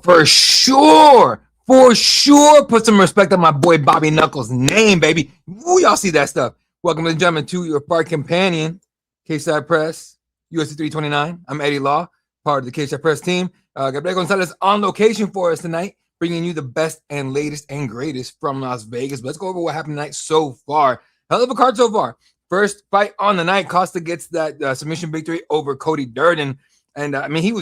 for sure put some respect on my boy Bobby Knuckles' name, baby. Ooh, y'all see that stuff. Welcome, ladies and gentlemen, to your fight companion, Cageside Press, UFC 329. I'm Eddie Law, part of the Cageside Press team. Gabriel Gonzalez on location for us tonight, bringing you the best and latest and greatest from Las Vegas. Let's go over what happened tonight so far. Hell of a card so far. First fight on the night, Costa gets that submission victory over Cody Durden. And I mean, he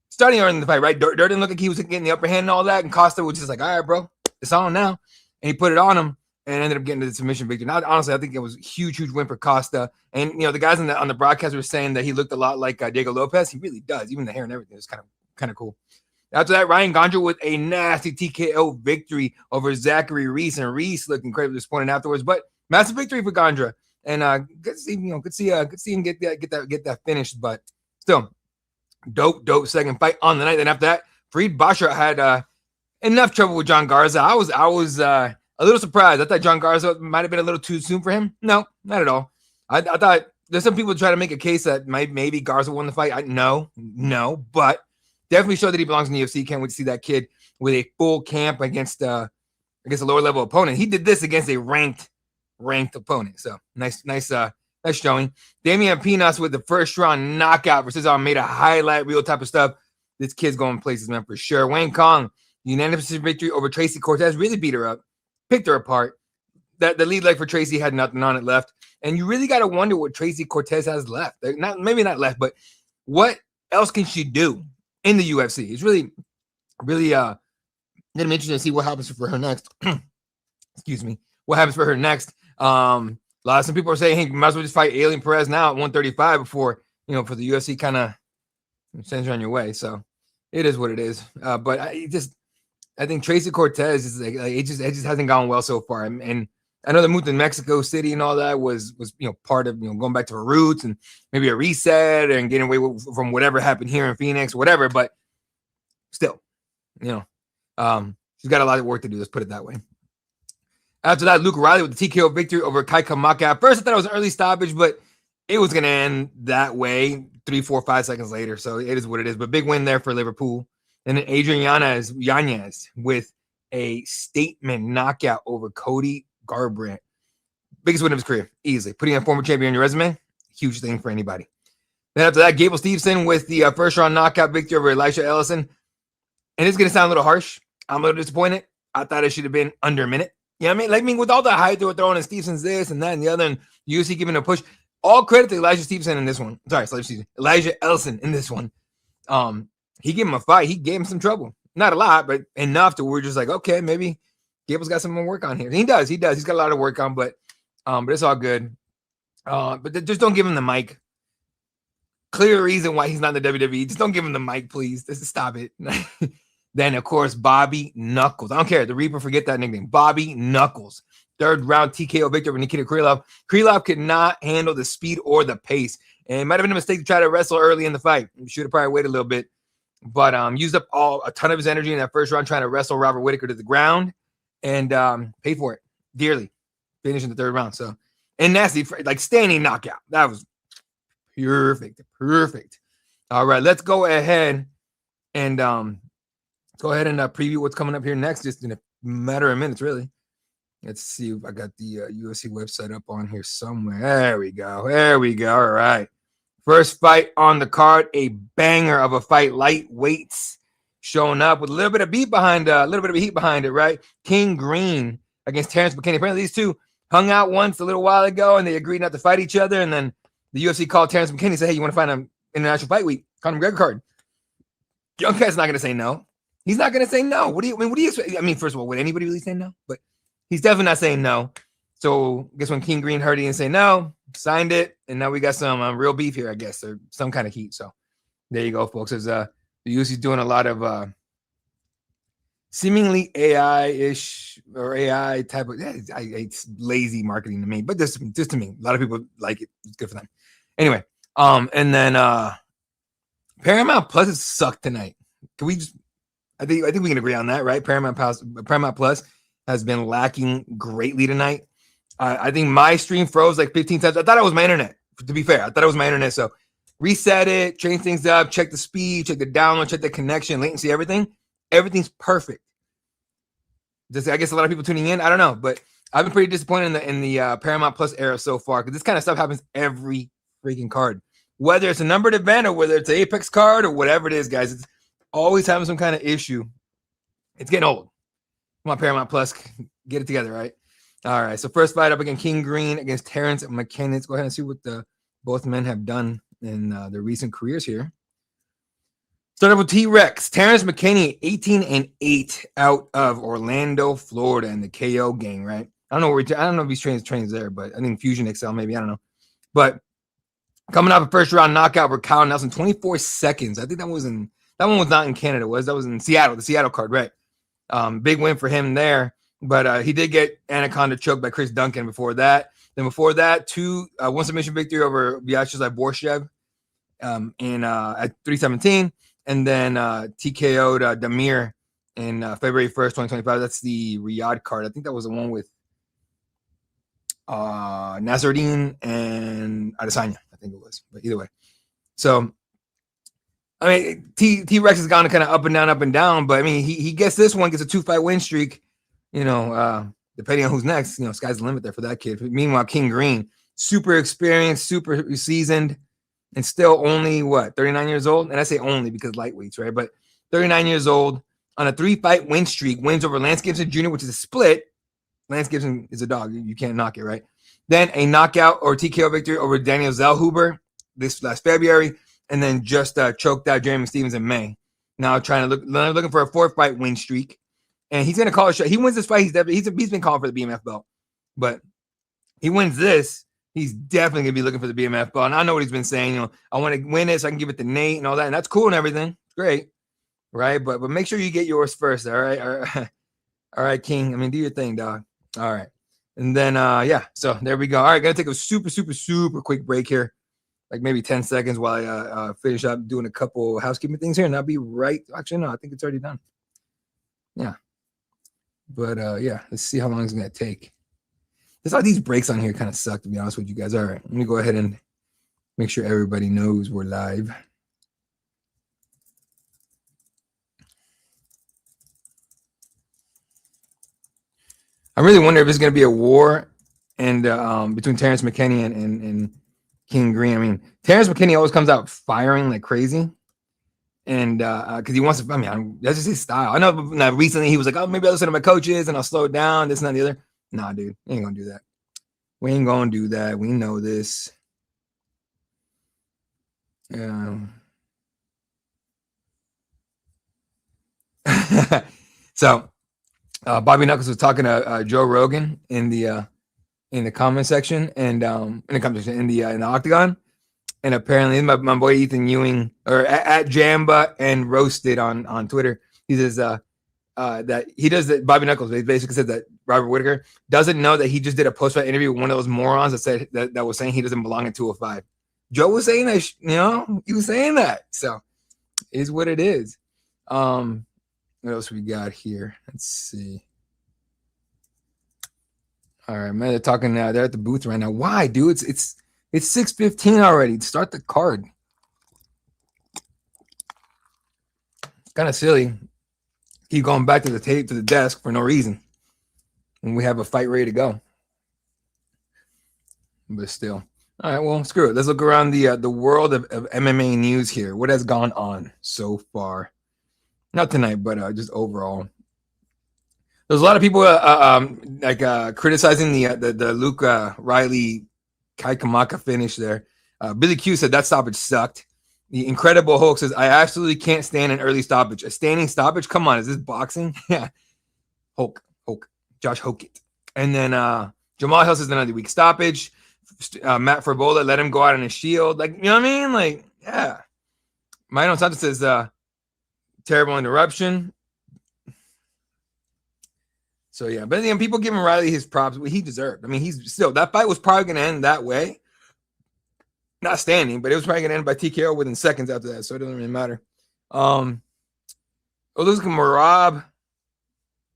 starting early in the fight, right? Durden looked like he was getting the upper hand and all that, and Costa was just like, all right, bro, it's on now. And he put it on him and ended up getting the submission victory. Now, honestly, I think it was a huge win for Costa. And, you know, the guys on the broadcast were saying that he looked a lot like Diego Lopez. He really does. Even the hair and everything is kind of cool. After that, Ryan Gondry with a nasty TKO victory over Zachary Reese. And Reese looked incredibly disappointed afterwards. But massive victory for Gondry. And good to see him get that finished. But still, dope second fight on the night. Then after that, Farid Basharat had enough trouble with John Garza. I was a little surprised. I thought John Garza might have been a little too soon for him. No, not at all. I thought there's some people try to make a case that maybe Garza won the fight. No, but definitely showed that he belongs in the UFC. Can't wait to see that kid with a full camp against a lower level opponent. He did this against a ranked opponent. So nice showing. Damian Pinas with the first round knockout versus Almeida, highlight reel type of stuff. This kid's going places, man, for sure. Wayne Kong, unanimous victory over Tracy Cortez, really beat her up, picked her apart. The lead leg for Tracy had nothing on it left. And you really got to wonder what Tracy Cortez has left. Maybe not left, but what else can she do in the UFC? It's really going to be interesting to see what happens for her next. Excuse me. What happens for her next? Some people are saying, hey, you might as well just fight Alien Perez now at 135 before, for the UFC kind of sends you on your way. So it is what it is. But I think Tracy Cortez is it just hasn't gone well so far. And I know the move to Mexico City and all that was part of going back to her roots and maybe a reset and getting away from whatever happened here in Phoenix, whatever. But still, she's got a lot of work to do. Let's put it that way. After that, Luke Riley with the TKO victory over Kai Kamaka. At first, I thought it was an early stoppage, but it was going to end that way 3, 4, 5 seconds later. So it is what it is. But big win there for Liverpool. And then Adrian Yanez with a statement knockout over Cody Garbrandt. Biggest win of his career, easily. Putting a former champion on your resume, huge thing for anybody. Then after that, Gable Stevenson with the first round knockout victory over Elisha Ellison. And it's going to sound a little harsh. I'm a little disappointed. I thought it should have been under a minute. You know what I mean? With all the hype they were throwing in Stevenson's this and that and the other, and UFC giving a push. All credit to Elijah Stevenson in this one. Elijah Ellison in this one. He gave him a fight. He gave him some trouble. Not a lot, but enough to we're just like, okay, maybe Gable's got some more work on here. And he does. He's got a lot of work on, but it's all good. But just don't give him the mic. Clear reason why he's not in the WWE. Just don't give him the mic, please. Just stop it. Then, of course, Bobby Knuckles. I don't care. The Reaper, forget that nickname. Bobby Knuckles. Third round TKO victory over Nikita Krylov. Krylov could not handle the speed or the pace. And it might have been a mistake to try to wrestle early in the fight. He should have probably waited a little bit. But used up a ton of his energy in that first round trying to wrestle Robert Whittaker to the ground. And paid for it dearly. Finishing the third round. So, and nasty, like standing knockout. That was perfect. All right, let's go ahead and preview what's coming up here next, just in a matter of minutes, really. Let's see if I got the UFC website up on here somewhere. There we go. All right. First fight on the card, a banger of a fight. Lightweights showing up with a little bit of heat behind it, right? King Green against Terrence McKinney. Apparently these two hung out once a little while ago, and they agreed not to fight each other. And then the UFC called Terrence McKinney and said, hey, you want to fight an international fight week? Conor McGregor card. Young Cat's not going to say no. He's not going to say no. What do you expect? I mean, first of all, would anybody really say no? But he's definitely not saying no. So I guess when King Green heard he didn't say no, signed it, and now we got some real beef here, I guess, or some kind of heat. So there you go, folks. There's the UFC's doing a lot of seemingly AI-ish or AI type of it's lazy marketing to me, but just to me. A lot of people like it. It's good for them. Anyway, and then Paramount Plus has sucked tonight. Can we just I think we can agree on that, right? Paramount Plus has been lacking greatly tonight. I think my stream froze like 15 times. I thought it was my internet, to be fair. I thought it was my internet. So reset it, change things up, check the speed, check the download, check the connection, latency, everything. Everything's perfect. Just, I guess a lot of people tuning in, I don't know, but I've been pretty disappointed in the Paramount Plus era so far, because this kind of stuff happens every freaking card. Whether it's a numbered event or whether it's an Apex card or whatever it is, guys, it's always having some kind of issue. It's getting old. Come on, Paramount Plus, get it together, right? All right, so first fight up against King Green against Terrence McKenna. Let's go ahead and see what both men have done in their recent careers here. Starting with T-Rex, Terrence McKinney, 18-8 out of Orlando, Florida, in the KO gang, right? I don't know if he's trains there, but I think Fusion XL, maybe, I don't know. But coming off a first round knockout for Kyle Nelson, 24 seconds. I think that one was not in Canada, that was in Seattle, the Seattle card, right? Big win for him there. But he did get Anaconda choked by Chris Duncan before that. Then before that, one submission victory over Vyacheslav Borshev at 317. And then TKO'd Damir in February 1st, 2025. That's the Riyadh card. I think that was the one with Nasruddin and Adesanya, I think it was. But either way. So, I mean, T-Rex has gone kind of up and down. But, I mean, he gets this one, gets a 2-fight win streak. You know, depending on who's next, you know, sky's the limit there for that kid. Meanwhile, King Green, super experienced, super seasoned, and still only, 39 years old? And I say only because lightweights, right? But 39 years old on a 3-fight win streak, wins over Lance Gibson Jr., which is a split. Lance Gibson is a dog. You can't knock it, right? Then a knockout or TKO victory over Daniel Zellhuber this last February, and then just choked out Jeremy Stevens in May. Now looking for a 4-fight win streak. And he's going to call a shot. He wins this fight. He's been calling for the BMF belt. But he wins this, he's definitely going to be looking for the BMF belt. And I know what he's been saying. You know, I want to win it so I can give it to Nate and all that. And that's cool and everything. It's great. Right? But make sure you get yours first. All right? All right, King. I mean, do your thing, dog. All right. And then, yeah. So there we go. All right. Going to take a super quick break here. Like maybe 10 seconds while I finish up doing a couple housekeeping things here. And I'll be right. Actually, no, I think it's already done. Yeah. But yeah, let's see how long it's going to take. There's all these breaks on here kind of suck, to be honest with you guys. All right, let me go ahead and make sure everybody knows we're live. I really wonder if it's going to be a war and between Terrence McKinney and King Green. I mean, Terrence McKinney always comes out firing like crazy. And because he wants to, I mean, that's just his style. I know recently he was like, oh, maybe I'll listen to my coaches and I'll slow it down, this and that, the other. Nah, dude, we ain't gonna do that. We ain't gonna do that. We know this. So Bobby Knuckles was talking to Joe Rogan in the comment section and in the octagon. And apparently, my boy Ethan Ewing, or at Jamba and Roasted on Twitter, he says that he does that. Bobby Knuckles basically said that Robert Whittaker doesn't know that he just did a post-fight interview with one of those morons that said that was saying he doesn't belong in 205. Joe was saying that, you know, he was saying that. So it is what it is. What else we got here? Let's see. All right, man. They're talking now. They're at the booth right now. Why, dude? It's 6:15 already. Start the card. It's kind of silly. Keep going back to the desk for no reason when we have a fight ready to go. But still. All right, well, screw it. Let's look around the world of MMA news here. What has gone on so far? Not tonight, but just overall. There's a lot of people criticizing the Luke Riley Kai Kamaka finish there. Billy Q said that stoppage sucked. The Incredible Hulk says, I absolutely can't stand an early stoppage. A standing stoppage? Come on, is this boxing? Yeah. Hulk. Josh Hokit. And then Jamal Hill says another weak stoppage. Matt Ferbola let him go out on his shield. Like, you know what I mean? Like, yeah. Mino Santos says, terrible interruption. So, yeah. But then people giving Riley his props. What he deserved. I mean, that fight was probably going to end that way. Not standing, but it was probably going to end by TKO within seconds after that. So, it doesn't really matter. Looks like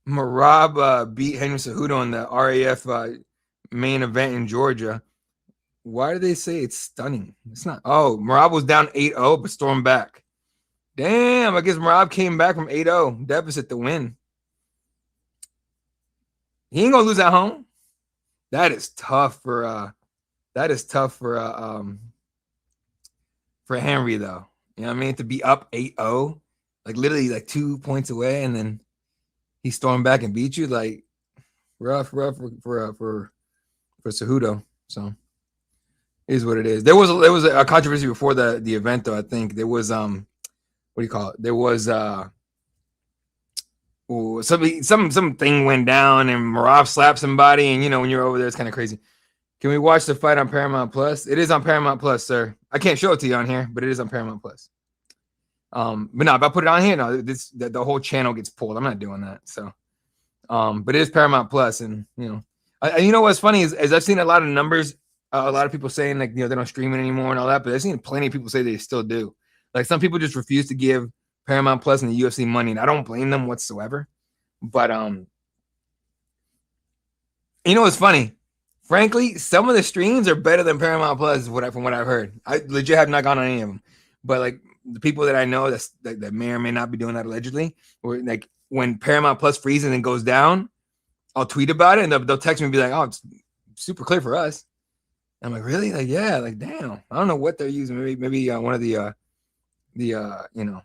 Marab beat Henry Cejudo in the RAF main event in Georgia. Why do they say it's stunning? It's not. Oh, Merab was down 8-0, but stormed back. Damn, I guess Merab came back from 8-0 deficit to win. He ain't gonna lose at home. That is tough for Henry though. You know what I mean? To be up 8-0, like literally like 2 points away, and then he stormed back and beat you. Like rough for Cejudo. So it is what it is. There was a controversy before the event though. I think there was what do you call it? There was something went down and Merab slapped somebody, and you know when you're over there, it's kind of crazy. Can we watch the fight on Paramount Plus? It is on Paramount Plus, sir. I can't show it to you on here, but it is on Paramount Plus. But no, if I put it on here, no, the whole channel gets pulled. I'm not doing that. So, but it is Paramount Plus, and you know, you know what's funny is I've seen a lot of numbers, a lot of people saying like, you know, they don't stream it anymore and all that, but I've seen plenty of people say they still do. Like some people just refuse to give Paramount Plus and the UFC money, and I don't blame them whatsoever. But you know what's funny? Frankly, some of the streams are better than Paramount Plus, from what I've heard. I legit have not gone on any of them, but like the people that I know that may or may not be doing that allegedly, or like when Paramount Plus freezes and goes down, I'll tweet about it and they'll text me and be like, "Oh, it's super clear for us." I'm like, "Really?" Like, yeah. Like, damn. I don't know what they're using. Maybe one of the you know,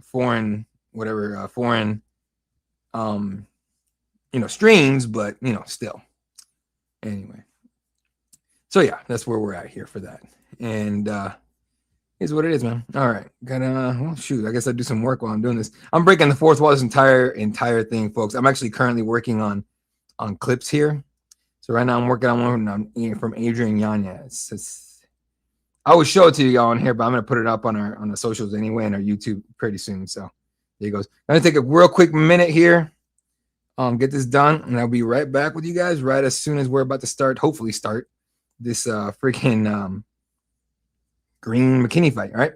foreign you know, streams, but you know, still. Anyway, so yeah, that's where we're at here for that, and is what it is, man. All right, gotta well, shoot. I guess I do some work while I'm doing this. I'm breaking the fourth wall this entire thing, folks. I'm actually currently working on clips here. So right now I'm working on one from Adrian Yanez. I will show it to you all on here, but I'm gonna put it up on the socials anyway and our YouTube pretty soon. So there you goes. I'm gonna take a real quick minute here. Get this done, and I'll be right back with you guys right as soon as we're about to hopefully start this freaking Green McKinney fight. All right.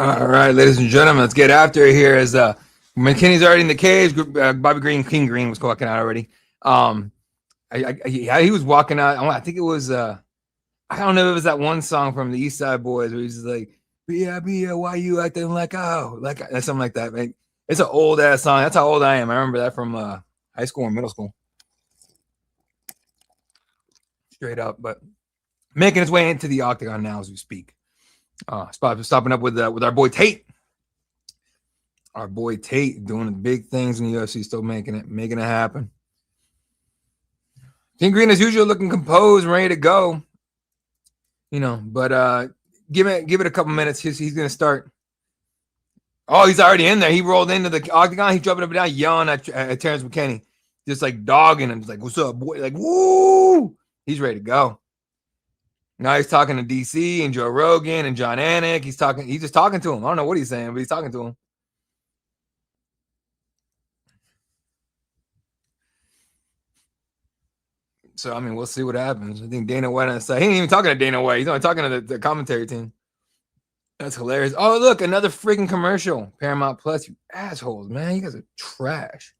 All right, ladies and gentlemen, let's get after it here. As McKinney's already in the cage, Bobby Green, King Green was walking out already. He was walking out. I think it was I don't know if it was that one song from the East Side Boys where he's just like, "Bia, why you acting like something like that, man." It's an old ass song. That's how old I am. I remember that from high school and middle school. Straight up, but making his way into the octagon now as we speak. Stopping up with our boy Tate. Our boy Tate doing the big things in the UFC, still making it happen. King Green as usual, looking composed and ready to go. But give it a couple minutes. He's gonna start. Oh, he's already in there. He rolled into the octagon. He's jumping up and down, yelling at Terrence McKinney, just like dogging him. Just like, "What's up, boy?" Like, woo! He's ready to go. Now he's talking to DC and Joe Rogan and John Anik. He's just talking to him. I don't know what he's saying, but he's talking to him. So, I mean, we'll see what happens. I think Dana White on the side. He ain't even talking to Dana White. He's only talking to the commentary team. That's hilarious. Oh, look, another freaking commercial. Paramount Plus, you assholes, man. You guys are trash.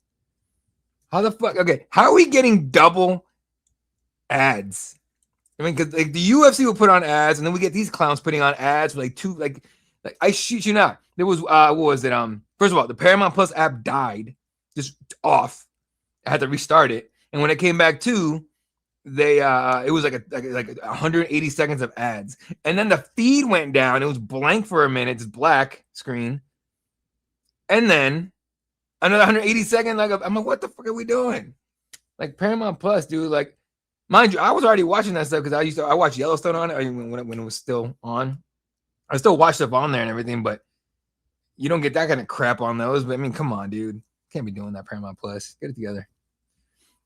How the fuck? Okay, how are we getting double ads? I mean, because like the UFC will put on ads, and then we get these clowns putting on ads for like two, like I shit you not. There was what was it? First of all, the Paramount Plus app died, just off. I had to restart it, and when it came back to, they it was like 180 seconds of ads, and then the feed went down. It was blank for a minute, just black screen, and then another 180 seconds. Like I'm like, what the fuck are we doing? Like Paramount Plus, dude, like. Mind you, I was already watching that stuff because I watched Yellowstone on it when it was still on. I still watched stuff on there and everything, but you don't get that kind of crap on those. But I mean, come on, dude. Can't be doing that, Paramount Plus. Get it together.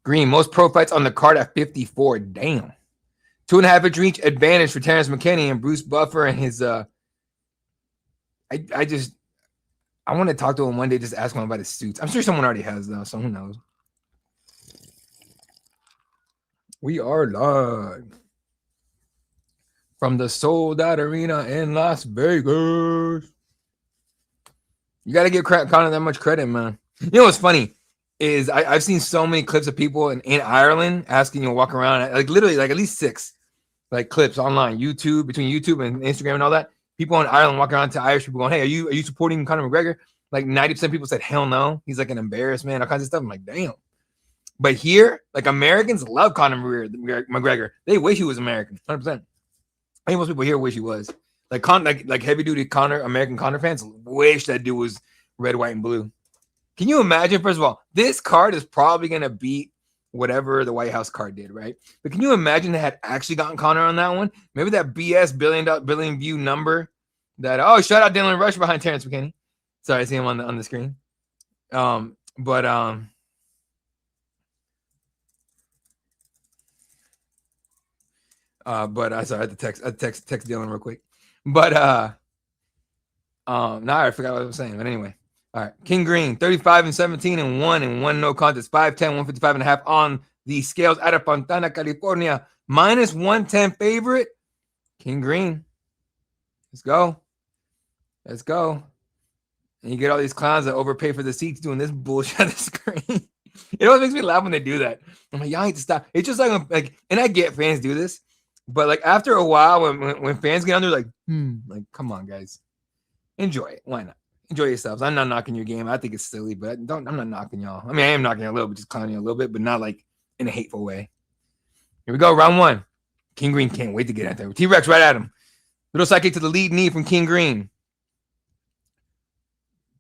Green, most pro fights on the card at 54. Damn. 2.5-inch reach advantage for Terrence McKinney and Bruce Buffer and his I want to talk to him one day, just ask him about his suits. I'm sure someone already has though, so who knows. We are live from the Sold Out Arena in Las Vegas. You got to give Conor that much credit, man. You know what's funny is I've seen so many clips of people in Ireland asking walk around, like literally like at least 6 like clips online, between YouTube and Instagram and all that. People in Ireland walk around to Irish people going, "Hey, are you supporting Conor McGregor?" Like 90% of people said, "Hell no." He's like an embarrassment, all kinds of stuff. I'm like, damn. But here, like Americans love Conor McGregor. They wish he was American, 100%. I think most people here wish he was. Like heavy duty American Conor fans wish that dude was red, white, and blue. Can you imagine? First of all, this card is probably gonna beat whatever the White House card did, right? But can you imagine they had actually gotten Conor on that one? Maybe that BS billion view number. That shout out Dylan Rush behind Terrence McKinney. Sorry, I see him on the screen. But I had to text Dylan real quick. But now I forgot what I was saying. But anyway, all right. King Green, 35-17 and 1 no contest, 5'10", 155.5 on the scales out of Fontana, California. -110 favorite. King Green. Let's go. And you get all these clowns that overpay for the seats doing this bullshit on the screen. It always makes me laugh when they do that. I'm like, y'all need to stop. It's just like, and I get fans do this. But like after a while, when fans get on there, like come on, guys, enjoy it. Why not? Enjoy yourselves. I'm not knocking your game. I think it's silly, but I'm not knocking y'all. I mean, I am knocking you a little bit, just clowning you a little bit, but not like in a hateful way. Here we go, round 1. King Green can't wait to get out there. T-Rex right at him. Little side kick to the lead knee from King Green.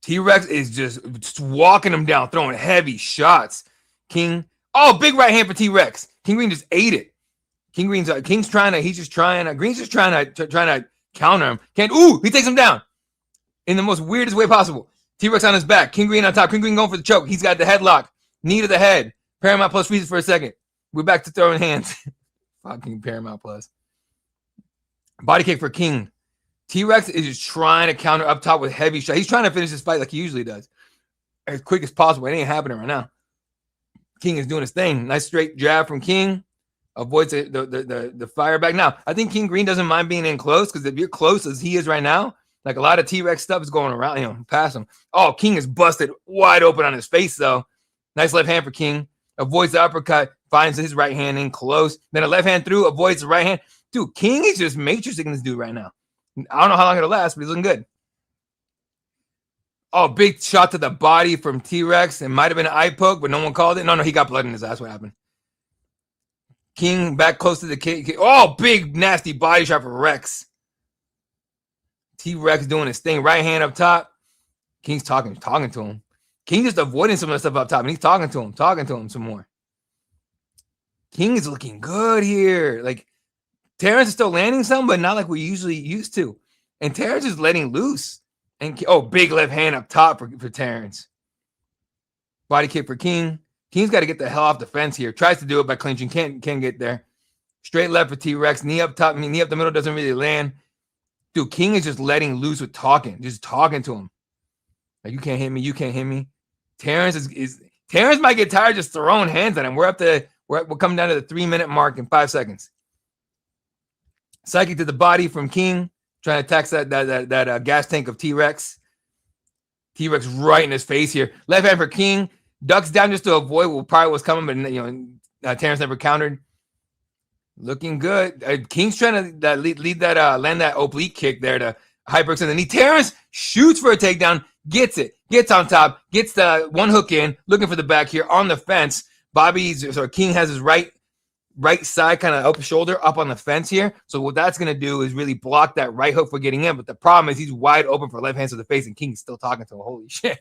T-Rex is just walking him down, throwing heavy shots. Big right hand for T-Rex. King Green just ate it. Green's just trying to counter him. He takes him down in the most weirdest way possible. T-Rex on his back. King Green on top. King Green going for the choke. He's got the headlock. Knee to the head. Paramount Plus freezes for a second. We're back to throwing hands. Fucking Paramount Plus. Body kick for King. T-Rex is just trying to counter up top with heavy shots. He's trying to finish this fight like he usually does. As quick as possible. It ain't happening right now. King is doing his thing. Nice straight jab from King. Avoids the fire back. Now, I think King Green doesn't mind being in close because if you're close as he is right now, Like a lot of T-Rex stuff is going around, past him. Oh, King is busted wide open on his face, though. Nice left hand for King. Avoids the uppercut, finds his right hand in close. Then a left hand through, avoids the right hand. Dude, King is just matrixing this dude right now. I don't know how long it'll last, but he's looking good. Oh, big shot to the body from T-Rex. It might have been an eye poke, but no one called it. No, he got blood in his ass. What happened? King back close to the King. Oh, big nasty body shot for Rex. T-Rex doing his thing. Right hand up top. King's talking to him. King just avoiding some of the stuff up top, and he's talking to him some more. King is looking good here. Like, Terrence is still landing some, but not like we usually used to. And Terrence is letting loose. And big left hand up top for Terrence. Body kick for King. King's got to get the hell off the fence here. Tries to do it by clinching. Can't get there. Straight left for T-Rex. Knee up top. Knee up the middle doesn't really land. Dude, King is just letting loose with talking. Just talking to him. Like, you can't hit me. You can't hit me. Terrence Terrence might get tired just throwing hands at him. We're coming down to the 3-minute mark in 5 seconds. Psychic to the body from King. Trying to tax that gas tank of T-Rex. T-Rex right in his face here. Left hand for King. Ducks down just to avoid what probably was coming, but Terrence never countered. Looking good. King's trying to lead that land that oblique kick there to hyperx in the knee. Terrence shoots for a takedown, gets it, gets on top, gets the one hook in, looking for the back here on the fence. King has his right side kind of up shoulder up on the fence here. So what that's going to do is really block that right hook for getting in. But the problem is he's wide open for left hands to the face, and King's still talking to him. Holy shit.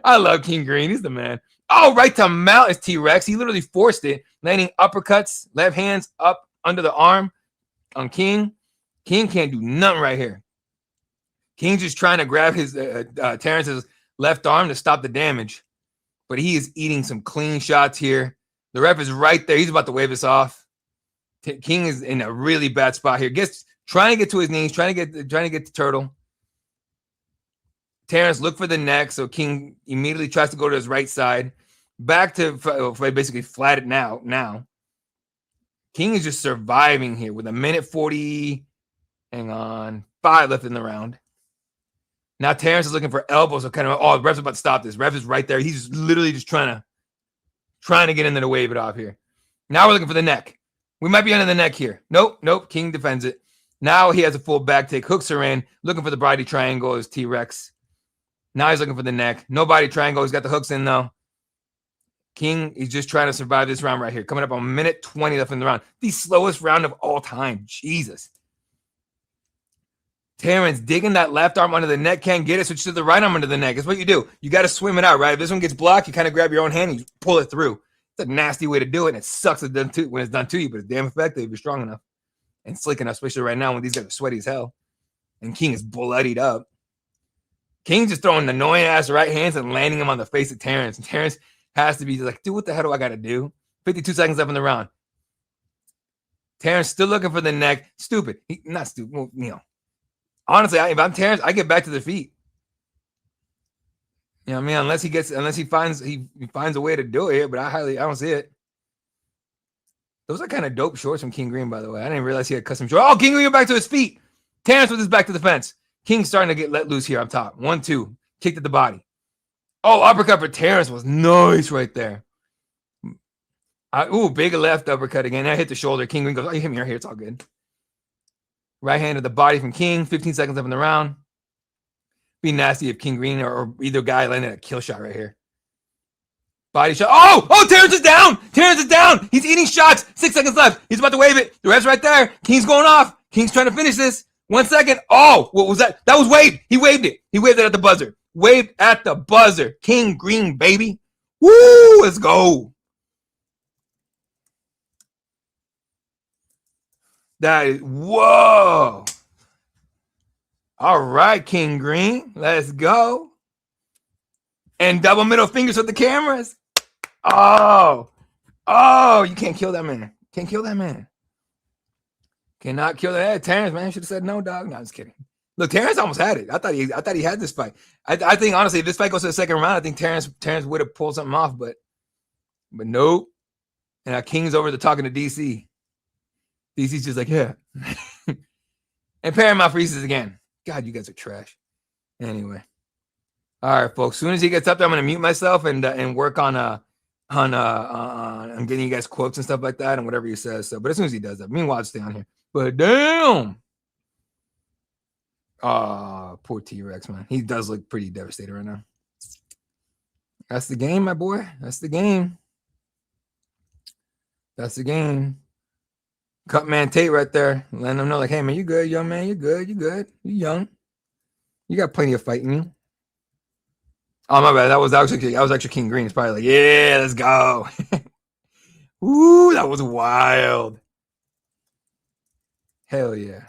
I love King Green. He's the man. Oh, right to mount is T-Rex. He literally forced it, landing uppercuts, left hands up under the arm on King. King can't do nothing right here. King's just trying to grab his Terrence's left arm to stop the damage. But he is eating some clean shots here. The ref is right there. He's about to wave us off. King is in a really bad spot here. Trying to get to his knees, trying to get the turtle. Terrence look for the neck, so King immediately tries to go to his right side. Back to basically flat it now. King is just surviving here with 1:40. Hang on. 5 left in the round. Now Terrence is looking for elbows. So the ref's about to stop this. Ref is right there. He's literally just trying to get in there to wave it off here. Now we're looking for the neck. We might be under the neck here. Nope. King defends it. Now he has a full back take. Hooks her in. Looking for the body triangle is T-Rex. Now he's looking for the neck. No body triangle. He's got the hooks in, though. King is just trying to survive this round right here. Coming up on 1:20 left in the round. The slowest round of all time. Jesus. Terrence digging that left arm under the neck. Can't get it. Switch to the right arm under the neck. That's what you do. You got to swim it out, right? If this one gets blocked, you kind of grab your own hand and you pull it through. It's a nasty way to do it, and it sucks when it's done to you, but it's damn effective if you're strong enough and slick enough, especially right now when these guys are sweaty as hell. And King is bloodied up. King's just throwing annoying ass right hands and landing him on the face of Terrence. And Terrence has to be like, dude, what the hell do I got to do? 52 seconds left in the round. Terrence still looking for the neck. Stupid. Not stupid. Well, honestly, if I'm Terrence, I get back to the feet. You know what I mean? Unless he finds a way to do it, but I don't see it. Those are kind of dope shorts from King Green, by the way. I didn't realize he had custom shorts. Oh, King Green back to his feet. Terrence with his back to the fence. King's starting to get let loose here up top. 1-2. Kicked at the body. Oh, uppercut for Terrence was nice right there. Big left uppercut again. I hit the shoulder. King Green goes, oh, you hit me right here. It's all good. Right hand to the body from King. 15 seconds left in the round. Be nasty if King Green or either guy landed a kill shot right here. Body shot. Oh, Terrence is down. Terrence is down. He's eating shots. 6 seconds left. He's about to wave it. The ref's right there. King's going off. King's trying to finish this. 1 second. Oh, what was that? That was waved. He waved it. He waved it at the buzzer. Waved at the buzzer. King Green, baby. Woo, let's go. Whoa. All right, King Green. Let's go. And double middle fingers with the cameras. Oh, you can't kill that man. Can't kill that man. Cannot kill that. Hey, Terrence, man, should have said no, dog. No, I'm just kidding. Look, Terrence almost had it. I thought he had this fight. I think honestly, if this fight goes to the second round, I think Terrence would have pulled something off, but nope. And now King's over to talking to DC. DC's just like, yeah. And Paramount freezes again. God, you guys are trash. Anyway. All right, folks. As soon as he gets up there, I'm gonna mute myself and work on getting you guys quotes and stuff like that and whatever he says. So, but as soon as he does that, meanwhile, I'll stay on here. But damn. Poor T-Rex, man. He does look pretty devastated right now. That's the game, my boy. That's the game. That's the game. Cut man Tate right there. Letting them know, like, hey, man, you good, young man. You good. You good. You young. You got plenty of fight in you. Oh, my bad. That was actually King Green. It's probably like, yeah, let's go. Ooh, that was wild. Hell yeah.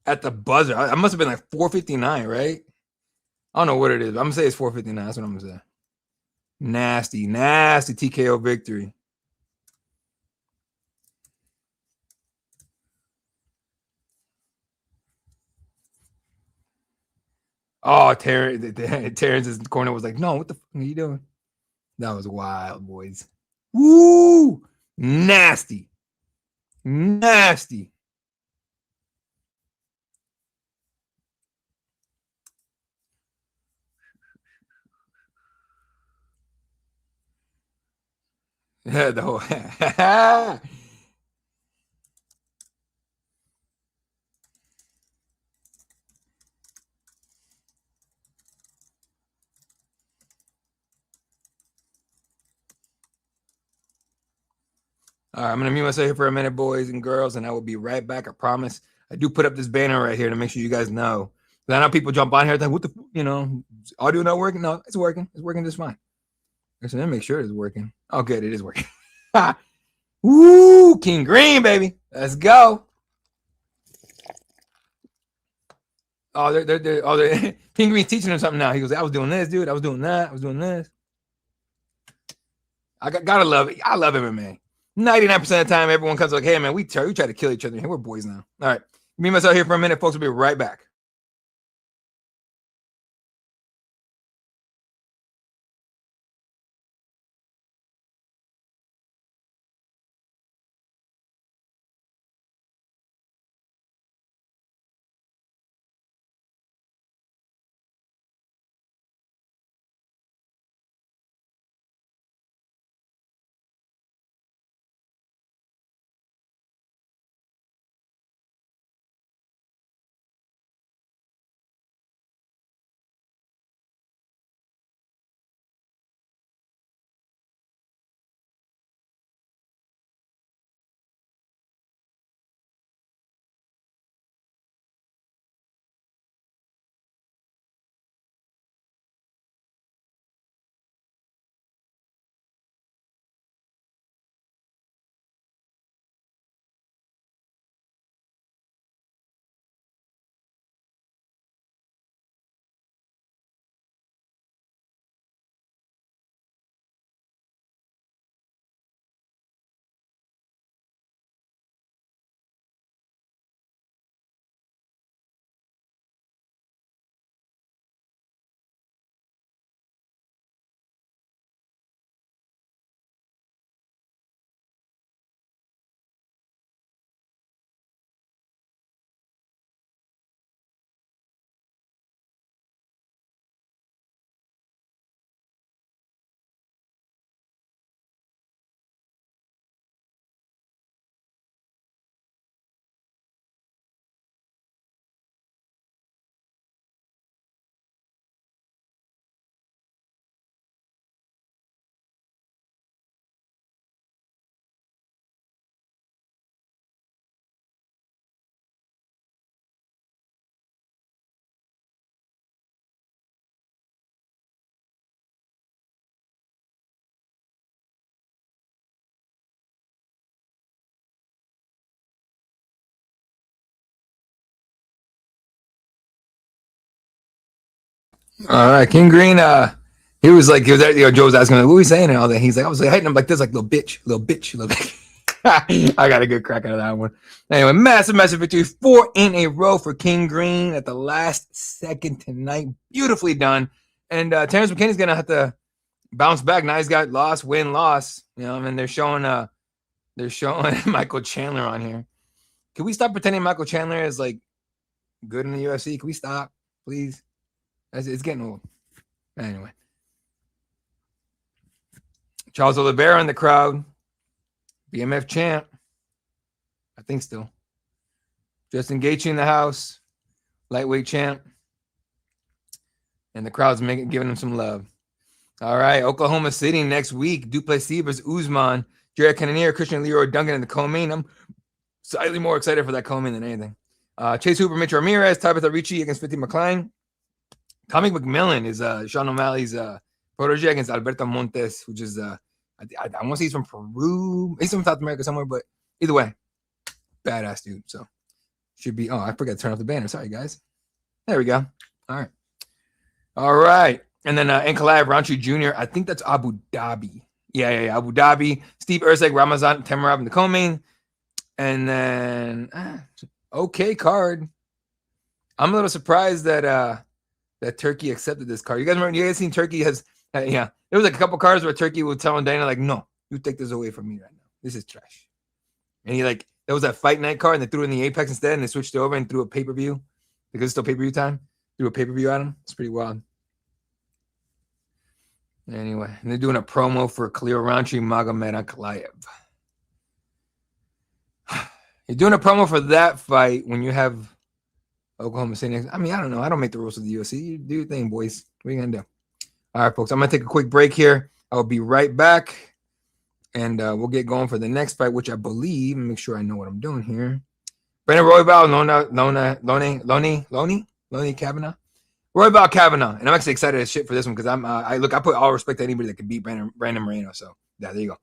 At the buzzer. I must have been like 459, right? I don't know what it is. I'm going to say it's 459. That's what I'm going to say. Nasty, nasty TKO victory. Oh, Terrence's corner was like, no, what the fuck are you doing? That was wild, boys. Woo! Nasty. Nasty. Yeah, the whole All right, I'm going to mute myself here for a minute, boys and girls, and I will be right back. I promise. I do put up this banner right here to make sure you guys know. I know people jump on here like, what the, audio not working? No, it's working. It's working just fine. So then make sure it's working. Oh, good. It is working. Woo, King Green, baby. Let's go. They're King Green's teaching him something now. He goes, I was doing this, dude. I was doing that. I was doing this. I gotta love it. I love MMA. 99% of the time, everyone comes like, hey, man, we try to kill each other. Hey, we're boys now. All right. Meet myself here for a minute, folks. We'll be right back. All right, King Green. He was Joe was asking, like, what was he saying and all that. He's like, I was like hitting him like this, like little bitch. I got a good crack out of that one. Anyway, massive victory, 4 in a row for King Green at the last second tonight. Beautifully done. And Terrence McKinney's gonna have to bounce back. Now he's got loss, win, loss. And they're showing Michael Chandler on here. Can we stop pretending Michael Chandler is like good in the UFC? Can we stop, please? It's getting old. Anyway, Charles Oliveira in the crowd, BMF champ. I think still. Justin Gaethje in the house, lightweight champ, and the crowd's giving him some love. All right, Oklahoma City next week. Duplessis versus Usman, Jared Cannonier, Christian Leroy Duncan in the co-main. I'm slightly more excited for that co-main than anything. Chase Hooper, Mitch Ramirez, Tabitha Ricci against 50 McLean. Tommy McMillan is Sean O'Malley's protege against Alberto Montes, which is I want to say he's from Peru. He's from South America somewhere, but either way, badass dude. So should be. Oh, I forgot to turn off the banner. Sorry, guys. There we go. All right. And then Ankalaev Roundtree Jr. I think that's Abu Dhabi. Yeah. Abu Dhabi. Steve Erceg, Ramazan Temirov in the co-main. And then okay card. I'm a little surprised that that Turkey accepted this card. You guys seen Turkey has there was like a couple cards where Turkey would tell Dana like, no, you take this away from me right now. This is trash. And he like there was that fight night card and they threw it in the Apex instead and they switched it over and threw a pay-per-view because it's still pay-per-view time. Threw a pay-per-view at him. It's pretty wild. Anyway, and they're doing a promo for Khalil Roundtree Magomed Ankalaev. You're doing a promo for that fight when you have Oklahoma City next. I mean, I don't know. I don't make the rules of the UFC. You do your thing, boys. What are you going to do? All right, folks. I'm going to take a quick break here. I'll be right back. And we'll get going for the next fight, which I believe, make sure I know what I'm doing here. Brandon Royval, Lone'er Kavanagh. Royval Kavanagh. And I'm actually excited as shit for this one because I put all respect to anybody that can beat Brandon Moreno. So, yeah, there you go.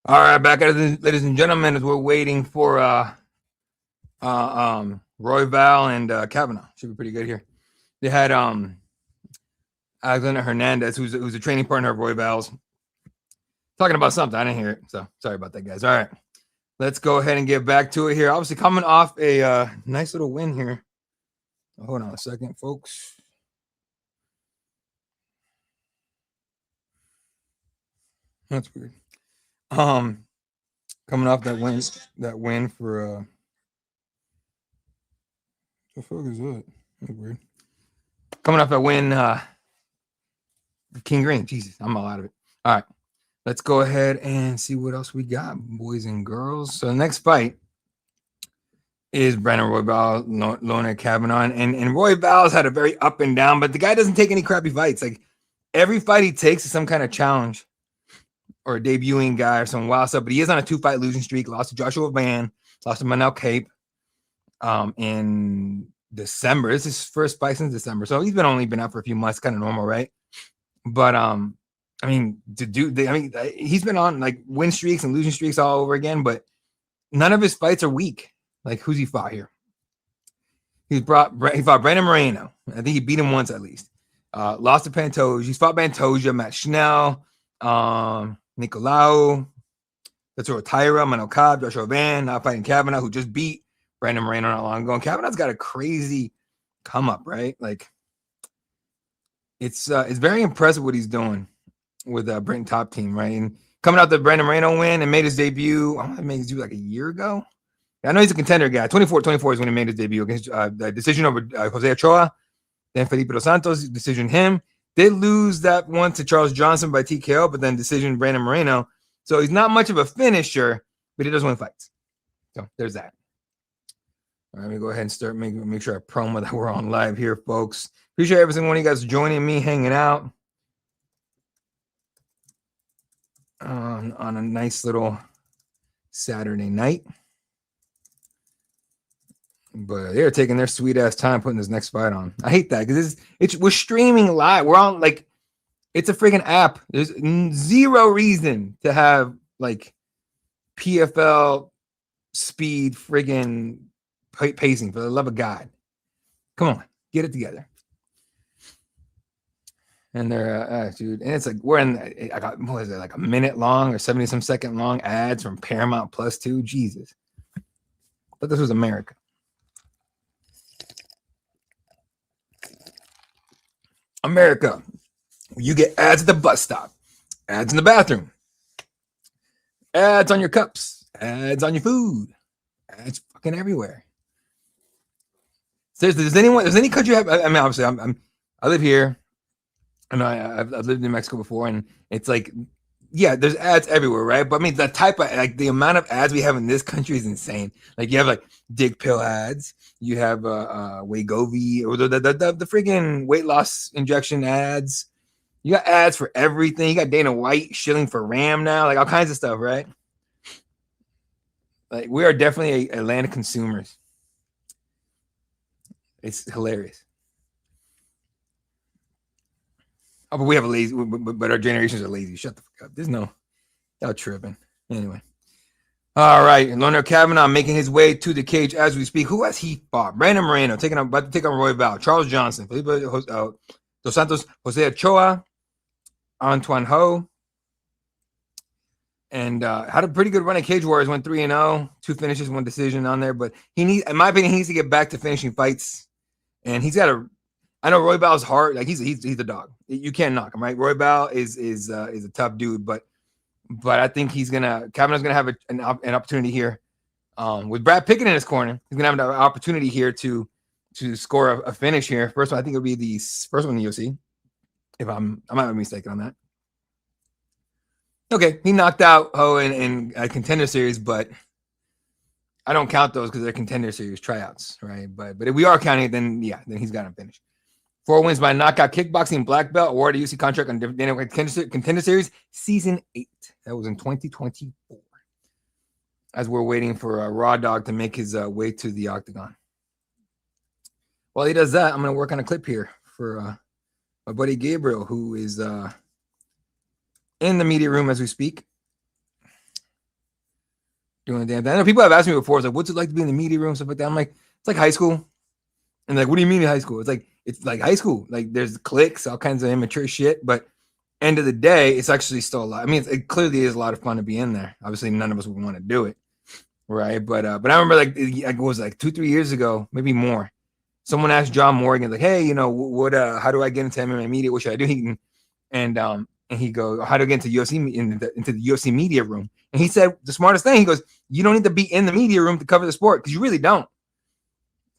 All right, back at it, ladies and gentlemen, as we're waiting for Royval and Kavanagh. Should be pretty good here. They had Alexander Hernandez, who's a training partner of Royval's, talking about something. I didn't hear it, so sorry about that, guys. All right, let's go ahead and get back to it here. Obviously, coming off a nice little win here. Hold on a second, folks. That's weird. Coming off that win for the fuck is that? That's weird. Coming off that win, King Green. Jesus, I'm all out of it. All right, let's go ahead and see what else we got, boys and girls. So the next fight is Brandon Royval, Lone'er Kavanagh, and Royval's had a very up and down, but the guy doesn't take any crappy fights. Like every fight he takes is some kind of challenge or a debuting guy or some wild stuff. But he is on a 2-fight losing streak. Lost to Joshua Van, lost to Manel Cape in December. This is his first fight since December, so he's only been out for a few months. Kind of normal, right? But I mean, he's been on like win streaks and losing streaks all over again. But none of his fights are weak. Like who's he fought here? He fought Brandon Moreno. I think he beat him once at least. Lost to Pantoja. He's fought Pantoja, Matt Schnell, Nicolau, that's Tyra, Manel Cobb, Joshua Van, not fighting Kavanagh, who just beat Brandon Moreno not long ago. And Kavanagh's got a crazy come up, right? Like it's very impressive what he's doing with Britain Top Team, right? And coming out the Brandon Moreno win and made his debut. I made his debut like a year ago. I know he's a contender guy. 24 is when he made his debut against the decision over Jose Ochoa. Then Felipe Dos Santos, decision him. Did lose that one to Charles Johnson by TKO, but then decision Brandon Moreno. So he's not much of a finisher, but he does win fights. So there's that. All right, let me go ahead and start make sure I promo that we're on live here, folks. Appreciate every single one of you guys joining me, hanging out on a nice little Saturday night. But they're taking their sweet ass time putting this next fight on. I hate that because we're streaming live. We're on like it's a freaking app. There's zero reason to have like PFL speed friggin' pacing for the love of God. Come on, get it together. And they're dude, and it's like we're in. I got what is it like a minute long or 70-some second long ads from Paramount Plus 2. Jesus, but this was America. America, you get ads at the bus stop, ads in the bathroom, ads on your cups, ads on your food, ads fucking everywhere. Seriously, does any country have? I mean, obviously, I live here, and I've lived in Mexico before, and it's like, yeah, there's ads everywhere, right? But I mean, the type of like the amount of ads we have in this country is insane. Like you have like dick pill ads. You have Wegovy or the freaking weight loss injection ads. You got ads for everything. You got Dana White shilling for Ram now, like all kinds of stuff, right? Like we are definitely a land of consumers. It's hilarious. Oh, but we have a lazy, but our generations are lazy. Shut the fuck up. There's no, y'all tripping. Anyway. All right, Lone'er Kavanagh making his way to the cage as we speak. Who has he fought? Brandon Moreno about to take on Royval. Charles Johnson, Felipe Dos Santos, Jose Ochoa, Antoine Ho, and had a pretty good run at Cage Warriors. Went 3-0, 2 finishes, 1 decision on there. But in my opinion, he needs to get back to finishing fights. And he's got a. I know Royval's hard. Like he's a dog. You can't knock him, right? Royval is a tough dude, but I think Kavanagh's gonna have an opportunity here. With Brad Pickett in his corner, he's gonna have an opportunity here to score a finish here. First one, I think it'll be the first one in the UFC. If I might be mistaken on that. Okay, he knocked out Ho in a contender series, but I don't count those because they're contender series tryouts, right? But if we are counting it, then he's got to finish. 4 wins by knockout kickboxing black belt, awarded UFC contract on contender series season 8. That was in 2024. As we're waiting for Raw Dog to make his way to the octagon. While he does that, I'm going to work on a clip here for my buddy Gabriel, who is in the media room as we speak. doing the damn thing. I know people have asked me before, it's like, what's it like to be in the media room, stuff like that. I'm like, it's like high school. And like, what do you mean in high school? It's like high school. Like there's cliques, all kinds of immature shit. But end of the day, it's actually still a lot. I mean, it clearly is a lot of fun to be in there. Obviously, none of us would want to do it, right? But I remember like it was like 2-3 years ago, maybe more. Someone asked John Morgan, like, hey, you know, what how do I get into MMA media? What should I do? And he goes, how do I get into UFC into the UFC media room? And he said the smartest thing. He goes, you don't need to be in the media room to cover the sport because you really don't.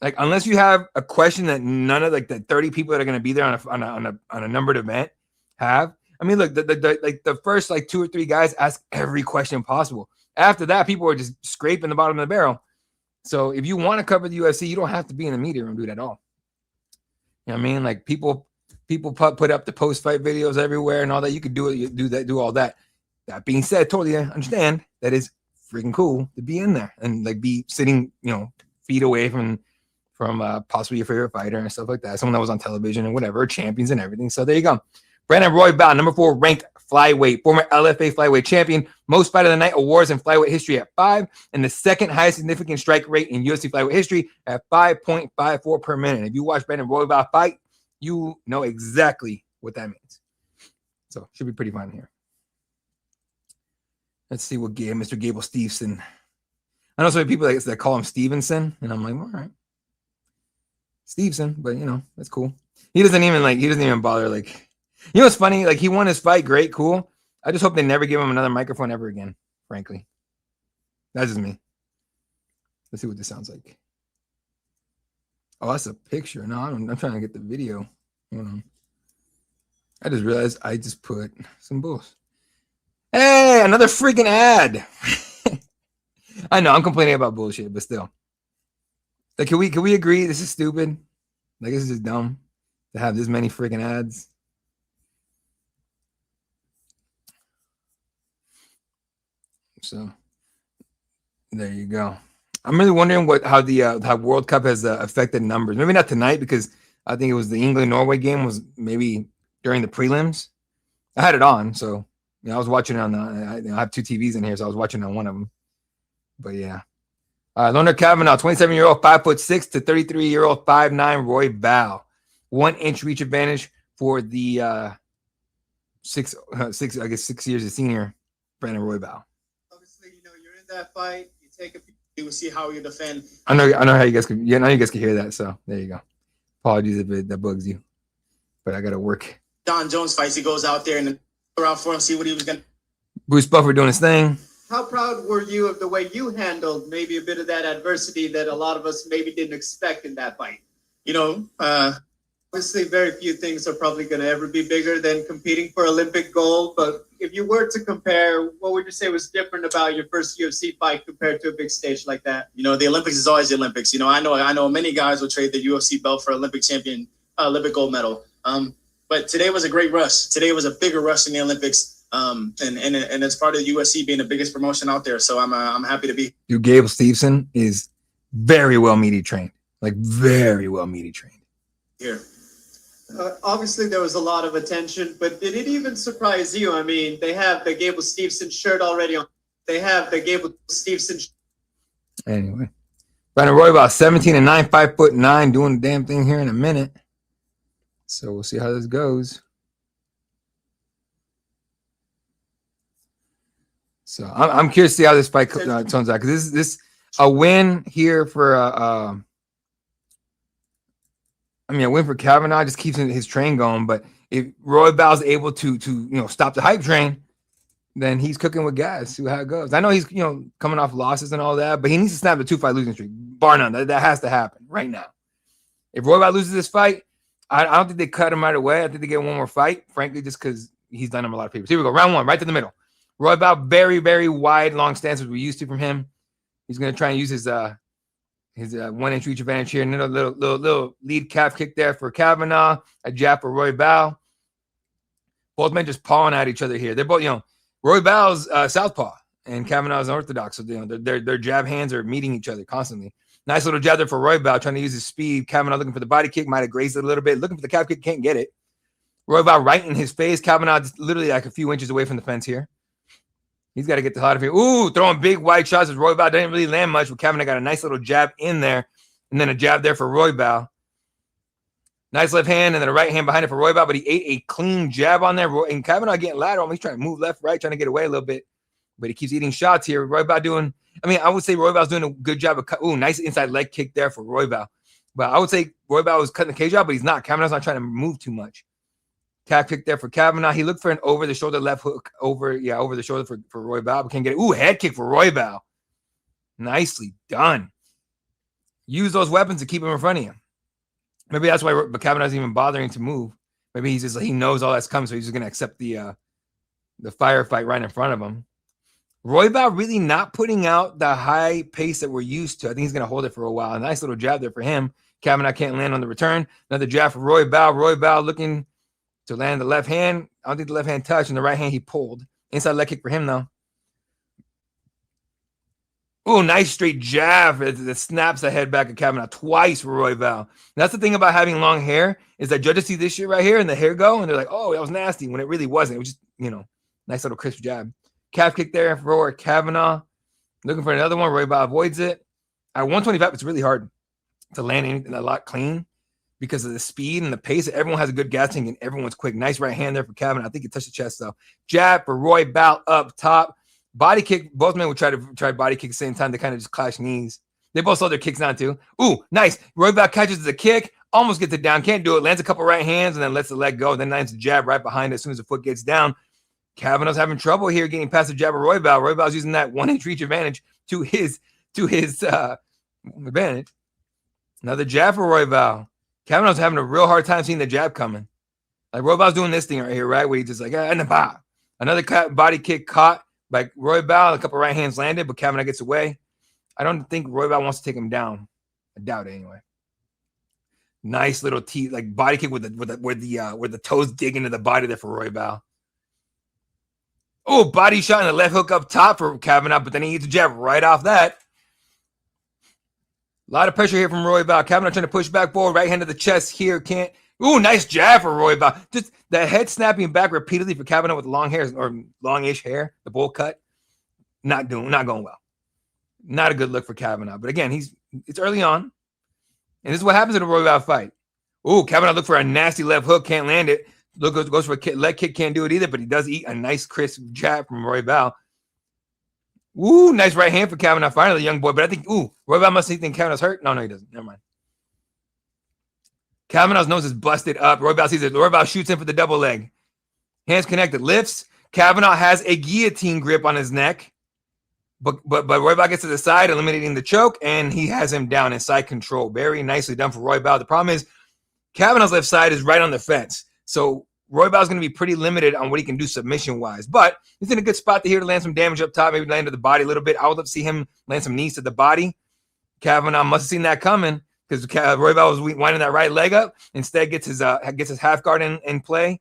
Like unless you have a question that none of like the 30 people that are going to be there on a numbered event have. I mean, look, the first like 2 or 3 guys ask every question possible. After that, people are just scraping the bottom of the barrel. So if you want to cover the UFC, you don't have to be in the media room, dude, at all. You know what I mean? Like people put up the post-fight videos everywhere and all that. You could do it, you do all that. That being said, totally understand that is freaking cool to be in there and like be sitting, you know, feet away from possibly your favorite fighter and stuff like that. Someone that was on television and whatever, champions and everything. So there you go. Brandon Royval, number 4 ranked flyweight, former LFA flyweight champion, most fight of the night awards in flyweight history at 5, and the second highest significant strike rate in UFC flyweight history at 5.54 per minute. If you watch Brandon Royval fight, you know exactly what that means. So should be pretty fun here. Let's see what Mr. Gable Stevenson. I know so many people that call him Stevenson, and I'm like, all right, Stevenson, but you know that's cool. He doesn't even bother. Like, you know what's funny? Like he won his fight, great, cool. I just hope they never give him another microphone ever again. Frankly, that's just me. Let's see what this sounds like. Oh, that's a picture. No, I'm trying to get the video. Hold on. I just realized I just put some bullshit. Hey, another freaking ad. I know I'm complaining about bullshit, but still. Like, can we agree this is stupid? Like, this is just dumb to have this many freaking ads. So there you go. I'm really wondering how World Cup has affected numbers. Maybe not tonight because I think it was the England-Norway game was maybe during the prelims. I had it on, so you know, I was watching it on I have 2 TVs in here, so I was watching on one of them. But yeah. Lone'er Kavanagh, 27-year-old, 5'6" to 33-year-old, 5'9" Royval. 1-inch reach advantage for the 6 years of senior Brandon Royval. Obviously, you know, you're in that fight. You take a you will see how you defend. I know how you guys can. Yeah, now you guys can hear that. So there you go. Apologies if that bugs you, but I got to work. Don Jones fights. He goes out there and around for him, see what he was gonna. Bruce Buffer doing his thing. How proud were you of the way you handled maybe a bit of that adversity that a lot of us maybe didn't expect in that fight? You know, obviously, very few things are probably going to ever be bigger than competing for Olympic gold. But if you were to compare, what would you say was different about your first UFC fight compared to a big stage like that? You know, the Olympics is always the Olympics. You know, I know many guys will trade the UFC belt for Olympic champion, Olympic gold medal. But today was a great rush. Today was a bigger rush in the Olympics. And it's part of the UFC being the biggest promotion out there. So I'm happy to be. Dude, Gable Stevenson is very well media trained, like very well media trained. Here. Obviously, there was a lot of attention, but did it even surprise you? I mean, they have the Gable Stevenson shirt already on. They have the Gable Stevenson. Anyway, Brandon Royval, 17-9, 5'9", doing the damn thing here in a minute. So we'll see how this goes. So I'm curious to see how this fight turns out, because this a win here for a win for Kavanagh just keeps his train going. But if Royval's able to stop the hype train, then he's cooking with gas. See how it goes. I know he's coming off losses and all that, but he needs to snap the 2-fight losing streak, bar none. That has to happen right now. If Royval loses this fight, I don't think they cut him right away. I think they get one more fight, frankly, just because he's done him a lot of favors. Here we go, round 1, right to the middle. Royval, very, very wide, long stances we're used to from him. He's going to try and use his 1-inch reach advantage here. And then a little lead calf kick there for Kavanagh, a jab for Royval. Both men just pawing at each other here. They're both, Royval's southpaw and Kavanagh's orthodox. So, their jab hands are meeting each other constantly. Nice little jab there for Royval, trying to use his speed. Kavanagh looking for the body kick, might have grazed it a little bit. Looking for the calf kick, can't get it. Royval right in his face. Kavanagh just literally like a few inches away from the fence here. He's got to get the hot of here. Ooh, throwing big wide shots as Royval didn't really land much, but Kavanagh got a nice little jab in there, and then a jab there for Royval. Nice left hand, and then a right hand behind it for Royval, but he ate a clean jab on there. And Kavanagh getting lateral. He's trying to move left, right, trying to get away a little bit, but he keeps eating shots here. Royval doing, I mean, I would say Royval's doing a good job of ooh, nice inside leg kick there for Royval. But I would say Royval was cutting the cage out, but he's not. Kavanagh's not trying to move too much. Calf kick there for Kavanagh. He looked for an over-the-shoulder left hook over the shoulder for Royval, but can't get it. Ooh, head kick for Royval. Nicely done. Use those weapons to keep him in front of you. Maybe that's why Kavanagh's even bothering to move. Maybe he's just he knows all that's coming, so he's just gonna accept the firefight right in front of him. Royval really not putting out the high pace that we're used to. I think he's gonna hold it for a while. A nice little jab there for him. Kavanagh can't land on the return. Another jab for Royval. Royval looking to land the left hand. I don't think the left hand touched, and the right hand he pulled. Inside leg kick for him, though. Oh, nice straight jab that snaps the head back of Kavanagh twice for Royval. That's the thing about having long hair is that judges see this shit right here and the hair go, and they're like, oh, that was nasty, when it really wasn't. It was just, nice little crisp jab. Calf kick there for Kavanagh. Looking for another one. Royval avoids it. At 125, it's really hard to land anything a lot clean because of the speed and the pace. Everyone has a good gas tank and everyone's quick. Nice right hand there for Kavanagh. I think it touched the chest though. Jab for Royval up top. Body kick. Both men would try body kick at the same time. They kind of just clash knees. They both saw their kicks down too. Ooh, nice. Royval catches the kick. Almost gets it down. Can't do it. Lands a couple right hands and then lets the leg go. Then lands the jab right behind it as soon as the foot gets down. Kavanagh's having trouble here getting past the jab of Royval. Royval's using that 1-inch reach advantage to his advantage. Another jab for Royval. Kavanagh's having a real hard time seeing the jab coming. Like Royval's doing this thing right here, right? Where he's just like, and the bah. Another body kick caught by Royval. A couple right hands landed, but Kavanagh gets away. I don't think Royval wants to take him down. I doubt it anyway. Nice little teeth, like body kick where the toes dig into the body there for Royval. Oh, body shot and the left hook up top for Kavanagh, but then he eats a jab right off that. A lot of pressure here from Royval. Kavanagh trying to push back forward, right hand to the chest here. Can't. Ooh, nice jab for Royval. Just the head snapping back repeatedly for Kavanagh with long hair or longish hair, the bowl cut. Not going well. Not a good look for Kavanagh. But again, it's early on. And this is what happens in a Royval fight. Ooh, Kavanagh look for a nasty left hook, can't land it. Goes for a leg kick, can't do it either, but he does eat a nice crisp jab from Royval. Ooh, nice right hand for Kavanagh, finally, young boy. But I think, Royval must think Kavanagh's hurt. No, he doesn't. Never mind. Kavanagh's nose is busted up. Royval sees it. Royval shoots in for the double leg. Hands connected, lifts. Kavanagh has a guillotine grip on his neck. But Royval gets to the side, eliminating the choke, and he has him down in side control. Very nicely done for Royval. The problem is Kavanagh's left side is right on the fence. So Royval's going to be pretty limited on what he can do submission-wise. But he's in a good spot to land some damage up top, maybe land to the body a little bit. I would love to see him land some knees to the body. Kavanagh must have seen that coming because Royval was winding that right leg up. Instead, gets his half guard in play,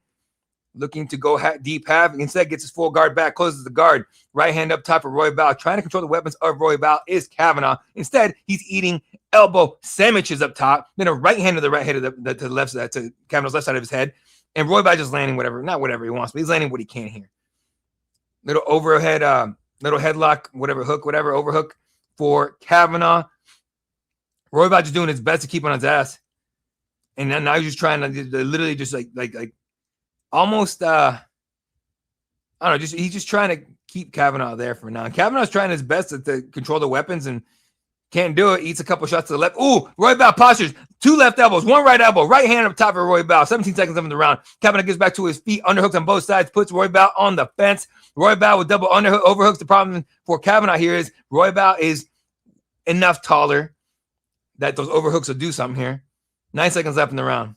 looking to go deep half. Instead, gets his full guard back, closes the guard. Right hand up top for Royval. Trying to control the weapons of Royval is Kavanagh. Instead, he's eating elbow sandwiches up top. Then a right hand to the right head to the left side, to Kavanagh's left side of his head. And Royval just landing not whatever he wants, but he's landing what he can here. Little overhead, little headlock, overhook for Kavanagh. Royval just doing his best to keep on his ass. And then now he's just trying to literally just like almost, I don't know, he's just trying to keep Kavanagh there for now. Kavanagh's trying his best to control the weapons and can't do it. Eats a couple shots to the left. Ooh, Royval postures. 2 left elbows, 1 right elbow. Right hand up top for Royval. 17 seconds left in the round. Kavanagh gets back to his feet. Underhooks on both sides. Puts Royval on the fence. Royval with double overhooks. The problem for Kavanagh here is Royval is enough taller that those overhooks will do something here. 9 seconds left in the round.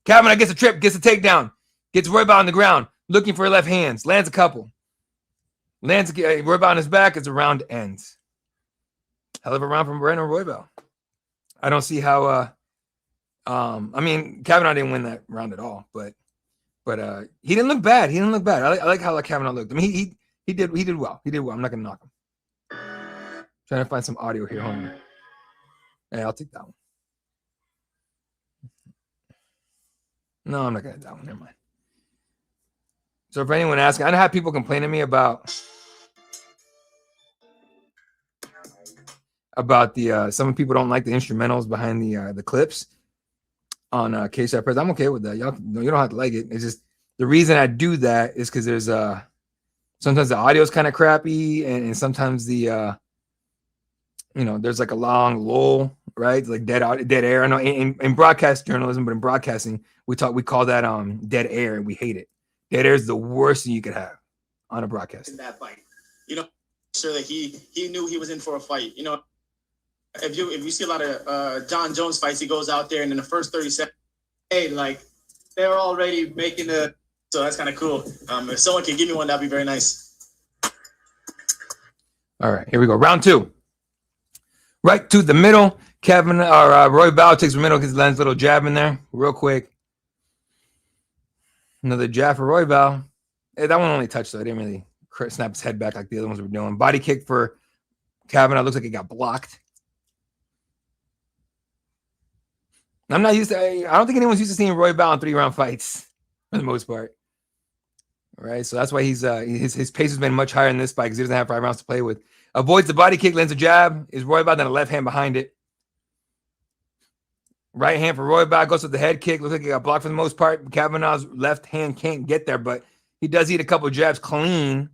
Kavanagh gets a trip. Gets a takedown. Gets Royval on the ground. Looking for left hands. Lands a couple. Lands Royval on his back as the round ends. Hell of a round from Benoit Royval. I don't see how I mean, Kavanagh didn't win that round at all, but he didn't look bad. I like how Kavanagh looked. I mean, he did well. I'm not gonna knock him. Trying to find some audio here. Hold on. Hey, I'll take that one. No, I'm not gonna do that one. Never mind. So if anyone asking, I know how people complain to me about about the some people don't like the instrumentals behind the clips on Cageside Press. I'm okay with that. Y'all, you don't have to like it. It's just the reason I do that is because there's sometimes the audio is kind of crappy, and sometimes the there's like a long lull, right? Like dead air. I know in broadcast journalism, but in broadcasting, we call that dead air, and we hate it. Dead air is the worst thing you could have on a broadcast. In that fight, sure that he knew he was in for a fight. If you see a lot of John Jones fights, he goes out there and in the first 30 seconds, Hey, like they're already making so that's kind of cool. If someone can give me one, that'd be very nice. All right, here we go. Round 2. Right to the middle. Royval takes the middle because he lands a little jab in there real quick. Another jab for Royval. That one only touched, though. I didn't really snap his head back like the other ones were doing. Body kick for Kavanagh. Looks like it got blocked. I'm not used to. I don't think anyone's used to seeing Royval in 3-round fights for the most part. All right, so that's why his pace has been much higher in this fight because he doesn't have 5 rounds to play with. Avoids the body kick, lands a jab. Is Royval, then a left hand behind it. Right hand for Royval, goes with the head kick. Looks like he got blocked for the most part. Kavanagh's left hand can't get there, but he does eat a couple jabs clean.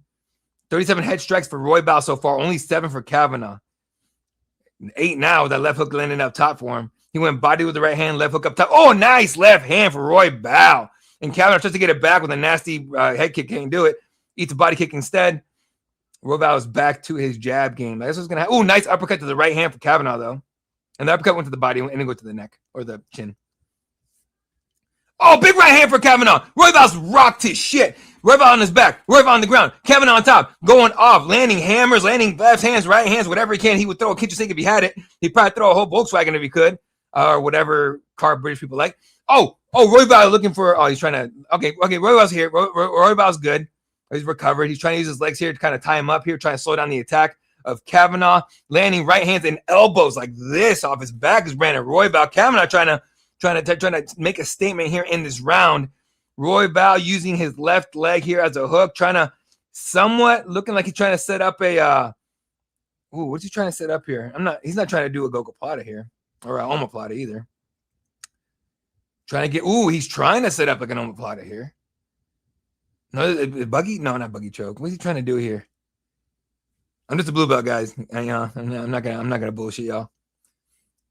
37 head strikes for Royval so far, only 7 for Kavanagh. 8 now with that left hook landing up top for him. He went body with the right hand, left hook up top. Oh, nice left hand for Royval. And Kavanagh tries to get it back with a nasty head kick. Can't do it. Eats a body kick instead. Royval is back to his jab game. That's what's going to happen. Oh, nice uppercut to the right hand for Kavanagh, though. And the uppercut went to the body and didn't go to the neck or the chin. Oh, big right hand for Kavanagh. Royval's rocked his shit. Royval on his back. Royval on the ground. Kavanagh on top. Going off. Landing hammers. Landing left hands, right hands, whatever he can. He would throw a kitchen sink if he had it. He'd probably throw a whole Volkswagen if he could. Or whatever car British people like. Oh, Royval looking for. Oh, he's trying to. Okay. Royval's here. Royval's good. He's recovered. He's trying to use his legs here to kind of tie him up here, trying to slow down the attack of Kavanagh. Landing right hands and elbows like this off his back is Brandon Royval. Kavanagh trying to make a statement here in this round. Royval using his left leg here as a hook, trying to somewhat looking like he's trying to set up a. What's he trying to set up here? He's not trying to do a gogoplata here or a omoplata either. Trying to get. He's trying to set up like an omoplata here. No, buggy? No, not buggy choke. What's he trying to do here? I'm just a blue belt, guys. I'm not gonna bullshit y'all.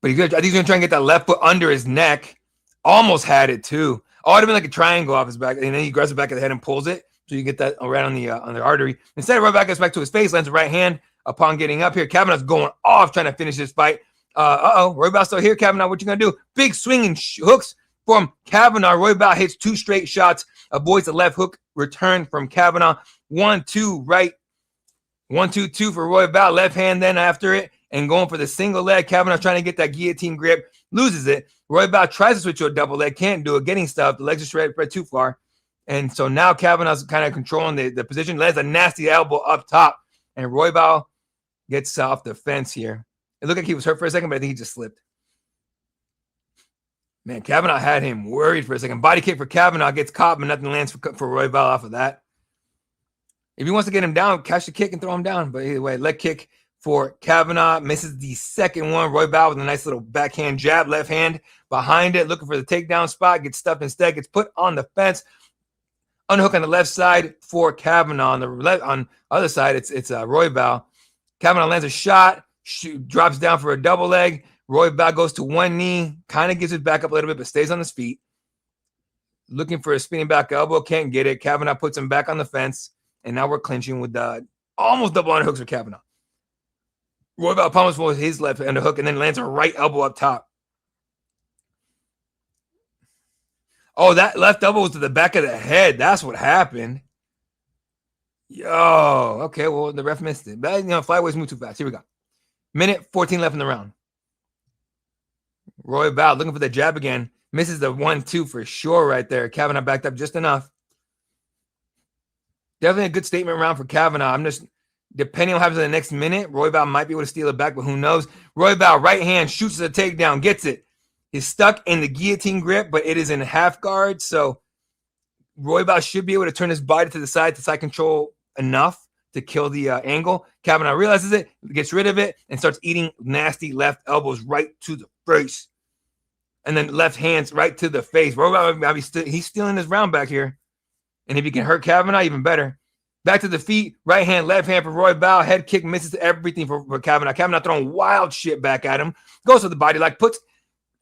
But I think he's gonna try and get that left foot under his neck. Almost had it too. Oh, it'd have been like a triangle off his back, and then he grabs the back of the head and pulls it, so you get that right on the artery. Instead, Royval gets back to his face, lands the right hand upon getting up here. Kavanagh's going off, trying to finish this fight. Royval's still here. Kavanagh, what you gonna do? Big swinging hooks from Kavanagh. Royval hits 2 straight shots, avoids the left hook return from Kavanagh. 1-2 right. 1-2 for Royval. Left hand then after it. And going for the single leg. Kavanagh trying to get that guillotine grip. Loses it. Royval tries to switch to a double leg. Can't do it. Getting stuffed. The legs are spread too far. And so now Kavanagh's kind of controlling the position. Lands a nasty elbow up top. And Royval gets off the fence here. It looked like he was hurt for a second, but I think he just slipped. Man, Kavanagh had him worried for a second. Body kick for Kavanagh. Gets caught, but nothing lands for Royval off of that. If he wants to get him down, catch the kick and throw him down. But either way, leg kick for Kavanagh. Misses the second one. Royval with a nice little backhand jab, left hand behind it, looking for the takedown spot. Gets stuffed instead. Gets put on the fence. Unhook on the left side for Kavanagh. On the other side, it's Royval. Kavanagh lands a shot. Drops down for a double leg. Royval goes to one knee. Kind of gives it back up a little bit, but stays on his feet. Looking for a spinning back elbow. Can't get it. Kavanagh puts him back on the fence. And now we're clinching with the almost double underhooks for Kavanagh. Royval pummels with his left underhook and then lands a right elbow up top. Oh, that left elbow was to the back of the head. That's what happened. Yo, okay, well, the ref missed it. But, flyweights move too fast. Here we go. Minute 14 left in the round. Royval looking for the jab again. Misses the 1-2 for sure right there. Kavanagh backed up just enough. Definitely a good statement round for Kavanagh. I'm just, depending on what happens in the next minute, Royval might be able to steal it back, but who knows? Royval, right hand, shoots the takedown, gets it. He's stuck in the guillotine grip, but it is in half guard, so Royval should be able to turn his body to the side control enough to kill the angle. Kavanagh realizes it, gets rid of it, and starts eating nasty left elbows right to the face. And then left hands right to the face. Royval, he's stealing his round back here. And if he can hurt Kavanagh, even better. Back to the feet, right hand, left hand for Royval. Head kick misses everything for Kavanagh. Kavanagh throwing wild shit back at him. Goes to the body, like puts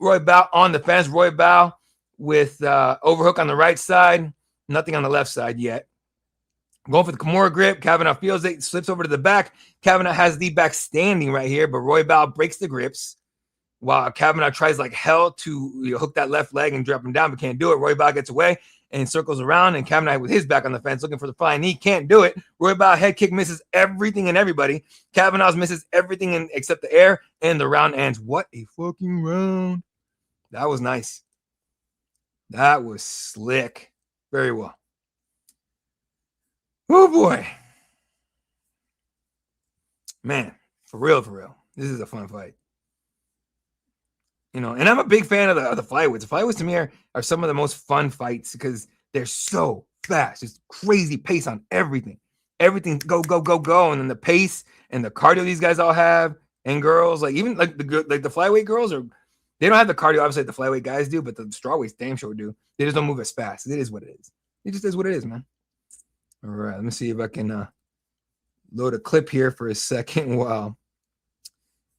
Royval on the fence. Royval with overhook on the right side. Nothing on the left side yet. Going for the Kimura grip. Kavanagh feels it, slips over to the back. Kavanagh has the back standing right here, but Royval breaks the grips while Kavanagh tries like hell to hook that left leg and drop him down, but can't do it. Royval gets away and circles around, and Kavanagh with his back on the fence looking for the flying knee. Can't do it. Royval head kick misses everything and everybody. Kavanagh misses everything except the air, and the round ends. What a fucking round. That was nice. That was slick. Very well. Oh, boy. Man, for real. This is a fun fight. You know, and I'm a big fan of the flyweights. The flyweights to me are some of the most fun fights because they're so fast. It's crazy pace on everything. Everything go. And then the pace and the cardio these guys all have, and girls, like even like the flyweight girls they don't have the cardio, obviously, the flyweight guys do, but the strawweights damn sure do. They just don't move as fast. It is what it is. It just is what it is, man. All right, let me see if I can load a clip here for a second while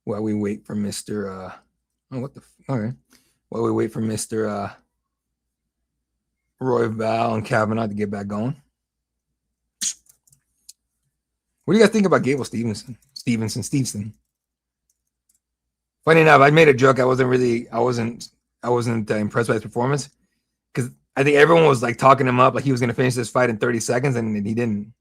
we wait for Mr. All right. While we wait for Mr. Royval and Kavanagh to get back going. What do you guys think about Gable Stevenson? Funny enough, I made a joke. I wasn't impressed by his performance because I think everyone was like talking him up like he was going to finish this fight in 30 seconds, and he didn't.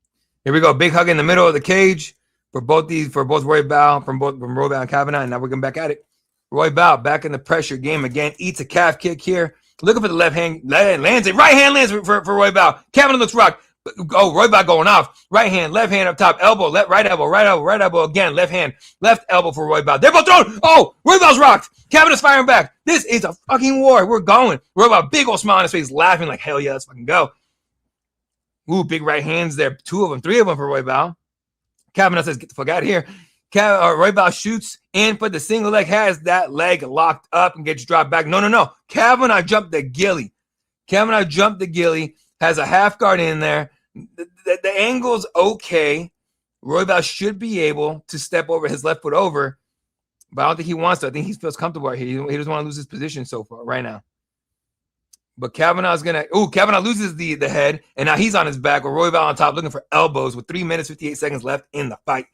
Here we go, big hug in the middle of the cage for both Royval, from Royval and Kavanagh, and now we're going back at it. Royval back in the pressure game again, eats a calf kick here, looking for the left hand, lands it, right hand lands for Royval. Kavanagh looks rocked. Oh, Royval going off. Right hand, left hand up top, elbow, right elbow again, left hand, left elbow for Royval. They're both thrown. Oh, Royval's rocked. Kavanagh's firing back. This is a fucking war. We're going. Royval, big old smile on his face, laughing like, hell yeah, let's fucking go. Ooh, big right hands there. 2 of them, 3 of them for Royval. Kavanagh says, get the fuck out of here. Royval shoots in, but the single leg has that leg locked up and gets dropped back. No. Kavanagh jumped the ghillie. Has a half guard in there. The angle's okay. Royval should be able to step over his left foot over, but I don't think he wants to. I think he feels comfortable right here. He doesn't want to lose his position so far right now. But Kavanagh's going to... Ooh, Kavanagh loses the head, and now he's on his back with Royval on top looking for elbows with 3 minutes, 58 seconds left in the fight.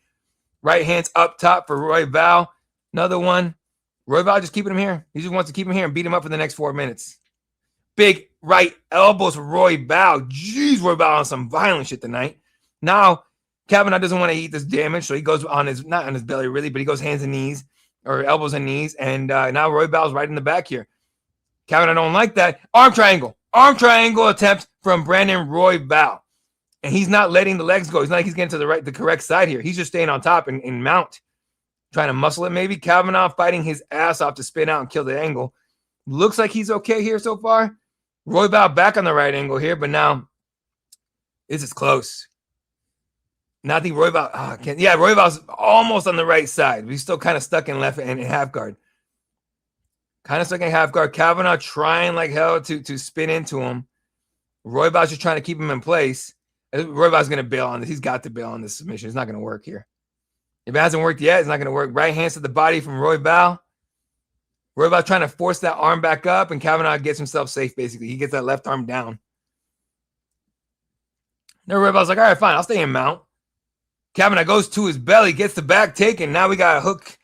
Right hand's up top for Royval. Another one. Royval just keeping him here. He just wants to keep him here and beat him up for the next 4 minutes. Big right elbows for Royval. Jeez, Royval on some violent shit tonight. Now, Kavanagh doesn't want to eat this damage, so he goes on his... Not on his belly, really, but he goes hands and knees, or elbows and knees, and now Royval's right in the back here. Kavanagh don't like that. Arm triangle attempt from Brandon Royval. And he's not letting the legs go. It's not like he's getting to the correct side here. He's just staying on top and mount. Trying to muscle it maybe. Kavanagh fighting his ass off to spin out and kill the angle. Looks like he's okay here so far. Royval back on the right angle here, but now this is close. Now I think Royval, Royval's almost on the right side. He's still kind of stuck in left and half guard. Kavanagh trying like hell to spin into him. Royval's just trying to keep him in place. Royval's going to bail on this. He's got to bail on this submission. It's not going to work here. If it hasn't worked yet, it's not going to work. Right hands to the body from Royval. Royval trying to force that arm back up, and Kavanagh gets himself safe, basically. He gets that left arm down. Now Royval's like, all right, fine, I'll stay in mount. Kavanagh goes to his belly, gets the back taken. Now we got a hook.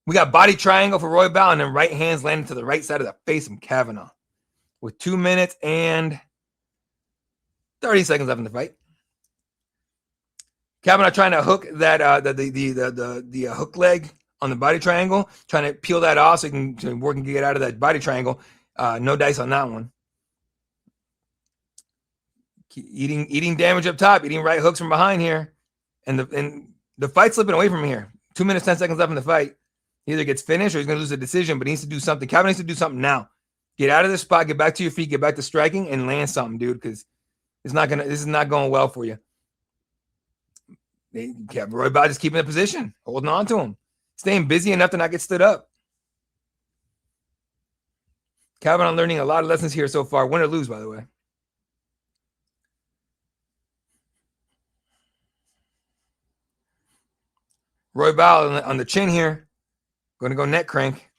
We got body triangle for Royval, and then right hands landing to the right side of the face from Kavanagh. With 2 minutes and 30 seconds left in the fight. Kavanagh trying to hook that the hook leg on the body triangle, trying to peel that off so he can work and get out of that body triangle. No dice on that one. Eating damage up top, eating right hooks from behind here, and the fight's slipping away from here. 2 minutes 10 seconds left in the fight. He either gets finished or he's going to lose a decision, but he needs to do something. Kavanagh needs to do something now. Get out of this spot, get back to your feet, get back to striking, and land something, dude, because this is not going well for you. They kept Royval just keeping the position, holding on to him, staying busy enough to not get stood up. Kavanagh learning a lot of lessons here so far. Win or lose, by the way. Royval on the chin here. Going to go neck crank.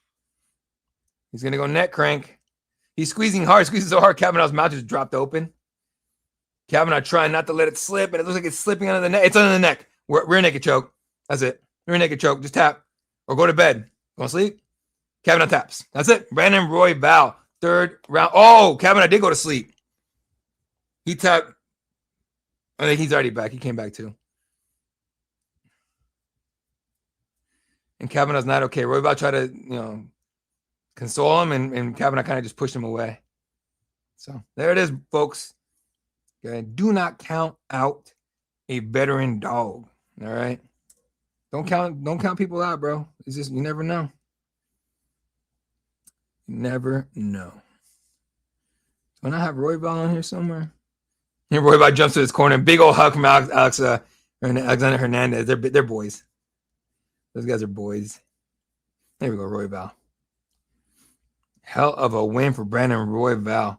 He's going to go neck crank. He's squeezing hard, squeezing so hard, Kavanagh's mouth just dropped open. Kavanagh trying not to let it slip, and it looks like it's slipping under the neck. It's under the neck. Rear naked choke. That's it. Rear naked choke. Just tap. Or go to bed. Go to sleep. Kavanagh taps. That's it. Brandon Royval. Third round. Oh, Kavanagh did go to sleep. He tapped. I think he's already back. He came back too. And Kavanagh's not okay. Royval tried to, console him, and Kavanagh kind of just pushed him away. So there it is, folks. Okay. Do not count out a veteran dog. All right. Don't count people out, bro. It's just, you never know. You never know. Don't I have Royval on here somewhere? Here, Royval jumps to his corner. Big old hug from Alexander Hernandez. They're boys. Those guys are boys. There we go, Royval. Hell of a win for Brandon Royval.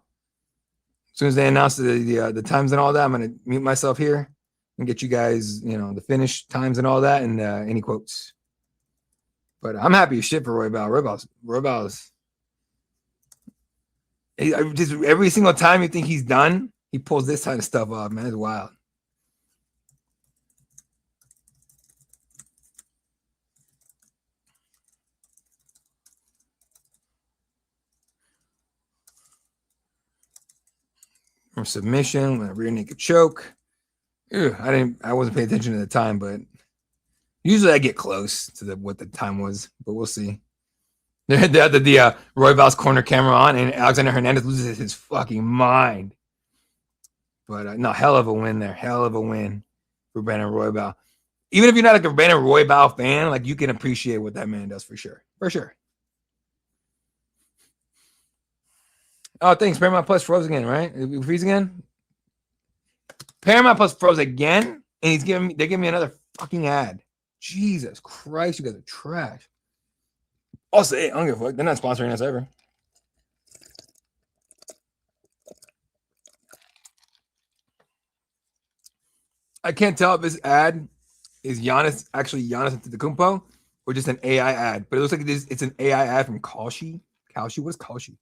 As soon as they announce the times and all that, I'm going to mute myself here and get you guys, the finish times and all that, and any quotes. But I'm happy as shit for Royval. Royval's just every single time you think he's done, he pulls this kind of stuff off, man. It's wild. From submission, with a rear naked choke. Ew, I wasn't paying attention at the time, but usually I get close to what the time was, but we'll see. They had the Royval's corner camera on, and Alexander Hernandez loses his fucking mind. But no, hell of a win there. Hell of a win for Brandon Royval. Even if you're not like a Brandon Royval fan, like you can appreciate what that man does for sure. For sure. Oh, thanks. Paramount Plus froze again, right? Freeze again? Paramount Plus froze again, and they're giving me another fucking ad. Jesus Christ, you guys are trash. I'll say it. I don't give a fuck. They're not sponsoring us ever. I can't tell if this ad is Giannis Antetokounmpo or just an AI ad, but it looks like it's an AI ad from Kalshi. Kalshi? What's Kalshi?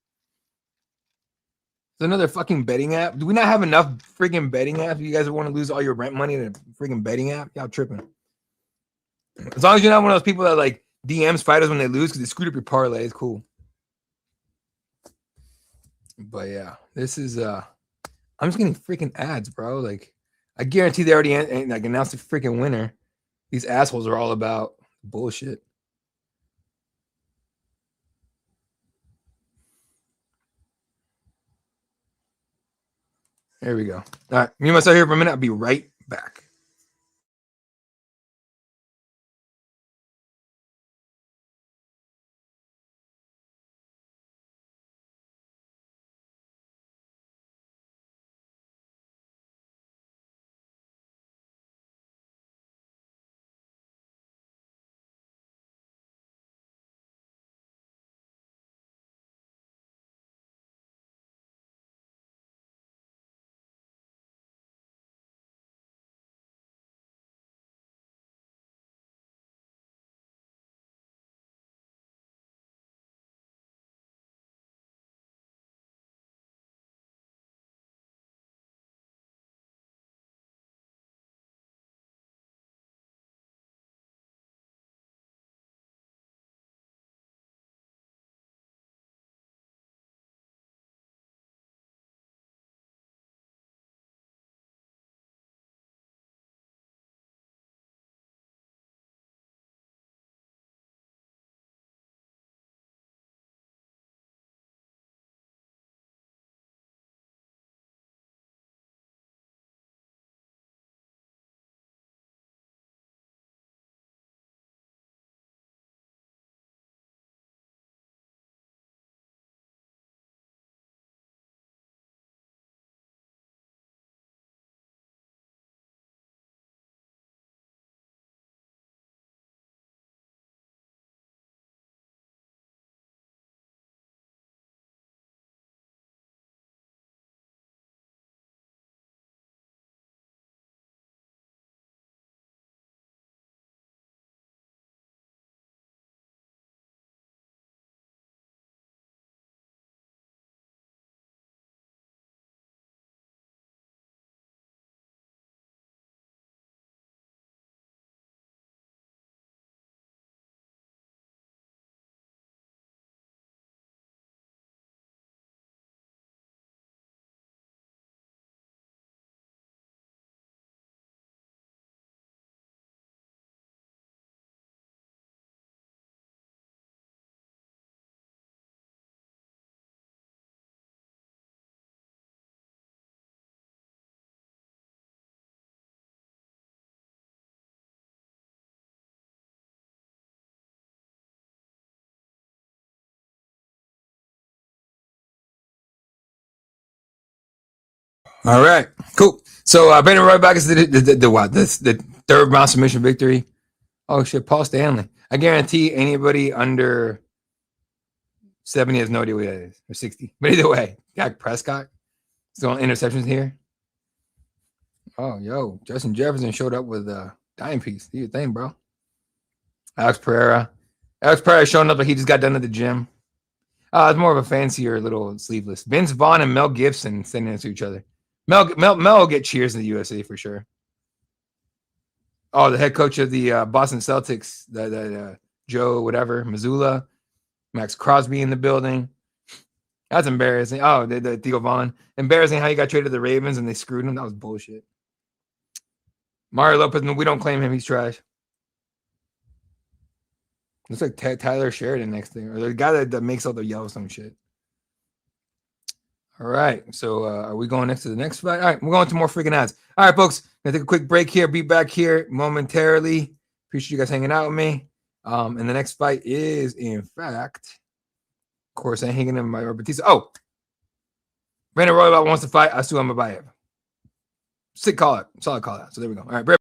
It's another fucking betting app. Do we not have enough freaking betting apps? You guys want to lose all your rent money in a freaking betting app? Y'all tripping. As long as you're not one of those people that like DMs fighters when they lose because they screwed up your parlay, it's cool. But yeah, this is I'm just getting freaking ads, bro. Like, I guarantee they already announced the freaking winner. These assholes are all about bullshit. There we go. All right, me and myself here for a minute. I'll be right back. All right, cool. So Brandon Royval is the third round submission victory. Oh shit, Paul Stanley. I guarantee anybody under 70 has no idea what that is, or 60. But either way, Dak Prescott. Still on interceptions here. Oh, yo, Justin Jefferson showed up with a dime piece. Do your thing, bro. Alex Pereira showing up like he just got done at the gym. It's more of a fancier little sleeveless. Vince Vaughn and Mel Gibson standing next to each other. Mel will get cheers in the UFC for sure. Oh, the head coach of the Boston Celtics, Joe whatever, Mazzulla, Max Crosby in the building. That's embarrassing. Oh, the Theo Vaughn. Embarrassing how he got traded to the Ravens and they screwed him. That was bullshit. Mario Lopez, we don't claim him. He's trash. Looks like Tyler Sheridan next thing, or the guy that makes all the Yellowstone shit. All right. So are we going next to the next fight? All right. We're going to more freaking ads. All right, folks. Gonna take a quick break here. Be back here momentarily. Appreciate you guys hanging out with me. And the next fight is, in fact, of course, I'm hanging in Mario Bautista. Oh, Brandon Royval wants to fight Asu Amabayev. Sick call out. Solid call out. So there we go. All right.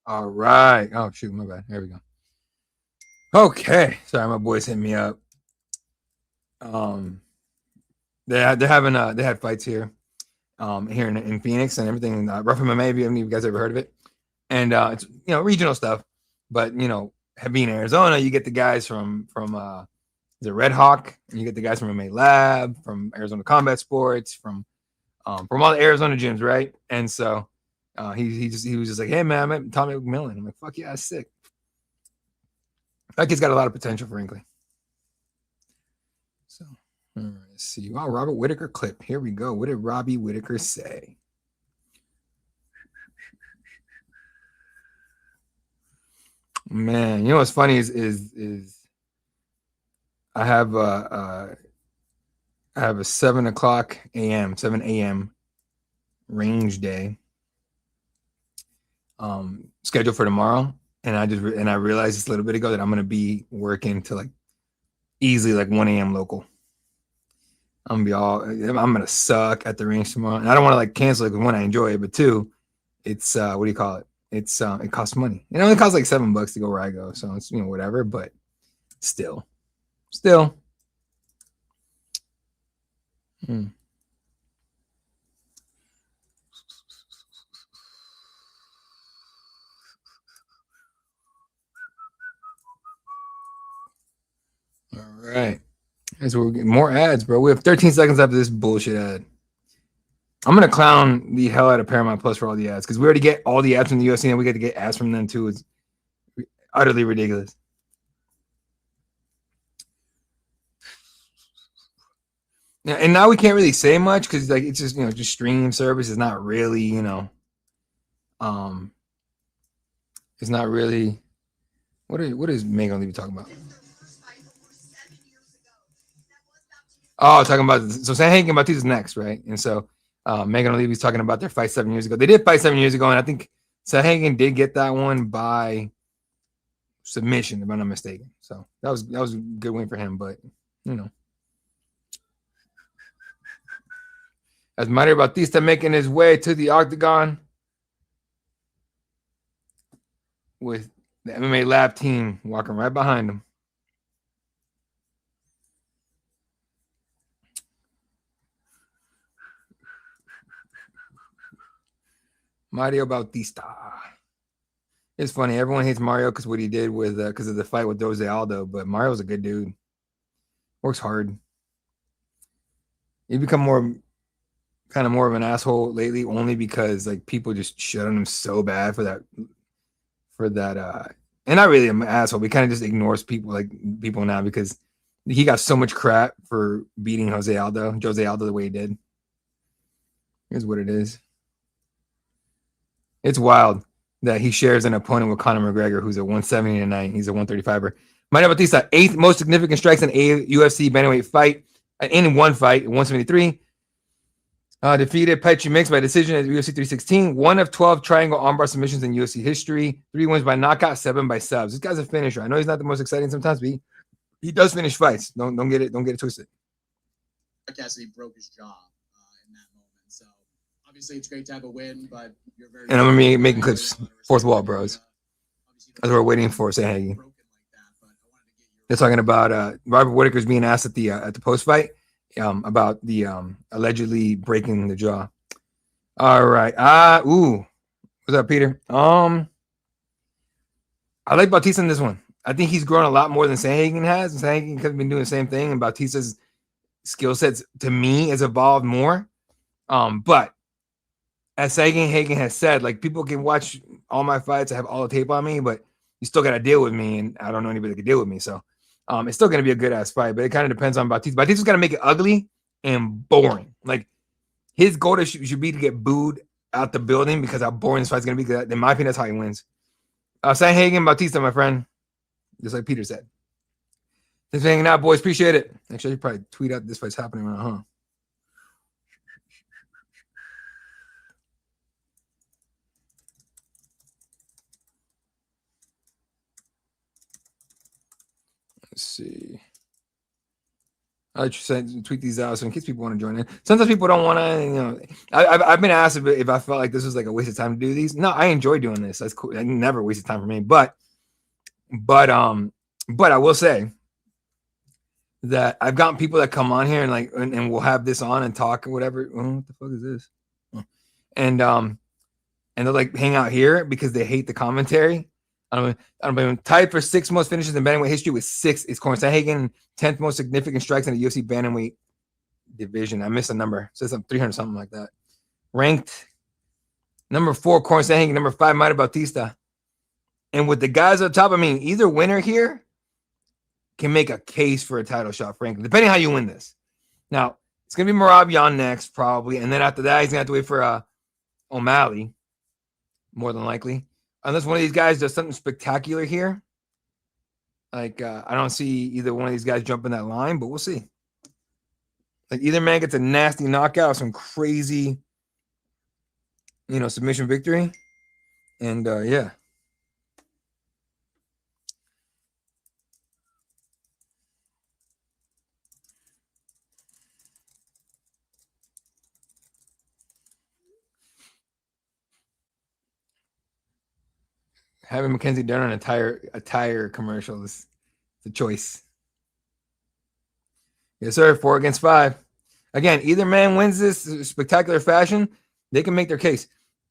All right. Oh, shoot. My bad. There we go. Okay. Sorry, my boys hit me up. They had fights here here in Phoenix and everything. Rough MMA, if you guys ever heard of it. And it's regional stuff. But being in Arizona, you get the guys from the Red Hawk, and you get the guys from MMA Lab, from Arizona Combat Sports, from all the Arizona gyms, right? And so he was just like, hey man, I met Tommy McMillan. I'm like, fuck yeah, that's sick. That kid's got a lot of potential, frankly. So let's see. Wow, Robert Whittaker clip. Here we go. What did Robbie Whittaker say? Man, what's funny is I have a 7 a.m. range day scheduled for tomorrow, And I realized just a little bit ago that I'm gonna be working to like easily like 1 a.m. local. I'm gonna suck at the range tomorrow. And I don't want to like cancel it because one, I enjoy it, but two, it's what do you call it? It's it costs money. It only costs like $7 to go where I go. So it's whatever, but still. All right. As we're getting more ads, bro. We have 13 seconds after this bullshit ad. I'm gonna clown the hell out of Paramount Plus for all the ads because we already get all the ads from the UFC and we get to get ads from them too. It's utterly ridiculous. Yeah, and now we can't really say much because like it's just just streaming service is not really it's not really what is Megan Levy talking about? Oh, talking about so Sandhagen and Bautista's next, right? And so Megan Levy's talking about their fight 7 years ago. They did fight 7 years ago, and I think Sandhagen did get that one by submission, if I'm not mistaken. So that was a good win for him, but as Mario Bautista making his way to the octagon with the MMA Lab team walking right behind him. Mario Bautista. It's funny. Everyone hates Mario because what he did with because of the fight with Jose Aldo, but Mario's a good dude. Works hard. He become more of an asshole lately, only because like people just shit on him so bad for that. And not really an asshole. He kind of just ignores people now because he got so much crap for beating Jose Aldo the way he did. Here's what it is. It's wild that he shares an opponent with Conor McGregor, who's a 170 tonight. He's a 135er. Mario Bautista, 8th most significant strikes in a UFC bantamweight fight in one fight, 173. Defeated Petchy Mix by decision at UFC 316. 1 of 12 triangle armbar submissions in UFC history. 3 wins by knockout, 7 by subs. This guy's a finisher. I know he's not the most exciting sometimes, but he does finish fights. Don't get it twisted. Cassidy broke his jaw in that moment. So obviously it's great to have a win, but you're very. And I'm gonna be making clips, fourth wall, bros. As we're waiting for Sandhagen. They're talking about Robert Whittaker's being asked at the post fight. About the allegedly breaking the jaw. All right. What's up, Peter? I like Bautista in this one. I think he's grown a lot more than Sandhagen has. Sandhagen has been doing the same thing, and Bautista's skill sets to me has evolved more. But as Sandhagen has said, like people can watch all my fights. I have all the tape on me, but you still got to deal with me, and I don't know anybody that can deal with me. So. It's still going to be a good ass fight, but it kind of depends on Bautista. Bautista's going to make it ugly and boring. Like his goal should be to get booed out the building because how boring this fight's going to be. In my opinion, that's how he wins. Sandhagen, Bautista, my friend, just like Peter said. Thanks for hanging out, boys. Appreciate it. Actually, you probably tweet out this fight's happening right now, huh? Let's see. I should tweet these out so in case people want to join in. Sometimes people don't want to. I've been asked if I felt like this was like a waste of time to do these. No, I enjoy doing this. That's cool. I never wasted time for me. But I will say that I've gotten people that come on here and we'll have this on and talk or whatever. Oh, what the fuck is this? And they'll like hang out here because they hate the commentary. I don't know. Tied for 6th most finishes in bantamweight history with 6 is Cory Sandhagen. 10th most significant strikes in the UFC bantamweight division. I missed a number. It says 300 something like that. Ranked number 4, Cory Sandhagen. Number 5, Mario Bautista. And with the guys up top, I mean, either winner here can make a case for a title shot, frankly, depending on how you win this. Now, it's going to be Merab Yan next, probably. And then after that, he's going to have to wait for O'Malley, more than likely. Unless one of these guys does something spectacular here. Like, I don't see either one of these guys jumping that line, but we'll see. Like, either man gets a nasty knockout or some crazy, submission victory. And, yeah. Having Mackenzie Dern on a tire commercial is the choice. Yes, sir. 4 against 5. Again, either man wins this spectacular fashion, they can make their case.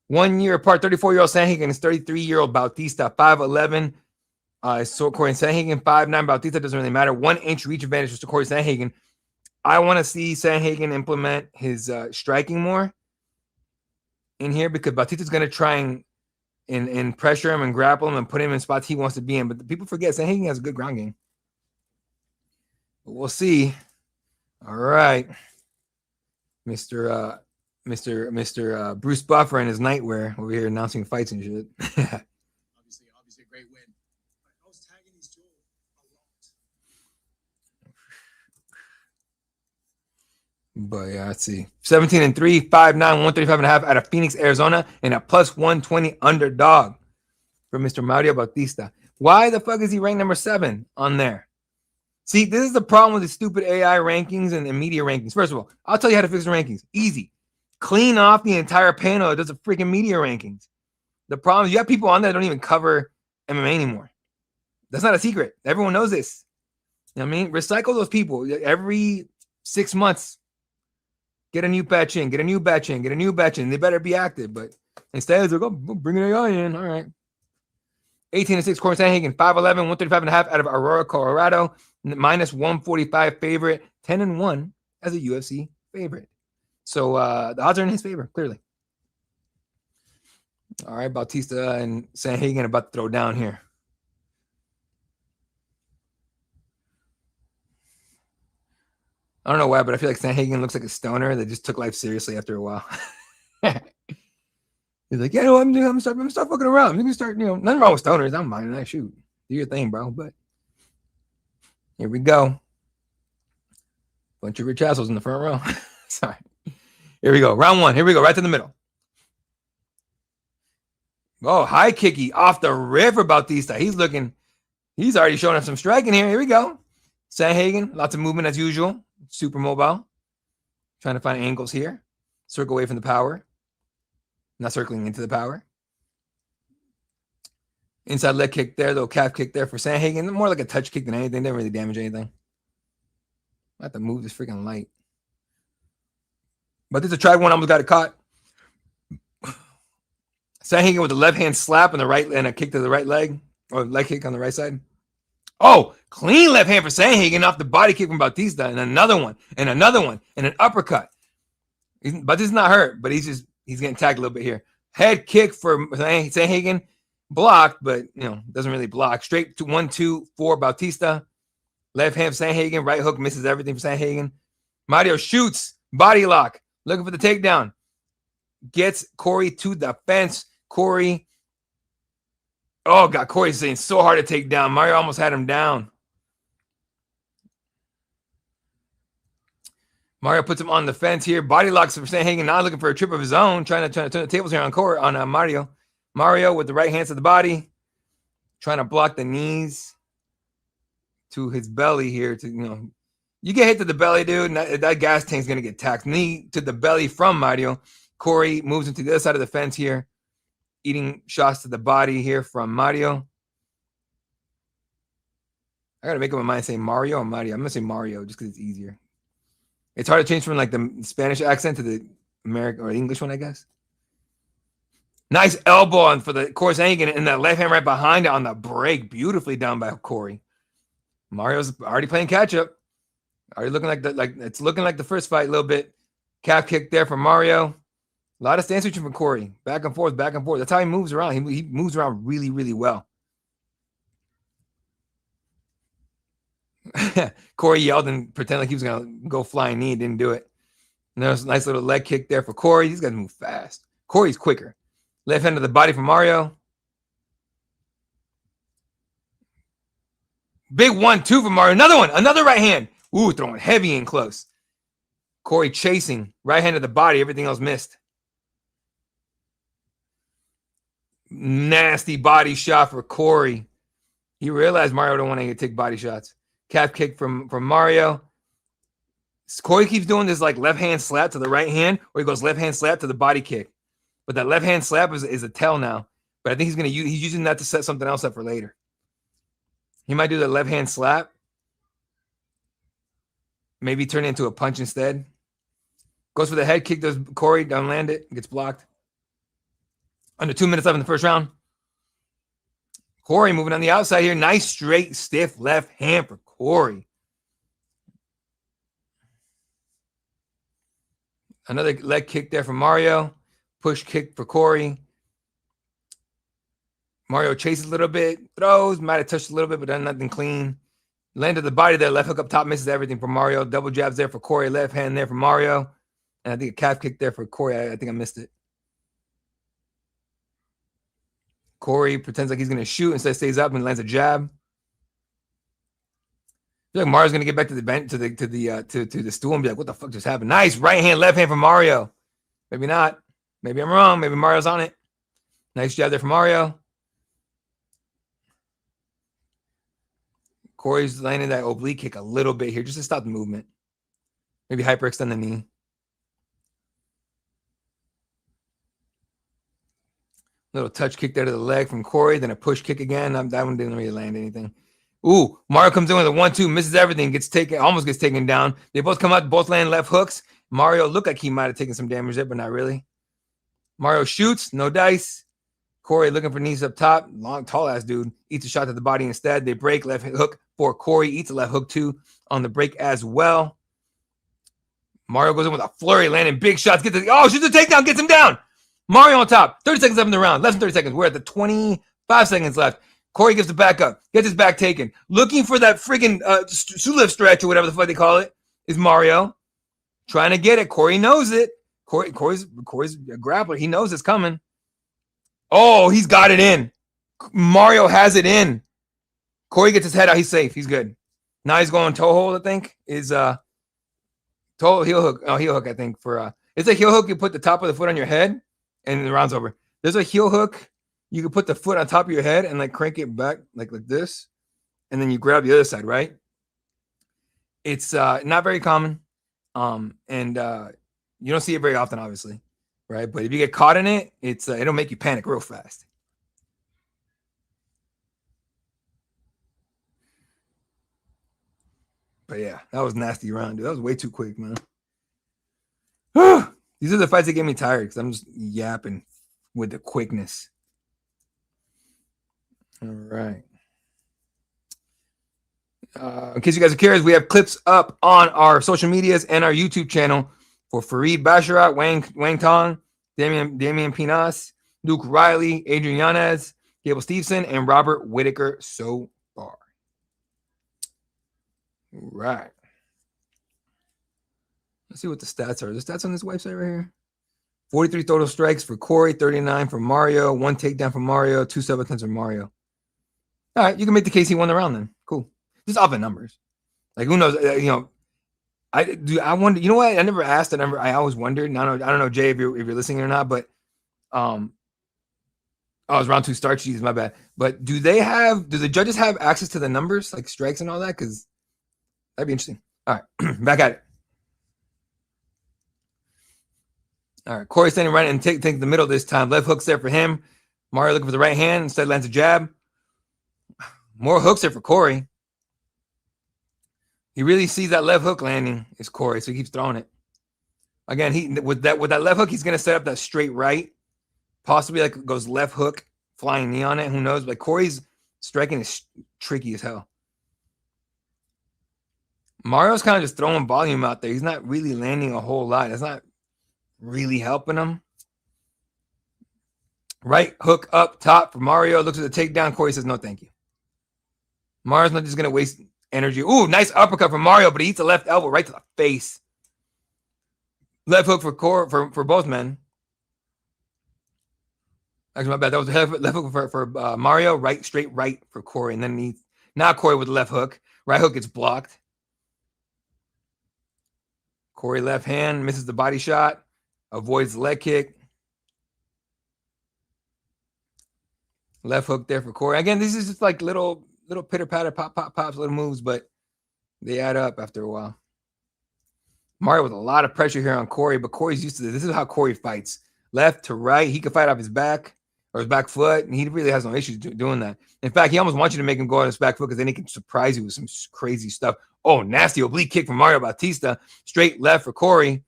1 year apart, 34-year-old Sandhagen and 33-year-old Bautista, 5'11". So Cory Sandhagen, 5'9". Bautista doesn't really matter. 1 inch reach advantage to Cory Sandhagen. I want to see Sandhagen implement his striking more in here because Bautista's going to try and pressure him and grapple him and put him in spots he wants to be in. But the people forget Sandhagen has a good ground game. But we'll see. All right. Mr. Bruce Buffer and his nightwear over here announcing fights and shit. Obviously a great win. I was tagging these two a lot. But yeah, let's see. 17-3, 5'9", 135.5 out of Phoenix, Arizona, and a plus 120 underdog for Mr. Mario Bautista. Why the fuck is he ranked number 7 on there? See, this is the problem with the stupid AI rankings and media rankings. First of all, I'll tell you how to fix the rankings. Easy. Clean off the entire panel that does the freaking media rankings. The problem is you have people on there that don't even cover MMA anymore. That's not a secret. Everyone knows this. You know what I mean? Recycle those people. Every 6 months, get a new batch in, get a new batch in, get a new batch in. They better be active. But instead, they're like, oh, bring an AI in. All right. 18-6, Cory Sandhagen, 5'11", 135.5 out of Aurora, Colorado. Minus 145 favorite, 10-1 as a UFC favorite. So the odds are in his favor, clearly. All right, Bautista and Sandhagen about to throw down here. I don't know why, but I feel like Sandhagen looks like a stoner that just took life seriously after a while. He's like, yeah, no, I'm gonna start fucking around. I'm gonna start, nothing wrong with stoners. I'm minding that. Shoot, do your thing, bro. But here we go. Bunch of rich assholes in the front row. Sorry. Here we go. Round 1. Here we go. Right to the middle. Oh, high kicky off the rip for Bautista. He's already showing us some striking here. Here we go. Sandhagen, lots of movement as usual. Super mobile. Trying to find angles here. Circle away from the power. Not circling into the power. Inside leg kick there, little calf kick there for Sandhagen. More like a touch kick than anything. Didn't really damage anything. I have to move this freaking light. But this is a tried one. Almost got it caught. Sandhagen with a left hand slap on the right and a kick to the right leg. Or leg kick on the right side. Oh, clean left hand for Sandhagen off the body kick from Bautista. And another one. And another one. And an uppercut. Bautista's not hurt, but he's getting tagged a little bit here. Head kick for Sandhagen. Blocked, but doesn't really block. Straight to 1-2 for Bautista. Left hand for Sandhagen. Right hook misses everything for Sandhagen. Mario shoots. Body lock. Looking for the takedown. Gets Cory to the fence. Cory. Oh, God. Cory's saying so hard to take down. Mario almost had him down. Mario puts him on the fence here. Body locks for Sandhagen. Now looking for a trip of his own. Trying to turn the tables here on Mario. Mario with the right hands to the body. Trying to block the knees to his belly here. You get hit to the belly, dude. And that gas tank's going to get taxed. Knee to the belly from Mario. Cory moves into the other side of the fence here. Eating shots to the body here from Mario. I got to make up my mind saying Mario or Mario. I'm going to say Mario just because it's easier. It's hard to change from like the Spanish accent to the American or English one, I guess. Nice elbow on for the Cory Sandhagen and that left hand right behind it on the break. Beautifully done by Cory. Mario's already playing catch up. Already looking it's looking like the first fight a little bit. Calf kick there for Mario. A lot of stance switching from Cory. Back and forth, back and forth. That's how he moves around. He moves around really, really well. Cory yelled and pretended like he was going to go flying knee. Didn't do it. And there's a nice little leg kick there for Cory. These guys move fast. Cory's quicker. Left hand to the body for Mario. Big 1-2 for Mario. Another one. Another right hand. Ooh, throwing heavy and close. Cory chasing. Right hand to the body. Everything else missed. Nasty body shot for Cory. He realized Mario don't want to take body shots. Calf kick from Mario. Cory keeps doing this like left hand slap to the right hand, or he goes left hand slap to the body kick. But that left hand slap is a tell now. But I think he's using that to set something else up for later. He might do the left hand slap. Maybe turn it into a punch instead. Goes for the head kick. Does Cory down land it? Gets blocked. Under 2 minutes left in the first round. Cory moving on the outside here. Nice, straight, stiff left hand for Cory. Another leg kick there for Mario. Push kick for Cory. Mario chases a little bit. Throws. Might have touched a little bit, but done nothing clean. Landed the body there. Left hook up top. Misses everything for Mario. Double jabs there for Cory. Left hand there for Mario. And I think a calf kick there for Cory. I think I missed it. Cory pretends like he's going to shoot. Instead stays up and lands a jab. I feel like Mario's going to get back to the bench, to the stool and be like, what the fuck just happened? Nice right hand, left hand for Mario. Maybe not. Maybe I'm wrong. Maybe Mario's on it. Nice jab there for Mario. Cory's landing that oblique kick a little bit here just to stop the movement. Maybe hyperextend the knee. Little touch kick there to the leg from Cory. Then a push kick again. That one didn't really land anything. Ooh, Mario comes in with a 1-2, misses everything, almost gets taken down. They both come out, both land left hooks. Mario looked like he might have taken some damage there, but not really. Mario shoots, no dice. Cory looking for knees up top. Long, tall ass dude. Eats a shot to the body instead. They break left hook for Cory. Eats a left hook too on the break as well. Mario goes in with a flurry, landing big shots. Shoots the takedown, gets him down. Mario on top. 30 seconds left in the round. Less than 30 seconds. We're at the 25 seconds left. Cory gives the back up. Gets his back taken. Looking for that friggin' Sulif stretch or whatever the fuck they call it is Mario. Trying to get it. Cory knows it. Cory's a grappler. He knows it's coming. Oh, he's got it in. Mario has it in. Cory gets his head out. He's safe. He's good. Now he's going toe hold, I think. Is toe heel hook. Oh, heel hook, I think. It's a heel hook. You put the top of the foot on your head and the round's over. There's a heel hook. You can put the foot on top of your head and like crank it back like this. And then you grab the other side, right? It's not very common. And you don't see it very often, obviously. Right? But if you get caught in it, it'll make you panic real fast. But yeah, that was a nasty round, dude. That was way too quick, man. These are the fights that get me tired because I'm just yapping with the quickness. All right. In case you guys are curious, we have clips up on our social medias and our YouTube channel for Farid Basharat, Wang Tong, Damian Pinas, Luke Riley, Adrian Yanez, Gable Stevenson, and Robert Whittaker so far. All right. Let's see what the stats are. The stats on this website right here. 43 total strikes for Cory, 39 for Mario, 1 takedown for Mario, 2 7-10s for Mario. All right, you can make the case he won the round then. Cool. Just off the numbers. Like, who knows? I wonder. You know what? I never asked. I always wondered. I don't know, Jay, if you're listening or not. But it was round 2 start. Jeez, my bad. But do the judges have access to the numbers, like strikes and all that? Because that'd be interesting. All right, back at it. All right, Cory standing right and take the middle this time. Left hook's there for him. Mario looking for the right hand. Instead lands a jab. More hooks there for Cory. He really sees that left hook landing. It's Cory, so he keeps throwing it. Again, with that left hook, he's gonna set up that straight right. Possibly like goes left hook, flying knee on it. Who knows? But Cory's striking is tricky as hell. Mario's kind of just throwing volume out there. He's not really landing a whole lot. That's not really helping him. Right hook up top for Mario. Looks at the takedown. Cory says, no, thank you. Mario's not just going to waste energy. Ooh, nice uppercut from Mario, but he eats a left elbow right to the face. Left hook for for both men. Actually, my bad. That was a left hook for Mario. Straight right for Cory. And then now Cory with the left hook. Right hook gets blocked. Cory left hand, misses the body shot. Avoids the leg kick. Left hook there for Cory. Again, this is just like little pitter-patter, pops, little moves, but they add up after a while. Mario with a lot of pressure here on Cory, but Cory's used to this. This is how Cory fights. Left to right. He can fight off his back. or his back foot, and he really has no issues doing that. In fact, he almost wants you to make him go on his back foot because then he can surprise you with some crazy stuff. Oh, nasty oblique kick from Mario Bautista. Straight left for Cory.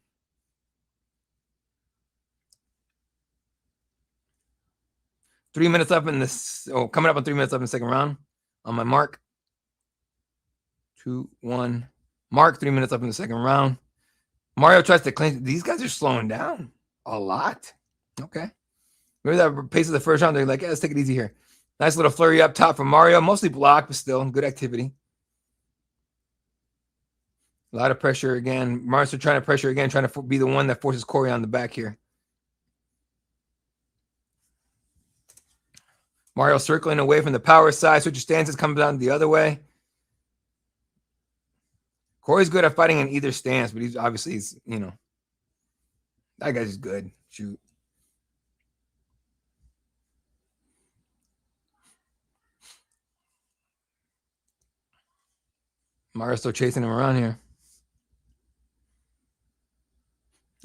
Coming up on 3 minutes left in the second round. On my mark. 2, 1. Mark, 3 minutes left in the second round. Mario tries to clinch. These guys are slowing down a lot. Okay. Maybe that pace of the first round, they're like, yeah, let's take it easy here. Nice little flurry up top from Mario. Mostly blocked, but still good activity. A lot of pressure again. Mario's trying to pressure again, trying to be the one that forces Cory on the back here. Mario circling away from the power side. Switch stances, comes down the other way. Cory's good at fighting in either stance, but he's obviously, that guy's just good. Shoot. Mario's still chasing him around here.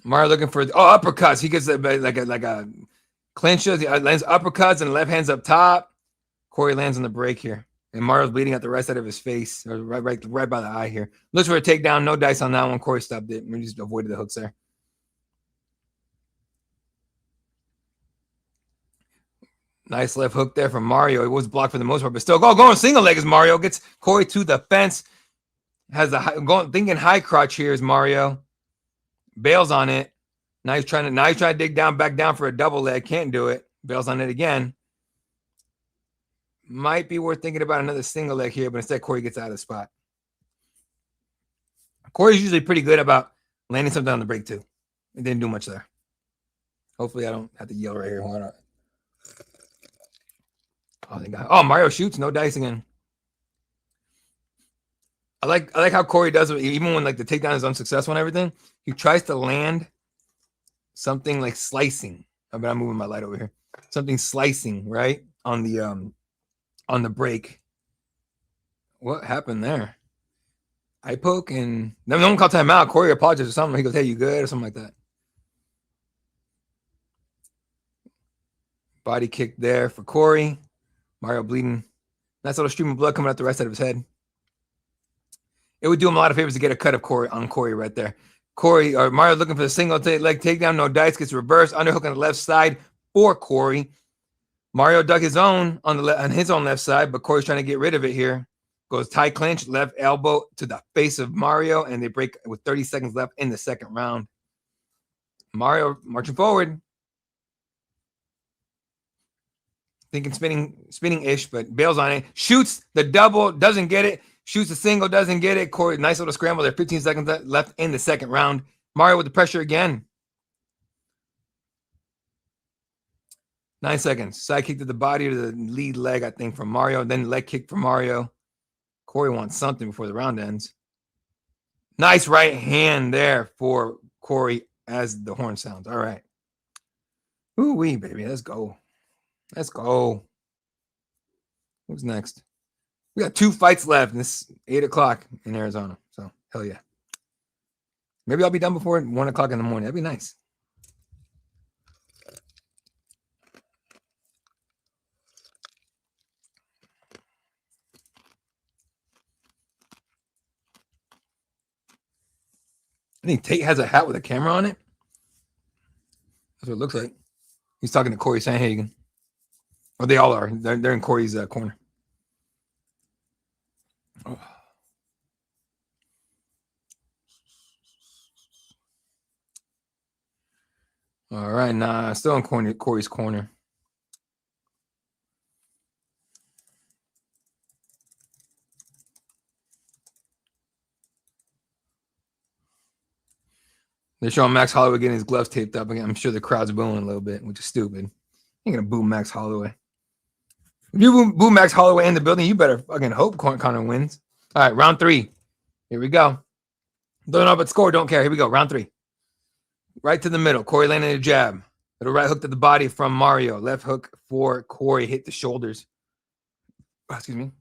Mario looking for uppercuts. He gets like a clinches. He lands uppercuts and left hands up top. Cory lands on the break here. And Mario's bleeding out the right side of his face, or right by the eye here. Looks for a takedown. No dice on that one. Cory stopped it. We just avoided the hooks there. Nice left hook there from Mario. It was blocked for the most part, but still going single leg as Mario gets Cory to the fence. Has the thinking high crotch here is Mario. Bails on it. Now he's trying to dig back down for a double leg. Can't do it. Bails on it again. Might be worth thinking about another single leg here, but instead Cory gets out of the spot. Cory's usually pretty good about landing something on the break too. It didn't do much there. Hopefully I don't have to yell right here. Why not? Mario shoots. No dice again. I like how Cory does it, even when like the takedown is unsuccessful and everything. He tries to land something like slicing. But I'm moving my light over here. Something slicing, right? On the break. What happened there? Eye poke and no one called timeout. Cory apologizes or something. He goes, hey, you good? Or something like that. Body kick there for Cory. Mario bleeding. Nice little stream of blood coming out the right side of his head. It would do him a lot of favors to get a cut of Cory right there. Mario looking for the single leg takedown. No dice. Gets reversed. Underhook on the left side for Cory. Mario dug his own on his own left side, but Cory's trying to get rid of it here. Goes tie clinch, left elbow to the face of Mario, and they break with 30 seconds left in the second round. Mario marching forward. Thinking spinning-ish, but bails on it. Shoots the double, doesn't get it. Shoots the single, doesn't get it. Cory, nice little scramble there. 15 seconds left in the second round. Mario with the pressure again. 9 seconds. Side kick to the body to the lead leg, I think, from Mario. Then leg kick from Mario. Cory wants something before the round ends. Nice right hand there for Cory as the horn sounds. All right. Ooh-wee, baby. Let's go. Let's go. Who's next? We got 2 fights left, and it's 8 o'clock in Arizona. So, hell yeah. Maybe I'll be done before 1 o'clock in the morning. That'd be nice. I think Tate has a hat with a camera on it. That's what it looks like. He's talking to Cory Sandhagen. Or they all are. They're in Cory's corner. Oh. All right, nah, still in Cory's corner. They're showing Max Holloway getting his gloves taped up again. I'm sure the crowd's booing a little bit, which is stupid. You're gonna boo Max Holloway. If you boo Max Holloway in the building, you better fucking hope Conor wins. All right, round 3. Here we go. Don't know about score, don't care. Here we go, round 3. Right to the middle. Cory landing a jab. Little right hook to the body from Mario. Left hook for Cory. Hit the shoulders. Excuse me.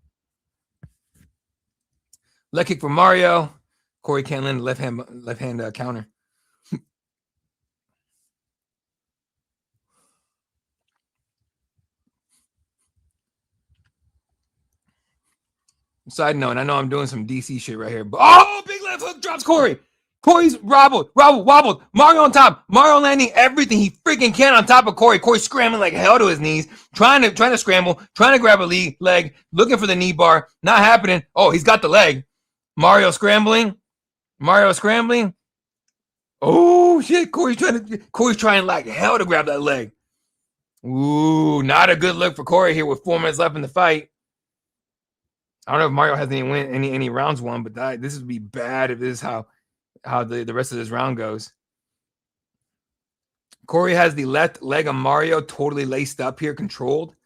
Leg kick for Mario. Cory can't land the left hand counter. Side note, I know I'm doing some DC shit right here, but oh, big left hook drops Cory. Cory's wobbled. Mario on top. Mario landing everything he freaking can on top of Cory. Cory scrambling like hell to his knees, trying to scramble, trying to grab a leg, looking for the knee bar. Not happening. Oh, he's got the leg. Mario scrambling. Oh shit! Cory's trying like hell to grab that leg. Ooh, not a good look for Cory here with 4 minutes left in the fight. I don't know if Mario has any rounds won, but this would be bad if this is how the rest of this round goes. Cory has the left leg of Mario totally laced up here, controlled.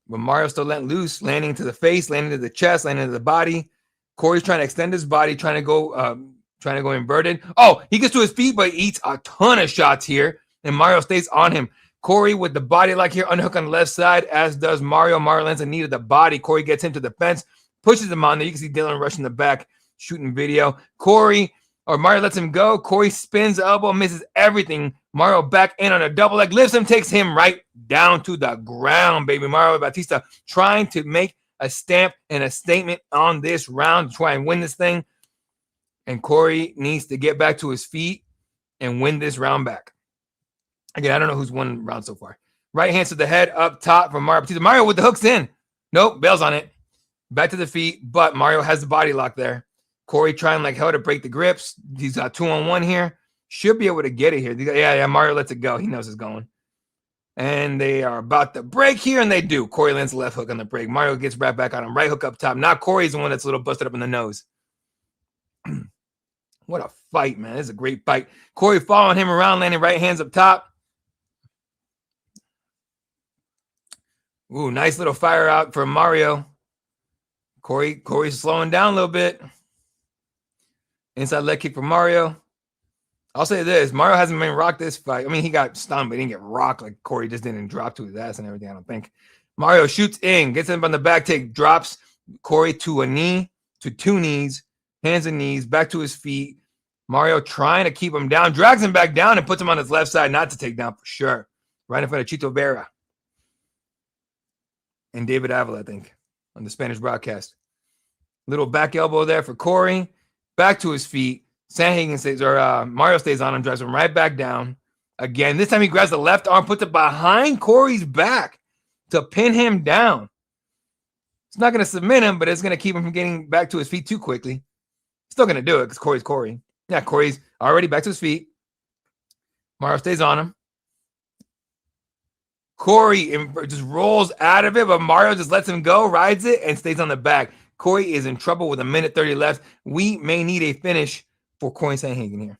But Mario still let loose, landing to the face, landing to the chest, landing to the body. Cory's trying to extend his body, trying to go inverted. Oh, he gets to his feet, but he eats a ton of shots here. And Mario stays on him. Cory with the body lock here, underhook on the left side, as does Mario. Mario lands a knee to the body. Cory gets him to the fence, pushes him on there. You can see Dylan rushing the back, shooting video. Mario lets him go. Cory spins the elbow, misses everything. Mario back in on a double leg, lifts him, takes him right down to the ground, baby. Mario Bautista trying to make a stamp and a statement on this round to try and win this thing. And Cory needs to get back to his feet and win this round back. Again, I don't know who's won round so far. Right hands to the head up top from Mario Bautista. Mario with the hooks in. Nope, bails on it. Back to the feet, but Mario has the body lock there. Cory trying like hell to break the grips. He's got 2-on-1 here. Should be able to get it here. Yeah, Mario lets it go. He knows it's going. And they are about to break here, and they do. Cory lands the left hook on the break. Mario gets right back on him. Right hook up top. Now Cory's the one that's a little busted up in the nose. What a fight, man. This is a great fight. Cory following him around, landing right hands up top. Ooh, nice little fire out for Mario. Cory's slowing down a little bit. Inside leg kick for Mario. I'll say this. Mario hasn't been rocked this fight. I mean, he got stunned, but he didn't get rocked like Cory just didn't drop to his ass and everything, I don't think. Mario shoots in, gets him on the back take, drops Cory to a knee, to 2 knees, hands and knees, back to his feet. Mario trying to keep him down, drags him back down and puts him on his left side, not to take down for sure. Right in front of Chito Vera and David Avila, I think, on the Spanish broadcast. Little back elbow there for Cory. Back to his feet. Sandhagen stays, Mario stays on him, drives him right back down. Again, this time he grabs the left arm, puts it behind Cory's back to pin him down. It's not going to submit him, but it's going to keep him from getting back to his feet too quickly. Still going to do it because Cory's Cory. Yeah, Cory's already back to his feet. Mario stays on him. Cory just rolls out of it, but Mario just lets him go, rides it, and stays on the back. Cory is in trouble with 1:30 left. We may need a finish for Cory Sandhagen here.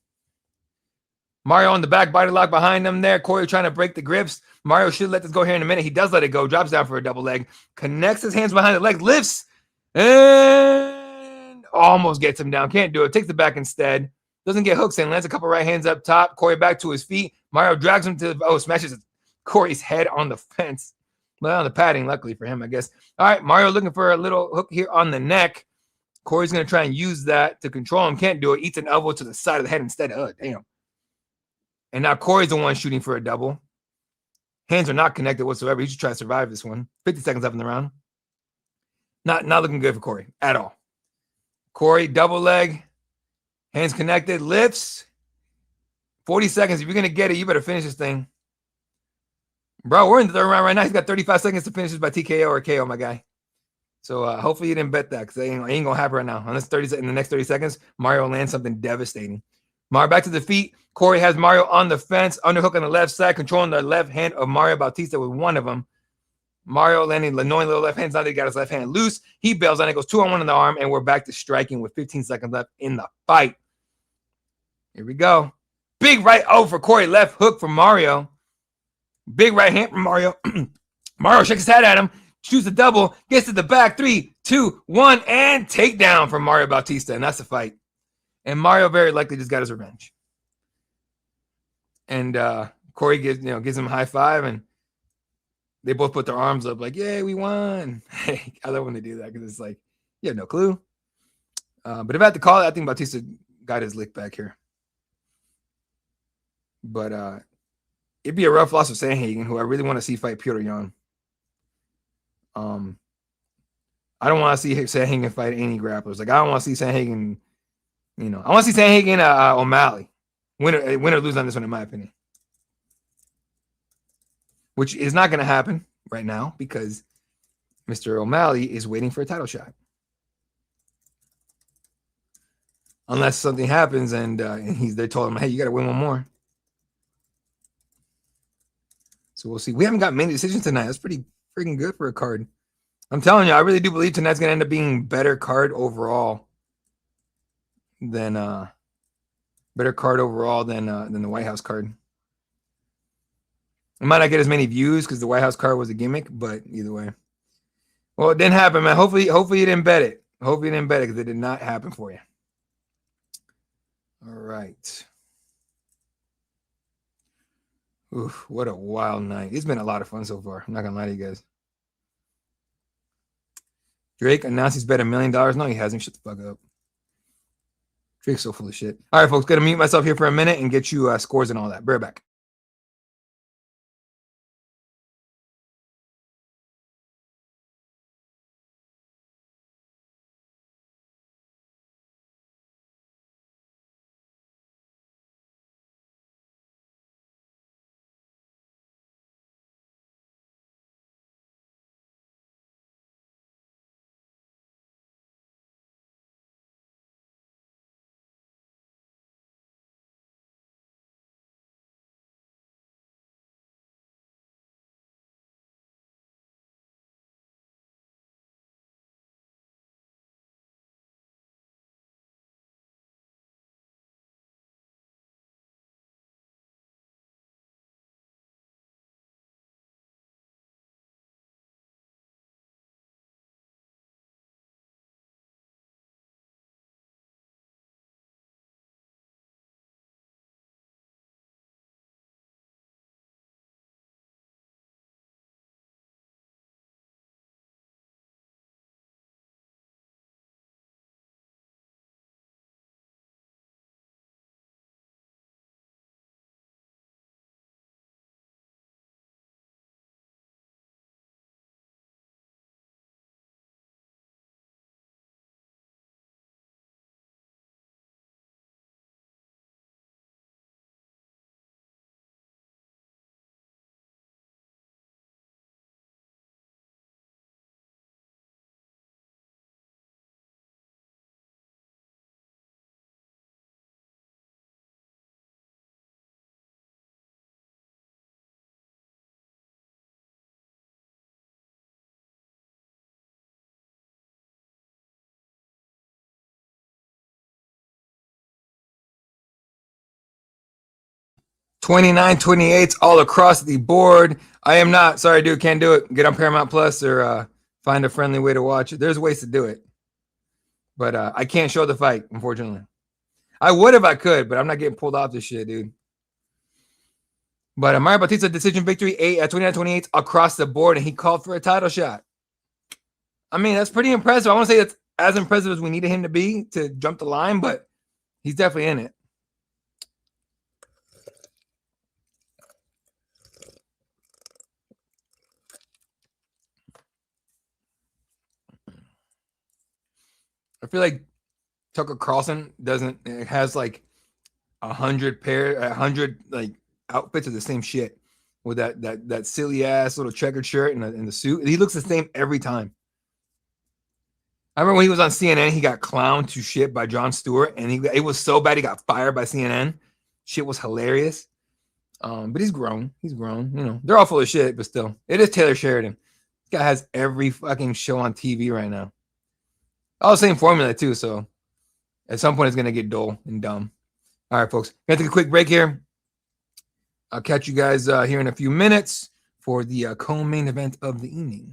Mario on the back, body lock behind him there. Cory trying to break the grips. Mario should let this go here in a minute. He does let it go. Drops down for a double leg. Connects his hands behind the leg. Lifts. And almost gets him down. Can't do it. Takes the back instead. Doesn't get hooks in. Lands a couple right hands up top. Cory back to his feet. Mario drags him to smashes Cory's head on the fence. Well, on the padding, luckily for him, I guess. All right, Mario looking for a little hook here on the neck. Cory's going to try and use that to control him. Can't do it. Eats an elbow to the side of the head instead. Oh, damn. And now Cory's the one shooting for a double. Hands are not connected whatsoever. He should try to survive this one. 50 seconds left in the round. Not looking good for Cory at all. Cory, double leg. Hands connected. Lifts. 40 seconds. If you're going to get it, you better finish this thing. Bro, we're in the third round right now. He's got 35 seconds to finish this by TKO or KO, my guy. So hopefully you didn't bet that because it ain't going to happen right now. In the next 30 seconds, Mario lands something devastating. Mario back to the feet. Cory has Mario on the fence, underhook on the left side, controlling the left hand of Mario Bautista with one of them. Mario landing annoying little left hands. Now they got his left hand loose. He bails on it, goes 2-on-1 in the arm, and we're back to striking with 15 seconds left in the fight. Here we go. Big right for Cory. Left hook for Mario. Big right hand from Mario. Mario shakes his head at him, shoots a double, gets to the back. 3, 2, 1, and takedown from Mario Bautista. And that's the fight. And Mario very likely just got his revenge. And Cory gives him a high five, and they both put their arms up like, yay, we won. I love when they do that because it's like, you have no clue. But if I had to call it, I think Bautista got his lick back here. But it'd be a rough loss of Sandhagen, who I really want to see fight Petr Yan. I don't want to see Sandhagen fight any grapplers. Like, I don't want to see Sandhagen, I want to see Sandhagen O'Malley. Win or lose on this one, in my opinion. Which is not going to happen right now because Mr. O'Malley is waiting for a title shot. Unless something happens and they told him, hey, you got to win one more. So we'll see. We haven't got many decisions tonight. That's pretty freaking good for a card. I'm telling you, I really do believe tonight's gonna end up being better card overall than the White House card. It might not get as many views because the White House card was a gimmick, but either way. Well, it didn't happen, man. Hopefully you didn't bet it. Hopefully you didn't bet it because it did not happen for you. All right. Oof, what a wild night. It's been a lot of fun so far. I'm not gonna lie to you guys. Drake announced he's bet $1 million. No, he hasn't. Shut the fuck up. Drake's so full of shit. All right, folks, gonna mute myself here for a minute and get you scores and all that. Be right back. $29.28 all across the board. I am not. Sorry, dude. Can't do it. Get on Paramount Plus or find a friendly way to watch it. There's ways to do it. But I can't show the fight, unfortunately. I would if I could, but I'm not getting pulled off this shit, dude. But Mario Bautista decision victory, 29-28 across the board, and he called for a title shot. I mean, that's pretty impressive. I want to say that's as impressive as we needed him to be to jump the line, but he's definitely in it. I feel like Tucker Carlson has like 100 like outfits of the same shit with that silly ass little checkered shirt and the suit. He looks the same every time. I remember when he was on CNN, he got clowned to shit by Jon Stewart, and it was so bad he got fired by CNN. Shit was hilarious. But he's grown. He's grown. They're all full of shit, but still, it is Taylor Sheridan. This guy has every fucking show on TV right now. All the same formula too, so at some point it's gonna get dull and dumb. All right, folks, gonna take a quick break here. I'll catch you guys here in a few minutes for the co-main event of the evening.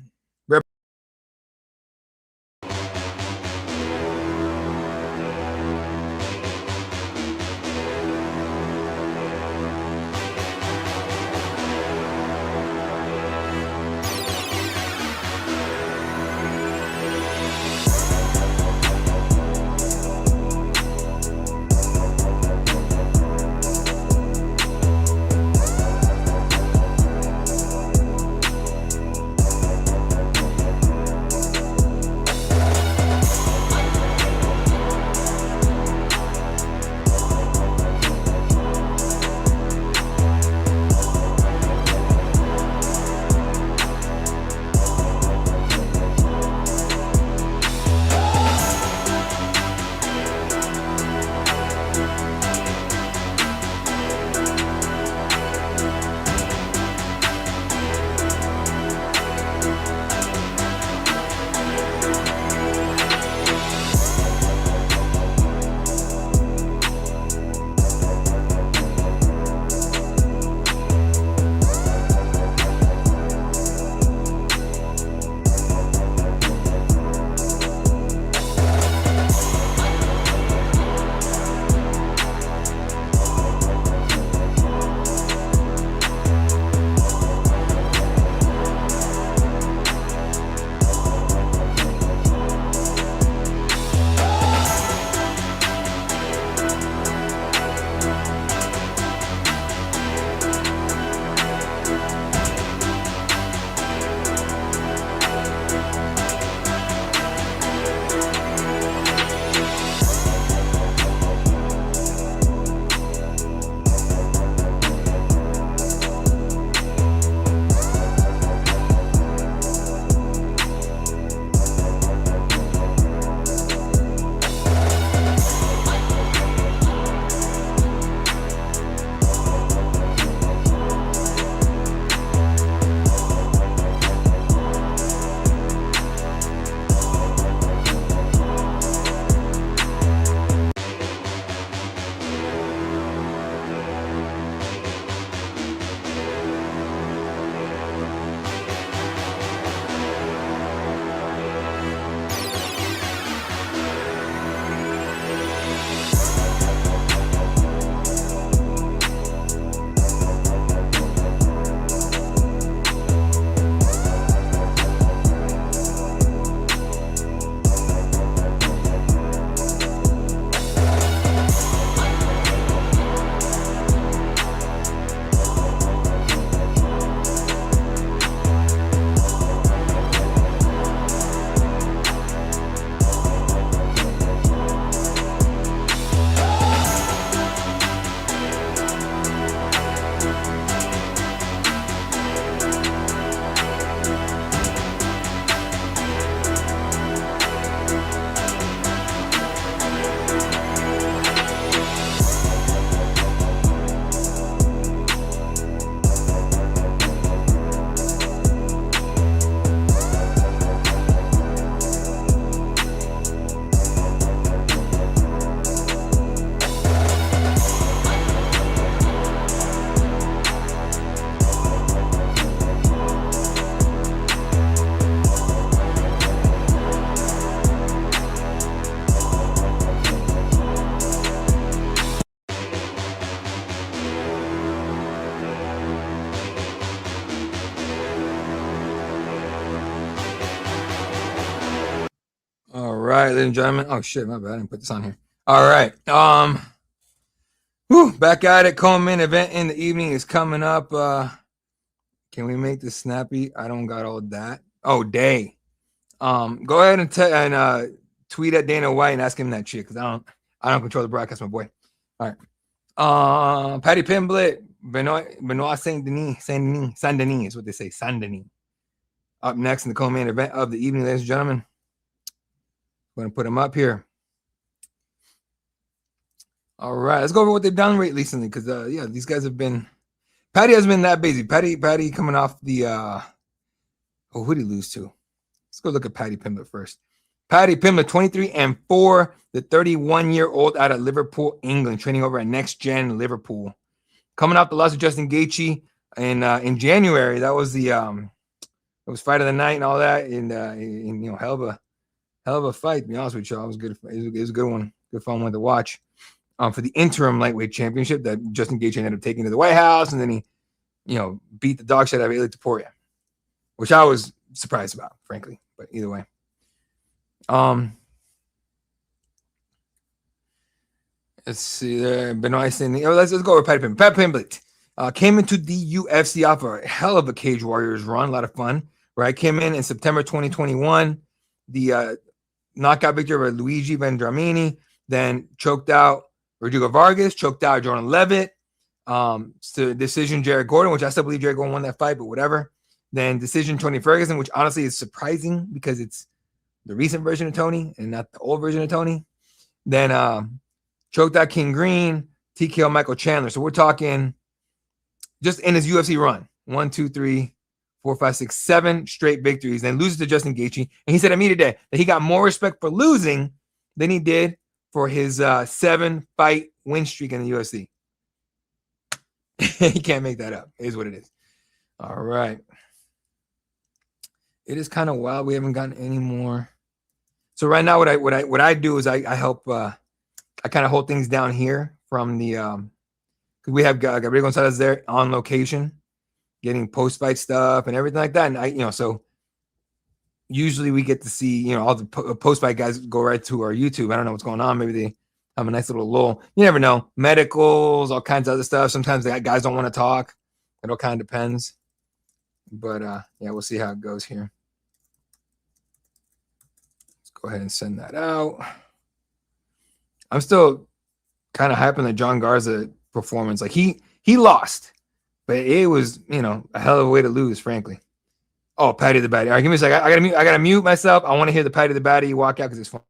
right, ladies and gentlemen. Oh shit, my bad. I didn't put this on here. All right. Back at it. Co-main event in the evening is coming up. Can we make this snappy? I don't got all that. Oh, day. Go ahead and tweet at Dana White and ask him that shit, because I don't control the broadcast, my boy. All right. Paddy Pimblett, Benoit Saint-Denis is what they say. Saint-Denis. Up next in the co-main event of the evening, ladies and gentlemen. I'm going to put them up here. All right, let's go over what they've done recently, because these guys have been. Paddy hasn't been that busy. Paddy coming off the. Who did he lose to? Let's go look at Paddy Pimblett first. Paddy Pimblett, 23-4, the 31-year-old out of Liverpool, England, training over at Next Gen Liverpool. Coming off the loss of Justin Gaethje in January. That was the it was fight of the night and all that, and hell of a fight. To be honest with you, it was good. It was a good one, good fun one to watch. For the interim lightweight championship that Justin Gaethje ended up taking to the White House, and then he, beat the dog shit out of Ilia Topuria, which I was surprised about, frankly. But either way, let's see there. Benoit Saint-Denis. Let's go over Paddy Pimblett. Paddy Pimblett came into the UFC off a hell of a Cage Warriors run, a lot of fun. Right, came in September 2021. The knockout victory over Luigi Vendramini, then choked out Rodrigo Vargas, choked out Jordan Levitt. So decision Jared Gordon, which I still believe Jared Gordon won that fight, but whatever. Then decision Tony Ferguson, which honestly is surprising because it's the recent version of Tony and not the old version of Tony. Then choked out King Green, TKO Michael Chandler. So we're talking just in his UFC run. 1, 2, 3, 4, 5, 6, 7 straight victories. Then loses to Justin Gaethje. And he said to me today that he got more respect for losing than he did for his 7-fight win streak in the UFC. He can't make that up. It is what it is. All right. It is kind of wild. We haven't gotten any more. So right now, what I do is I help. I kind of hold things down here from the because we have Gabriel Gonzalez there on location, getting post fight stuff and everything like that. And so usually we get to see all the post fight guys go right to our YouTube. I don't know what's going on. Maybe they have a nice little lull. You never know. Medicals, all kinds of other stuff. Sometimes the guys don't want to talk. It all kind of depends. But we'll see how it goes here. Let's go ahead and send that out. I'm still kind of hyping the John Garza performance. Like he lost, but it was a hell of a way to lose, frankly. Oh, Paddy the Baddy. All right, give me a second. I gotta mute myself. I want to hear the Paddy the Baddy walk out because it's fun.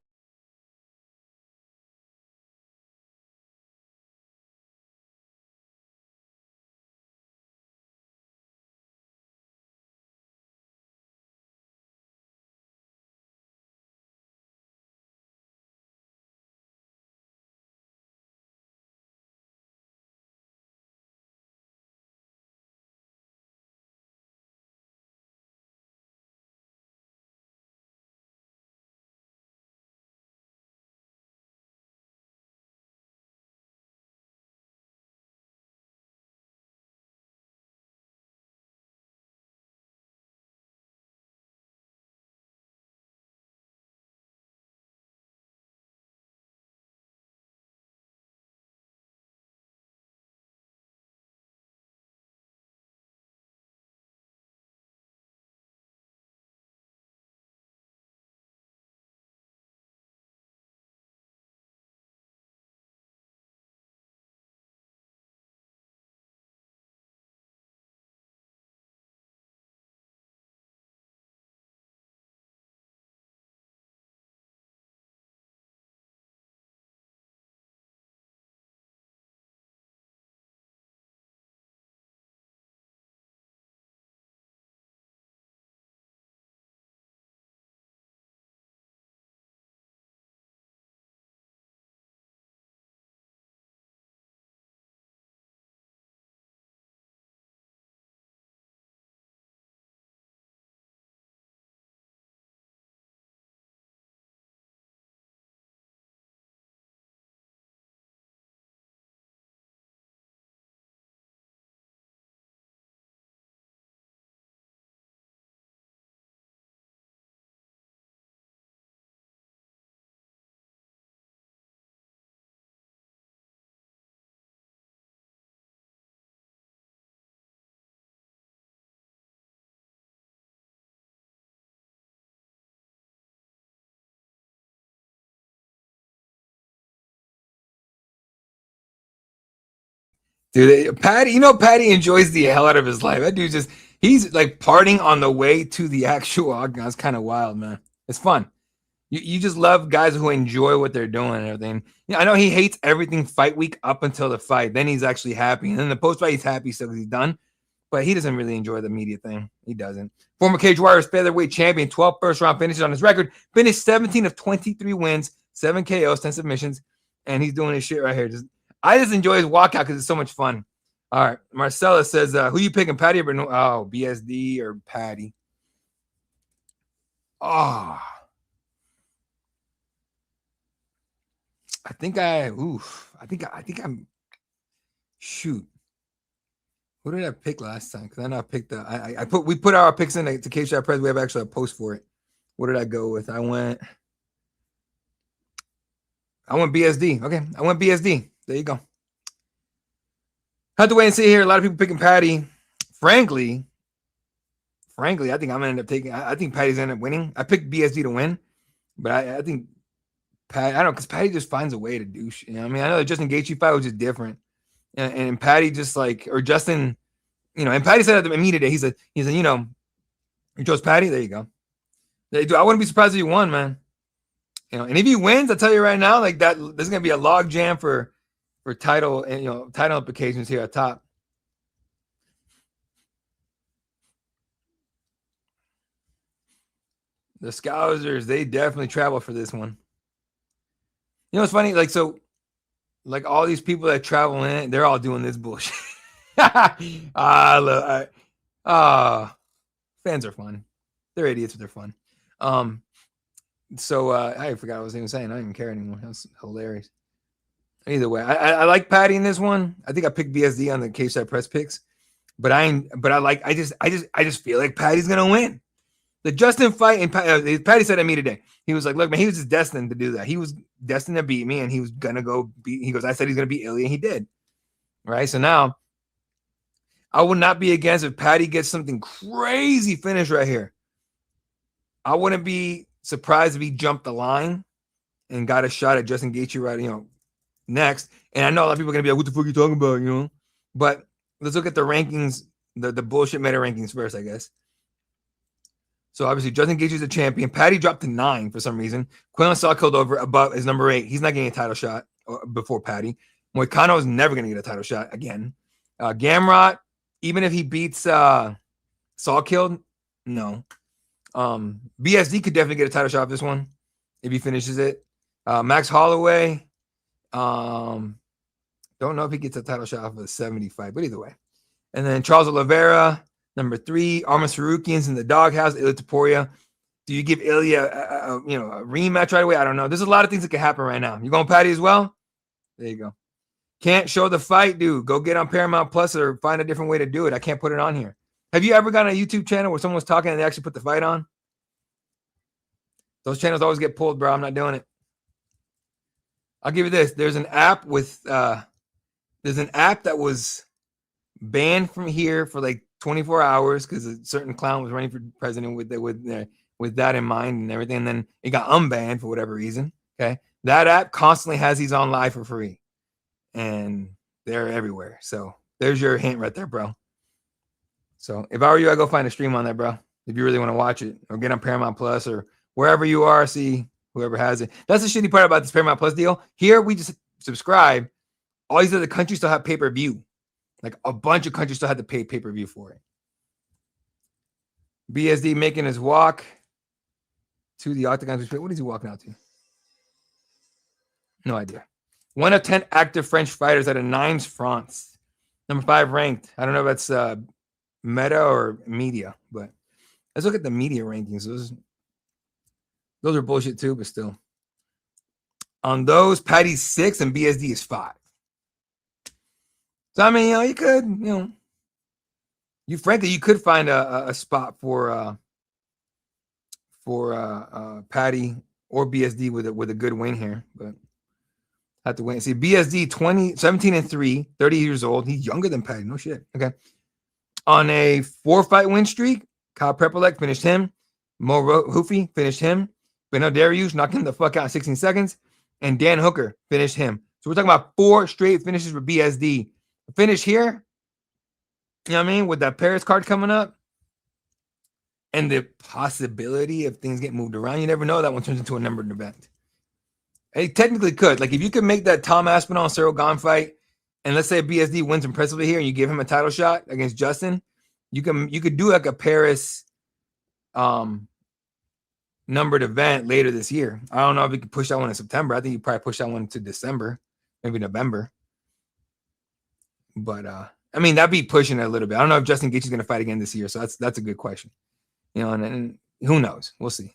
Dude, Paddy, Paddy enjoys the hell out of his life. That dude he's like partying on the way to the actual octagon. It's kind of wild, man. It's fun. You just love guys who enjoy what they're doing and everything. I know he hates everything fight week up until the fight. Then he's actually happy. And then the post-fight, he's happy still because he's done. But he doesn't really enjoy the media thing. He doesn't. Former Cage Warriors featherweight champion, 12 first-round finishes on his record. Finished 17 of 23 wins, 7 KOs, 10 submissions. And he's doing his shit right here. I just enjoy his walkout because it's so much fun. All right. Marcella says, who you picking, Paddy or Benoit? Oh, BSD or Paddy. Oh. I think I'm shoot. What did I pick last time? Because I know I picked we put our picks in to Cageside Press. We have actually a post for it. What did I go with? I went BSD. Okay, I went BSD. There you go. Have to wait and see here. A lot of people picking Paddy. Frankly, I think I'm gonna end up taking. I think Paddy's gonna end up winning. I picked BSD to win, but I think Paddy. I don't know because Paddy just finds a way to do shit. I mean, I know the Justin Gaethje fight was just different. And Paddy just or Justin, and Paddy said at the media today, he said, you chose Paddy. There you go. I wouldn't be surprised if he won, man. And if he wins, I'll tell you right now, like that, there's gonna be a log jam for title and title implications here at top. The Scousers, they definitely travel for this one. It's funny, like all these people that travel in, they're all doing this bullshit. Fans are fun. They're idiots, but they're fun. So I forgot what I was even saying. I don't even care anymore. That's hilarious. Either way, I like Paddy in this one. I think I picked BSD on the Cageside Press picks, but I just feel like Paddy's gonna win. The Justin fight, and Paddy said to me today, he was like, look, man, he was just destined to do that. He was destined to beat me, and he was going to go beat. He goes, I said he's going to beat Ilya, and he did. Right? So now, I would not be against if Paddy gets something crazy finish right here. I wouldn't be surprised if he jumped the line and got a shot at Justin Gaethje right, next. And I know a lot of people are going to be like, what the fuck are you talking about, But let's look at the rankings, the bullshit meta rankings first, I guess. So obviously, Justin Gaethje is a champion. Paddy dropped to 9 for some reason. Quinlan Sawkilled over above is number 8. He's not getting a title shot before Paddy. Moicano is never going to get a title shot again. Gamrot, even if he beats Sawkilled, no. BSD could definitely get a title shot of this one if he finishes it. Max Holloway, don't know if he gets a title shot off of the 70 fight, but either way. And then Charles Oliveira, number 3, Arman Sarukian's in the doghouse. Ilya Topuria. Do you give Ilya a rematch right away? I don't know. There's a lot of things that can happen right now. You going Paddy as well? There you go. Can't show the fight, dude. Go get on Paramount Plus or find a different way to do it. I can't put it on here. Have you ever gone on a YouTube channel where someone was talking and they actually put the fight on? Those channels always get pulled, bro. I'm not doing it. I'll give you this. There's an app that was banned from here for like 24 hours because a certain clown was running for president with that in mind and everything. And then it got unbanned for whatever reason. Okay. That app constantly has these on live for free and they're everywhere. So there's your hint right there, bro. So if I were you, I'd go find a stream on that, bro. If you really want to watch it or get on Paramount Plus or wherever you are, see whoever has it. That's the shitty part about this Paramount Plus deal. Here we just subscribe. All these other countries still have pay-per-view. Like a bunch of countries still had to pay pay-per-view for it. BSD making his walk to the octagon. What is he walking out to? No idea. 1 of 10 active French fighters out of 9 France. Number 5 ranked. I don't know if that's meta or media, but let's look at the media rankings. Those are bullshit too, but still. On those, Paddy's 6 and BSD is 5. So I mean, you could, you could find a spot for Paddy or BSD with a good win here, but have to wait and see. BSD 17 and 3, 30 years old. He's younger than Paddy. No shit. Okay. On a 4-fight win streak, Kyle Prepolek finished him. Mo Hoofy finished him. Benoit Dariush knocked him the fuck out in 16 seconds. And Dan Hooker finished him. So we're talking about 4 straight finishes for BSD. finish here, you know what I mean, with that Paris card coming up, and the possibility of things get moved around, you never know. That one turns into a numbered event. It technically could. Like, if you could make that Tom Aspinall Cyril Gane fight, and let's say BSD wins impressively here, and you give him a title shot against Justin, you could do like a Paris numbered event later this year. I don't know if we could push that one in September. I think you probably push that one to December, maybe November. But I mean, that'd be pushing it a little bit. I don't know if Justin Gaethje's going to fight again this year, so that's a good question. You know, and who knows? We'll see.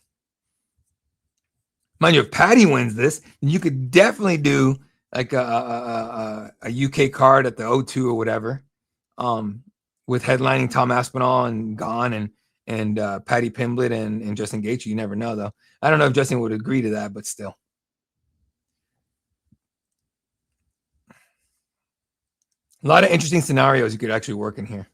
Mind you, if Paddy wins this, you could definitely do like a UK card at the O2 or whatever, with headlining Tom Aspinall and Gane and Paddy Pimblett and Justin Gaethje. You never know, though. I don't know if Justin would agree to that, but still. A lot of interesting scenarios you could actually work in here.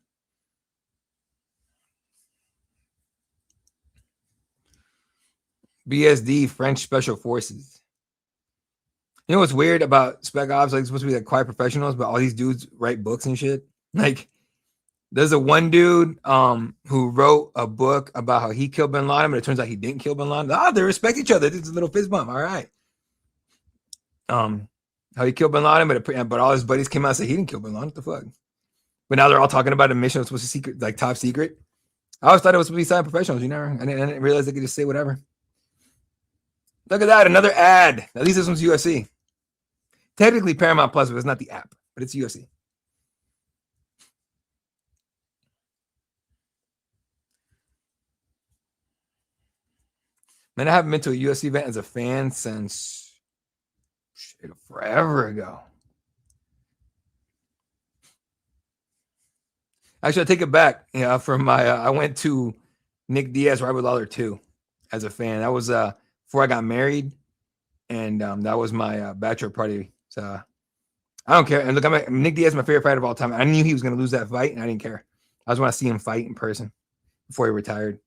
BSD, French Special Forces. You know what's weird about Spec Ops? Like, it's supposed to be like quiet professionals, but all these dudes write books and shit. Like, there's a one dude who wrote a book about how he killed Bin Laden, but it turns out he didn't kill Bin Laden. They respect each other. It's a little fist bump. All right. How he killed Bin Laden, but all his buddies came out and said he didn't kill Bin Laden. What the fuck? But now they're all talking about a mission that was supposed to secret, like top secret. I always thought it was supposed to be silent professionals. I didn't realize they could just say whatever. Look at that, another ad. At least this one's UFC. Technically Paramount Plus, but it's not the app, but it's UFC. Man, I haven't been to a UFC event as a fan since forever ago. Actually, I take it back. From my I went to Nick Diaz Robert Lawler 2 as a fan. That was before I got married, and that was my bachelor party. So I don't care. And look, Nick Diaz is my favorite fighter of all time. I knew he was going to lose that fight, and I didn't care. I just want to see him fight in person before he retired.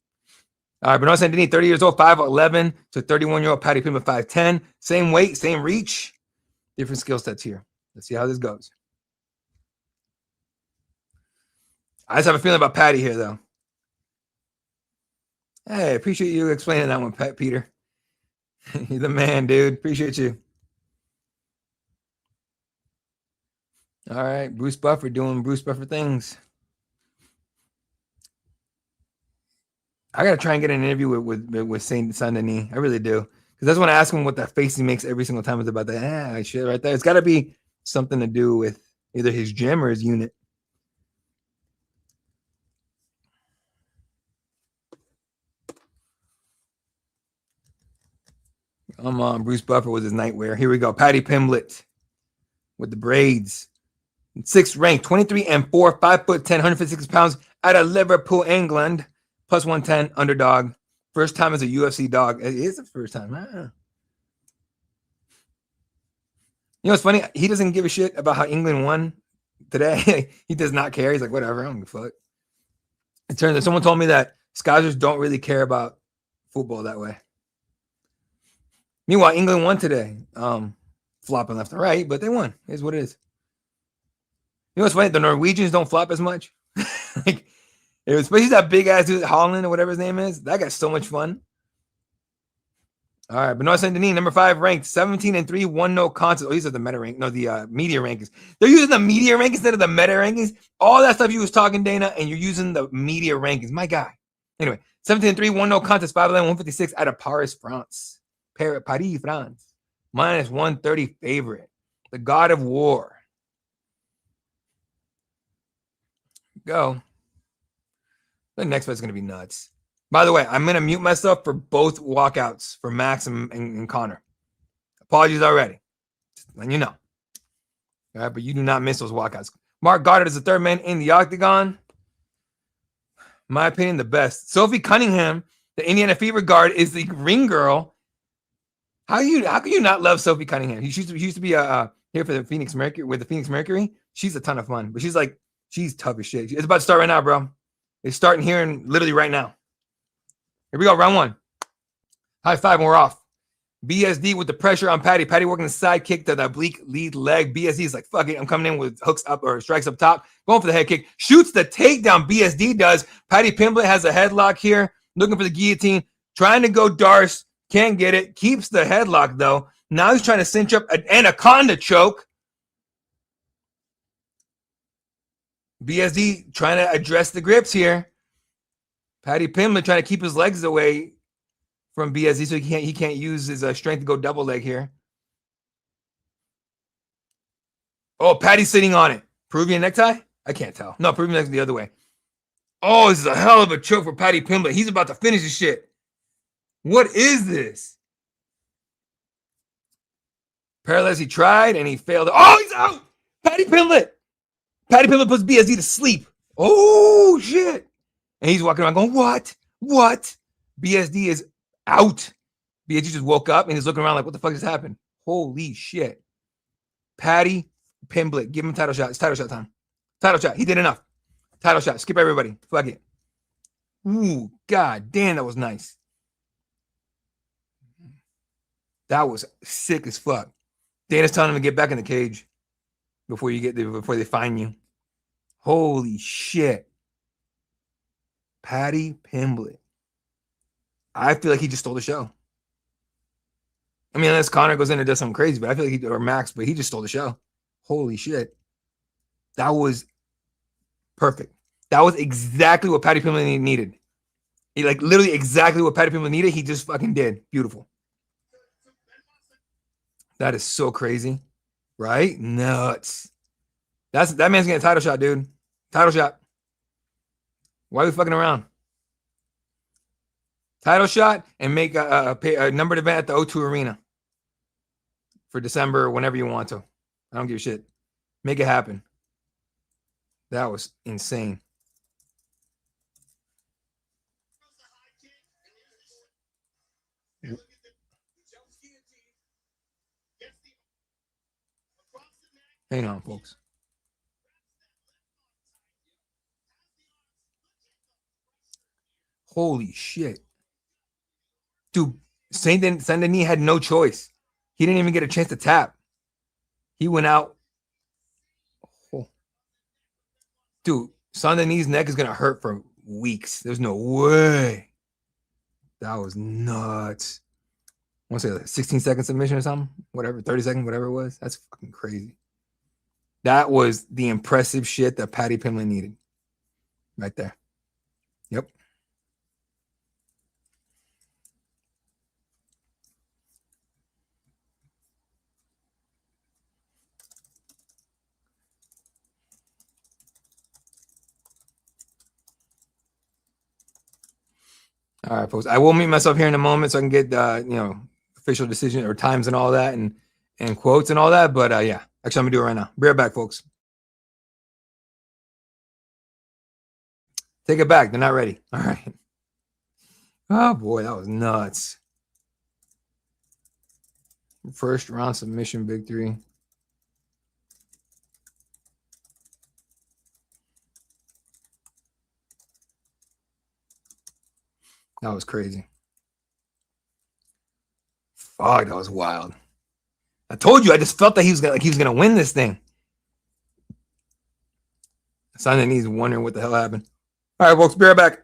All right, Benoit Saint-Denis, 30 years old, 5'11" to 31-year-old Paddy Pimblett, 5'10". Same weight, same reach, different skill sets here. Let's see how this goes. I just have a feeling about Paddy here, though. Hey, appreciate you explaining that one, Peter. You're the man, dude. Appreciate you. All right, Bruce Buffer doing Bruce Buffer things. I gotta try and get an interview with Saint-Denis. I really do, because I just want to ask him what that face he makes every single time is about. That shit right there. It's got to be something to do with either his gym or his unit. Come on, Bruce Buffer with his nightwear. Here we go. Paddy Pimblett with the braids. 6th ranked, 23-4, 5'10", 156 pounds, out of Liverpool, England. Plus 110, underdog. First time as a UFC dog. It is the first time. You know what's funny? He doesn't give a shit about how England won today. He does not care. He's like, whatever, I don't give a fuck. It turns out someone told me that Scousers don't really care about football that way. Meanwhile, England won today. Flopping left and right, but they won. Here's what it is. You know what's funny? The Norwegians don't flop as much. Like, especially that big ass dude, Holland or whatever his name is. That guy's so much fun. All right, Benoit Saint-Denis, number 5 ranked, 17-3, 1 no contest. Oh, these are the meta rank. No, the media rankings. They're using the media rankings instead of the meta rankings. All that stuff you was talking, Dana, and you're using the media rankings. My guy. Anyway, 17-3, 1 no contest, 5'11", 156 out of Paris, France. Paris, France. Minus 130 favorite. The God of War. Go. The next fight's going to be nuts. By the way, I'm going to mute myself for both walkouts for Max and Conor. Apologies already. Just letting you know. All right, but you do not miss those walkouts. Mark Goddard is the 3rd man in the octagon. In my opinion, the best. Sophie Cunningham, the Indiana Fever guard, is the ring girl. How can you not love Sophie Cunningham? She used to be here for the Phoenix Mercury with the Phoenix Mercury. She's a ton of fun, but she's tough as shit. It's about to start right now, bro. It's starting here literally right now. Here we go, round 1. High five, and we're off. BSD with the pressure on Paddy. Paddy working the side kick to the oblique lead leg. BSD is like, fuck it. I'm coming in with hooks up or strikes up top. Going for the head kick. Shoots the takedown. BSD does. Paddy Pimblett has a headlock here. Looking for the guillotine. Trying to go Darce. Can't get it. Keeps the headlock though. Now he's trying to cinch up an anaconda choke. BSD trying to address the grips here. Paddy Pimblett trying to keep his legs away from BSD so he can't use his strength to go double leg here. Oh, Paddy's sitting on it. Peruvian necktie? I can't tell. No, Peruvian necktie the other way. Oh, this is a hell of a choke for Paddy Pimblett. He's about to finish this shit. What is this? Paralyzed, he tried and he failed. Oh, he's out. Paddy Pimblett. Paddy Pimblett puts BSD to sleep. Oh, shit. And he's walking around going, what? What? BSD is out. BSD just woke up and he's looking around like, what the fuck just happened? Holy shit. Paddy Pimblett, give him a title shot. It's title shot time. Title shot. He did enough. Title shot. Skip everybody. Fuck it. Ooh, god damn, that was nice. That was sick as fuck. Dana's telling him to get back in the cage before they find you. Holy shit. Paddy Pimblett. I feel like he just stole the show. I mean, unless Conor goes in and does something crazy, but I feel like or Max, but he just stole the show. Holy shit. That was perfect. That was exactly what Paddy Pimblett needed. He like literally exactly what Paddy Pimblett needed. He just fucking did. Beautiful. That is so crazy. Right? Nuts. That man's getting a title shot, dude. Title shot. Why are we fucking around? Title shot and make a numbered event at the O2 Arena for December, whenever you want to. I don't give a shit. Make it happen. That was insane. Hang on, folks. Holy shit. Dude, Saint-Denis had no choice. He didn't even get a chance to tap. He went out. Oh. Dude, Saint-Denis' neck is going to hurt for weeks. There's no way. That was nuts. I want to say like 16-second submission or something. Whatever, 30 seconds, whatever it was. That's fucking crazy. That was the impressive shit that Paddy Pimblett needed. Right there. Yep. All right, folks. I will meet myself here in a moment so I can get official decision or times and all that and quotes and all that. But yeah, actually, I'm gonna do it right now. Be right back, folks. Take it back. They're not ready. All right. Oh boy, that was nuts. First round submission victory. That was crazy. Fuck, that was wild. I told you, I just felt that he was gonna win this thing. Saint-Denis wondering what the hell happened. All right, folks, be right back.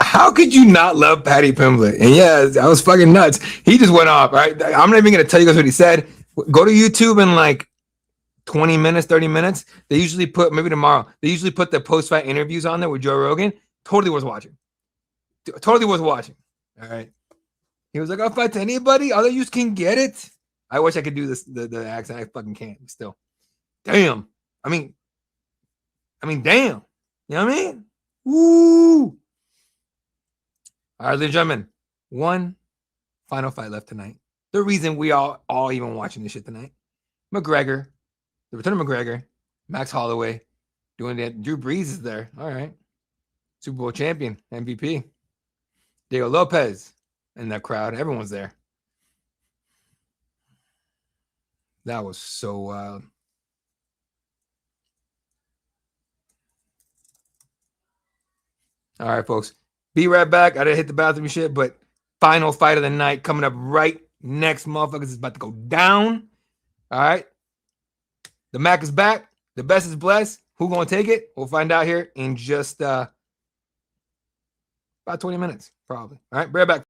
How could you not love Paddy Pimblett? And yeah, that was fucking nuts. He just went off. Right, I'm not even gonna tell you guys what he said. Go to YouTube and like 20 minutes, 30 minutes. They usually put, maybe tomorrow, they usually put the post-fight interviews on there with Joe Rogan. Totally worth watching. Totally worth watching. All right. He was like, I'll fight to anybody. Other you can get it. I wish I could do this, the accent. I fucking can't still. Damn. I mean, damn. You know what I mean? Woo. All right, ladies and gentlemen. One final fight left tonight. The reason we all even watching this shit tonight. McGregor. The return of McGregor, Max Holloway, doing that. Drew Brees is there. All right. Super Bowl champion, MVP. Diego Lopez in that crowd. Everyone's there. That was so wild. All right, folks. Be right back. I didn't hit the bathroom and shit, but final fight of the night coming up right next, motherfuckers. Is about to go down. All right. The Mac is back. The best is blessed. Who gonna take it? We'll find out here in just about 20 minutes, probably. All right, be right back.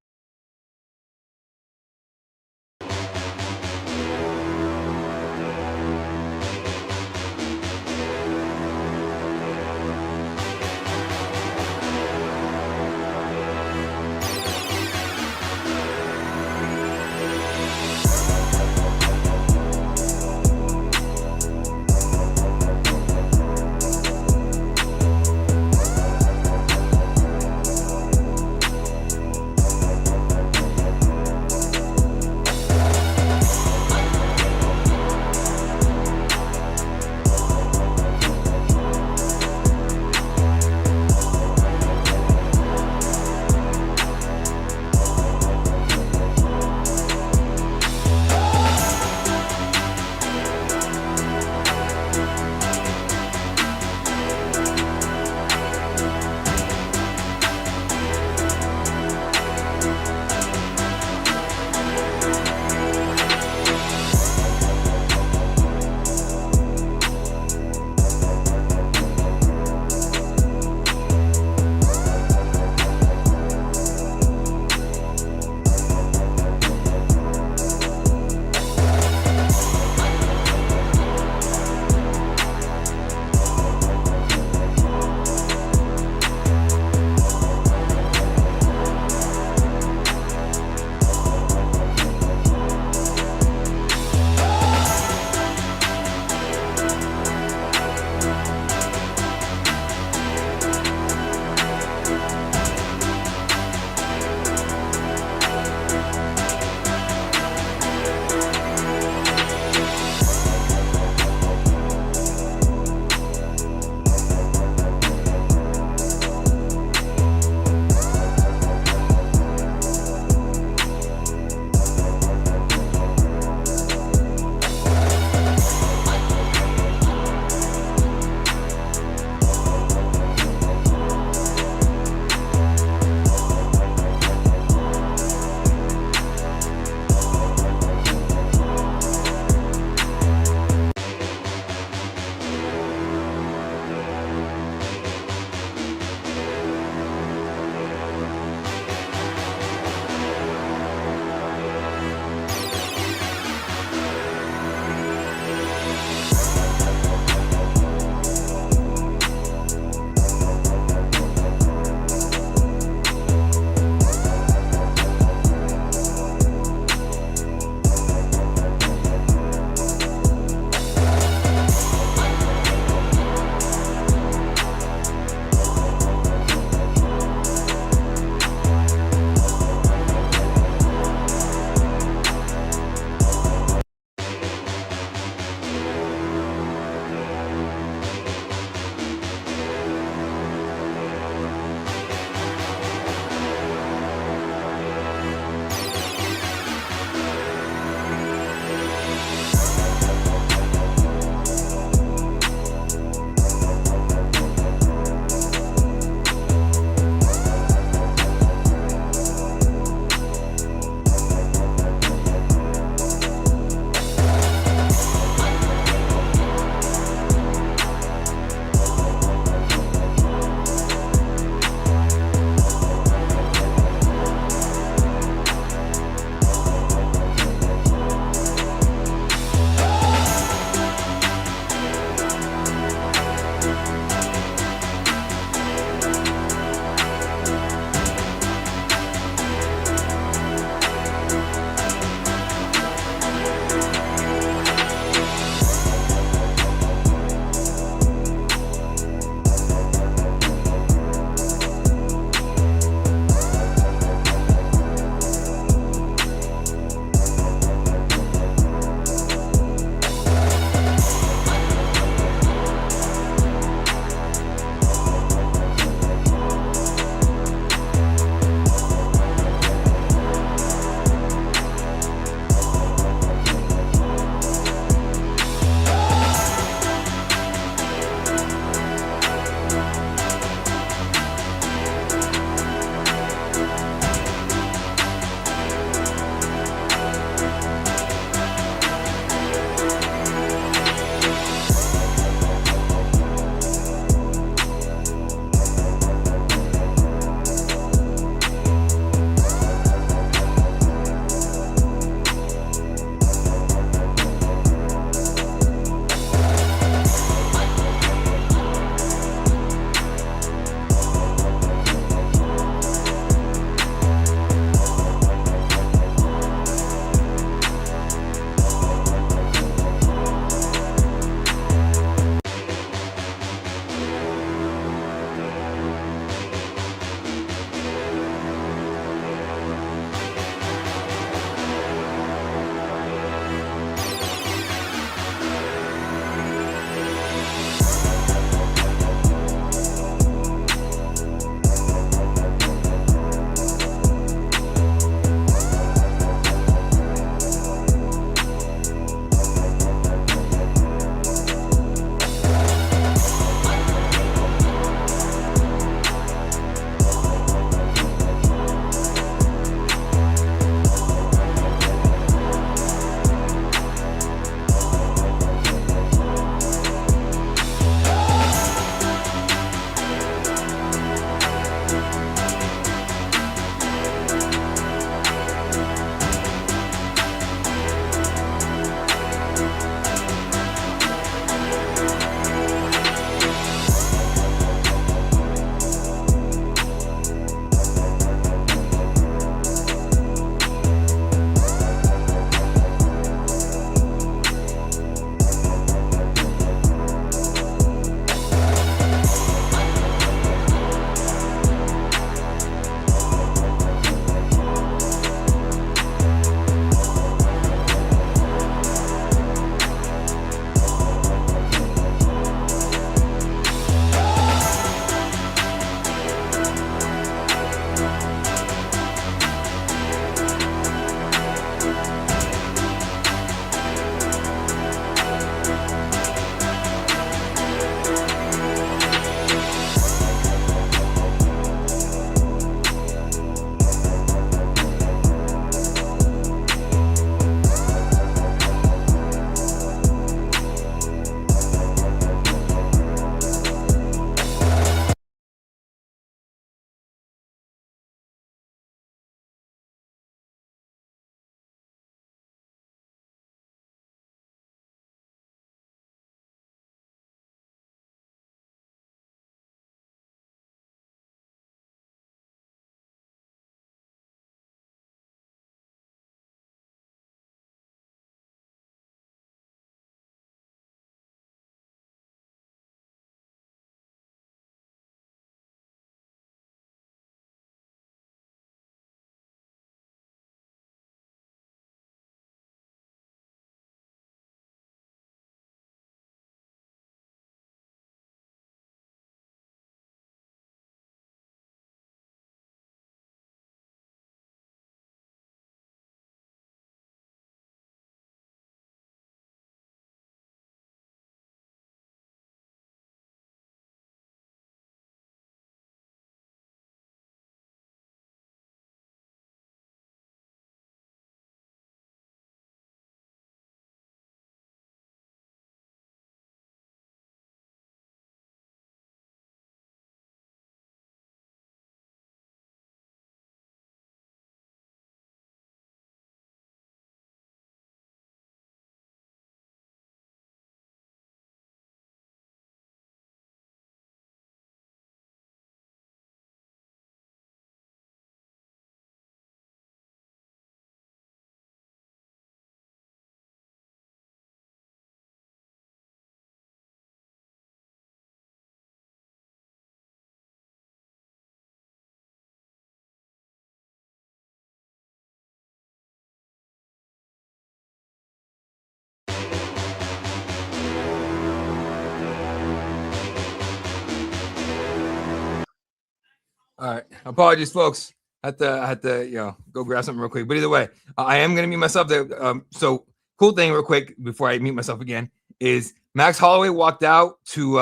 All right. Apologies, folks. I had to go grab something real quick. But either way, I am gonna mute myself there. So cool thing real quick before I mute myself again is Max Holloway walked out to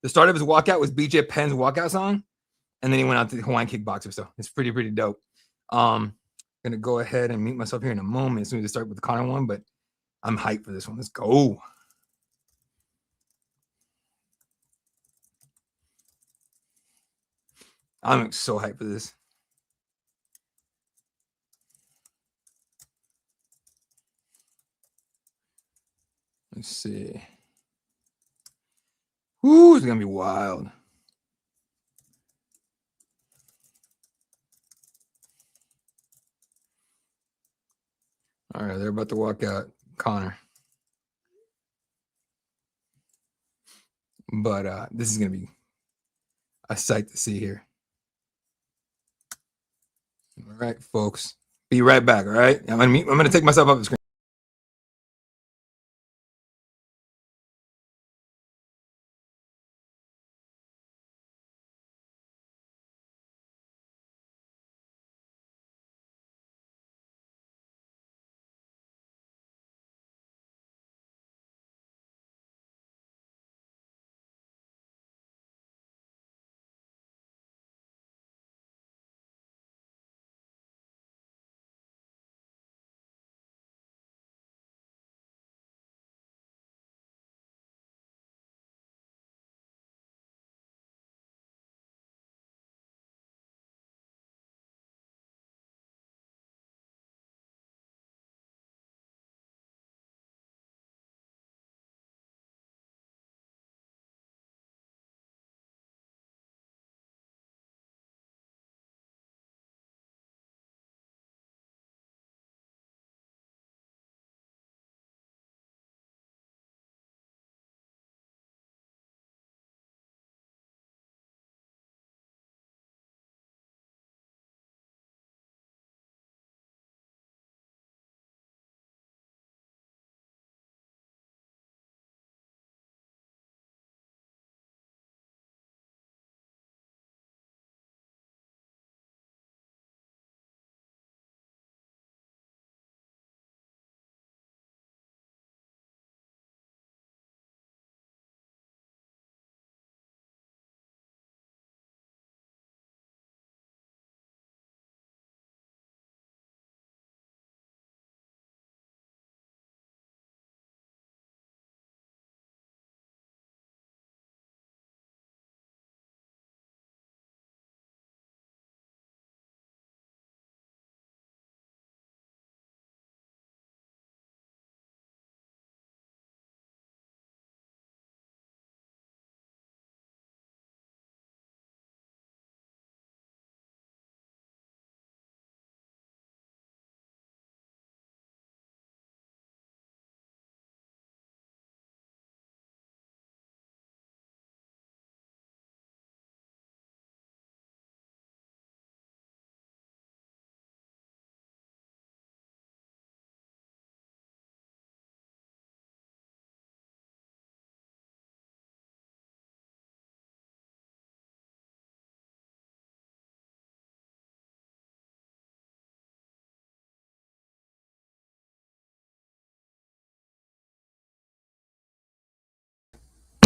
the start of his walkout was BJ Penn's walkout song, and then he went out to the Hawaiian kickboxer. So it's pretty dope. Gonna go ahead and mute myself here in a moment as soon as I start with the Conor one, but I'm hyped for this one. Let's go. I'm so hyped for this. Let's see. Ooh, it's gonna be wild. All right, they're about to walk out Conor. But this is gonna be a sight to see here. All right, folks. Be right back. All right. I'm gonna take myself off the screen.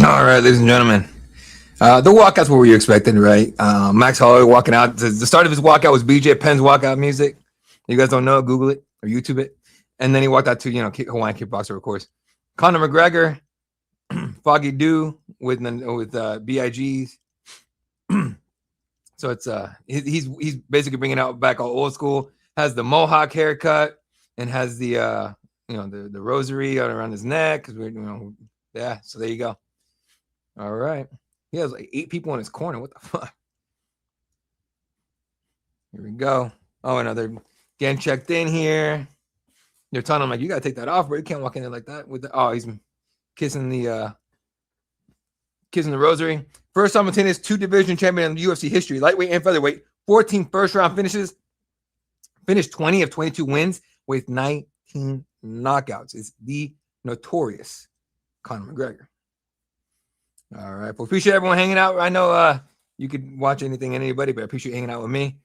All right, ladies and gentlemen. The walkouts were what you expected, right? Max Holloway walking out. The start of his walkout was BJ Penn's walkout music. You guys don't know, Google it or YouTube it. And then he walked out to, Hawaiian kickboxer, of course. Conor McGregor, Foggy Dew with BIGs. So it's he's basically bringing out back all old school. Has the mohawk haircut and has the the rosary around his neck because we're So there you go. All right. He has like 8 people in his corner. What the fuck? Here we go. Oh, and they're getting checked in here. They're telling him, like, you got to take that off, bro. You can't walk in there like that. He's kissing the rosary. First simultaneous 2-division champion in UFC history, lightweight and featherweight. 14 first-round finishes. Finished 20 of 22 wins with 19 knockouts. It's the notorious Conor McGregor. All right. Well, appreciate everyone hanging out. I know You could watch anything and anybody, but I appreciate you hanging out with me.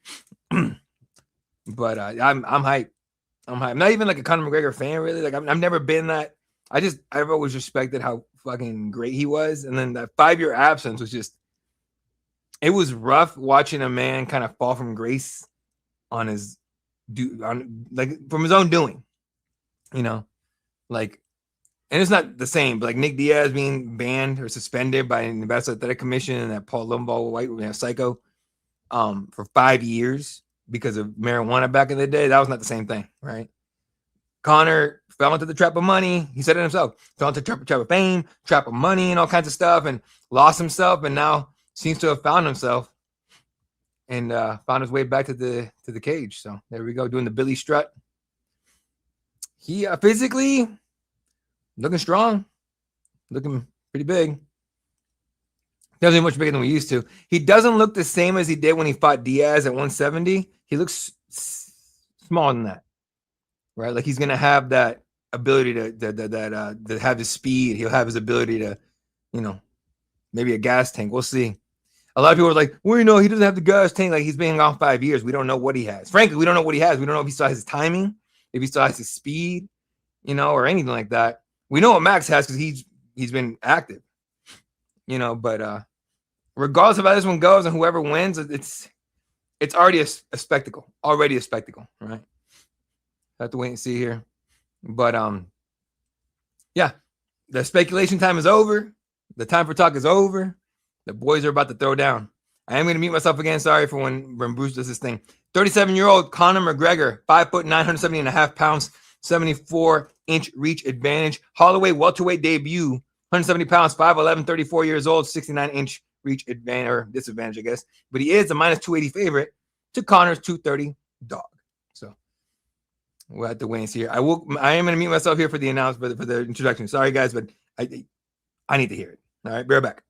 But I'm hyped. I'm hyped. I'm not even like a Conor McGregor fan, really. Like I've never been that. I've always respected how fucking great he was, and then that 5-year absence was just. It was rough watching a man kind of fall from grace on from his own doing, you know, like, and it's not the same, but like Nick Diaz being banned or suspended by the Nevada Athletic Commission and that Paul Limbaugh white psycho for 5 years because of marijuana back in the day. That was not the same thing, right? Conor fell into the trap of money. He said it himself. Fell into the trap of fame, trap of money, and all kinds of stuff, and lost himself, and now seems to have found himself and found his way back to the cage. So there we go, doing the Billy strut. He physically looking strong, looking pretty big. Definitely much bigger than we used to. He doesn't look the same as he did when he fought Diaz at 170. He looks smaller than that, right? Like he's gonna have that ability to have his speed. He'll have his ability to, maybe a gas tank. We'll see. A lot of people are like, well, he doesn't have the gas tank. Like he's been gone 5 years. We don't know what he has. Frankly, we don't know what he has. We don't know if he still has his timing, if he still has his speed, or anything like that. We know what Max has because he's been active, but regardless of how this one goes and whoever wins, it's already a spectacle. Already a spectacle, right? Have to wait and see here. But yeah, the speculation time is over. The time for talk is over. The boys are about to throw down. I am going to mute myself again. Sorry for when Bruce does this thing. 37-year-old Conor McGregor, 5 foot 970.5 pounds, 74-inch reach advantage. Holloway welterweight debut, 170 pounds, 5'11", 34 years old, 69-inch reach advantage or disadvantage, I guess. But he is a minus 280 favorite to Conor's 230 dog. So we'll have to wait and see here. I am going to mute myself here for the announcement, for the introduction. Sorry, guys, but I need to hear it. All right, be right back.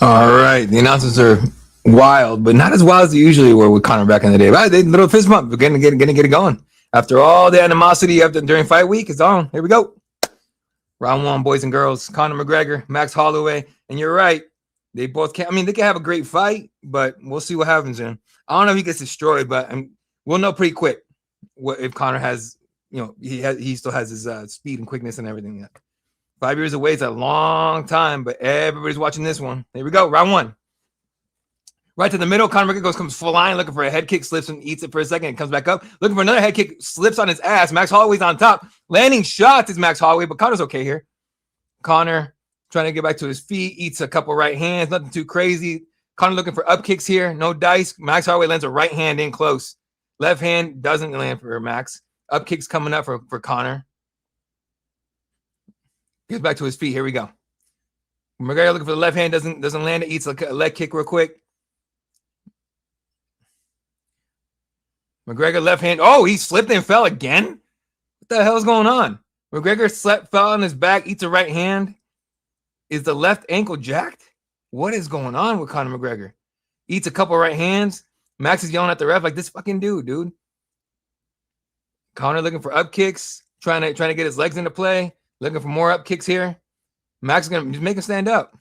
All right, the announcements are wild, but not as wild as they usually were with Conor back in the day. But they little fist bump. We're gonna get it going. After all the animosity during fight week, it's on. Here we go. Round one, boys and girls. Conor McGregor, Max Holloway, and you're right. They both can't. I mean, they can have a great fight, but we'll see what happens. In I don't know if he gets destroyed, but we'll know pretty quick what if Conor has. He still has his speed and quickness and everything. Yet. 5 years away is a long time, but everybody's watching this one. Here we go. Round one. Right to the middle. Conor McGregor comes flying, looking for a head kick, slips and eats it for a second, and comes back up. Looking for another head kick, slips on his ass. Max Holloway's on top. Landing shots is Max Holloway, but Conor's okay here. Conor trying to get back to his feet, eats a couple right hands, nothing too crazy. Conor looking for up kicks here, no dice. Max Holloway lands a right hand in close. Left hand doesn't land for Max. Up kicks coming up for Conor. Gets back to his feet. Here we go. McGregor looking for the left hand, doesn't land it, eats a leg kick real quick. McGregor left hand. Oh, he slipped and fell again? What the hell's going on? McGregor fell on his back, eats a right hand. Is the left ankle jacked? What is going on with Conor McGregor? Eats a couple right hands. Max is yelling at the ref like this fucking dude. Conor looking for up kicks, trying to get his legs into play, looking for more up kicks here. Max is gonna just make him stand up.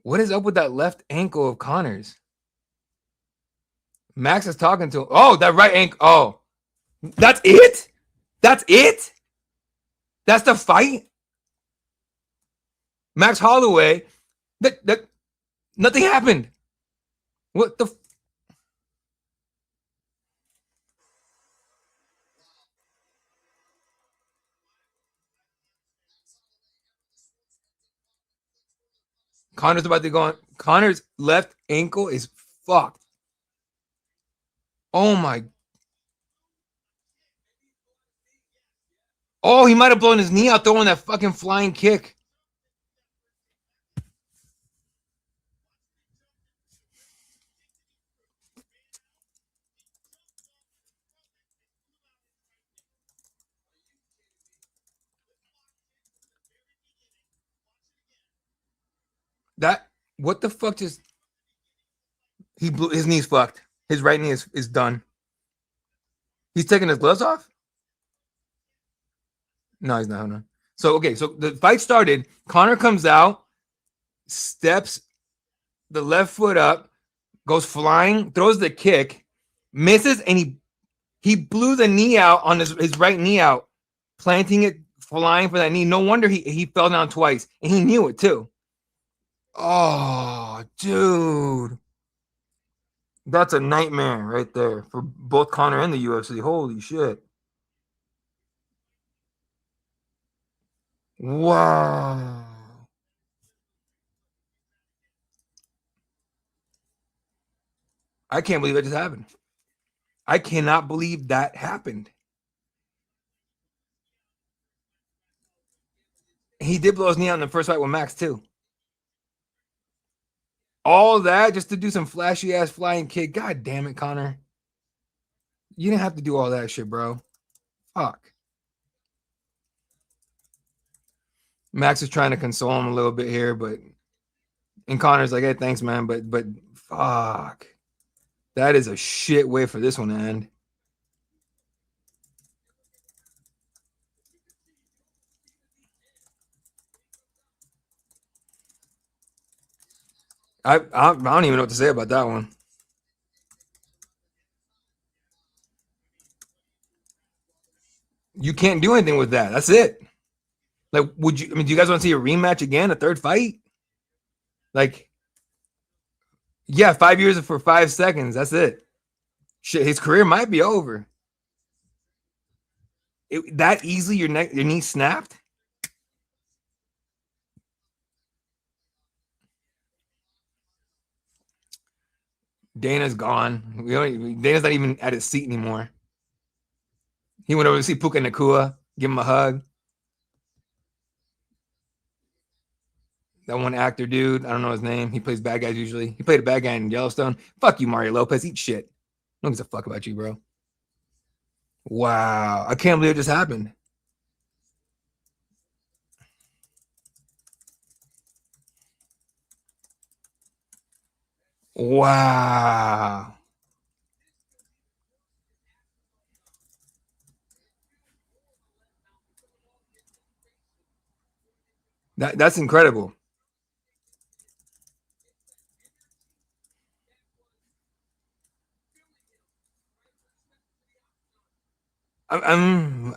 What is up with that left ankle of Conor's? Max is talking to him. Oh, that right ankle. Oh, that's it? That's it? That's the fight? Max Holloway, that nothing happened. What the? Conor's about to go on. Conor's left ankle is fucked. Oh my. Oh, he might have blown his knee out throwing that fucking flying kick. What the fuck just, he blew, his knee's fucked. His right knee is done. He's taking his gloves off? No, he's not. No. So the fight started. Conor comes out, steps the left foot up, goes flying, throws the kick, misses, and he blew the knee out on his right knee out, planting it, flying for that knee. No wonder he fell down twice, and he knew it too. Oh, dude. That's a nightmare right there for both Conor and the UFC. Holy shit. Wow. I can't believe that just happened. I cannot believe that happened. He did blow his knee out in the first fight with Max too. All that just to do some flashy ass flying kick. God damn it, Conor. You didn't have to do all that shit, bro. Fuck. Max is trying to console him a little bit here, and Conor's like, hey, thanks, man. But fuck. That is a shit way for this one to end. I don't even know what to say about that one. You can't do anything with that. That's it. Like, do you guys want to see a rematch again, a third fight? Like, yeah, 5 years for 5 seconds. That's it. Shit, his career might be over. That easily, your knee snapped? Dana's gone. Dana's not even at his seat anymore. He went over to see Puka Nakua, give him a hug. That one actor dude, I don't know his name. He plays bad guys usually. He played a bad guy in Yellowstone. Fuck you, Mario Lopez. Eat shit. No one gives a fuck about you, bro. Wow. I can't believe it just happened. Wow. That's incredible. I'm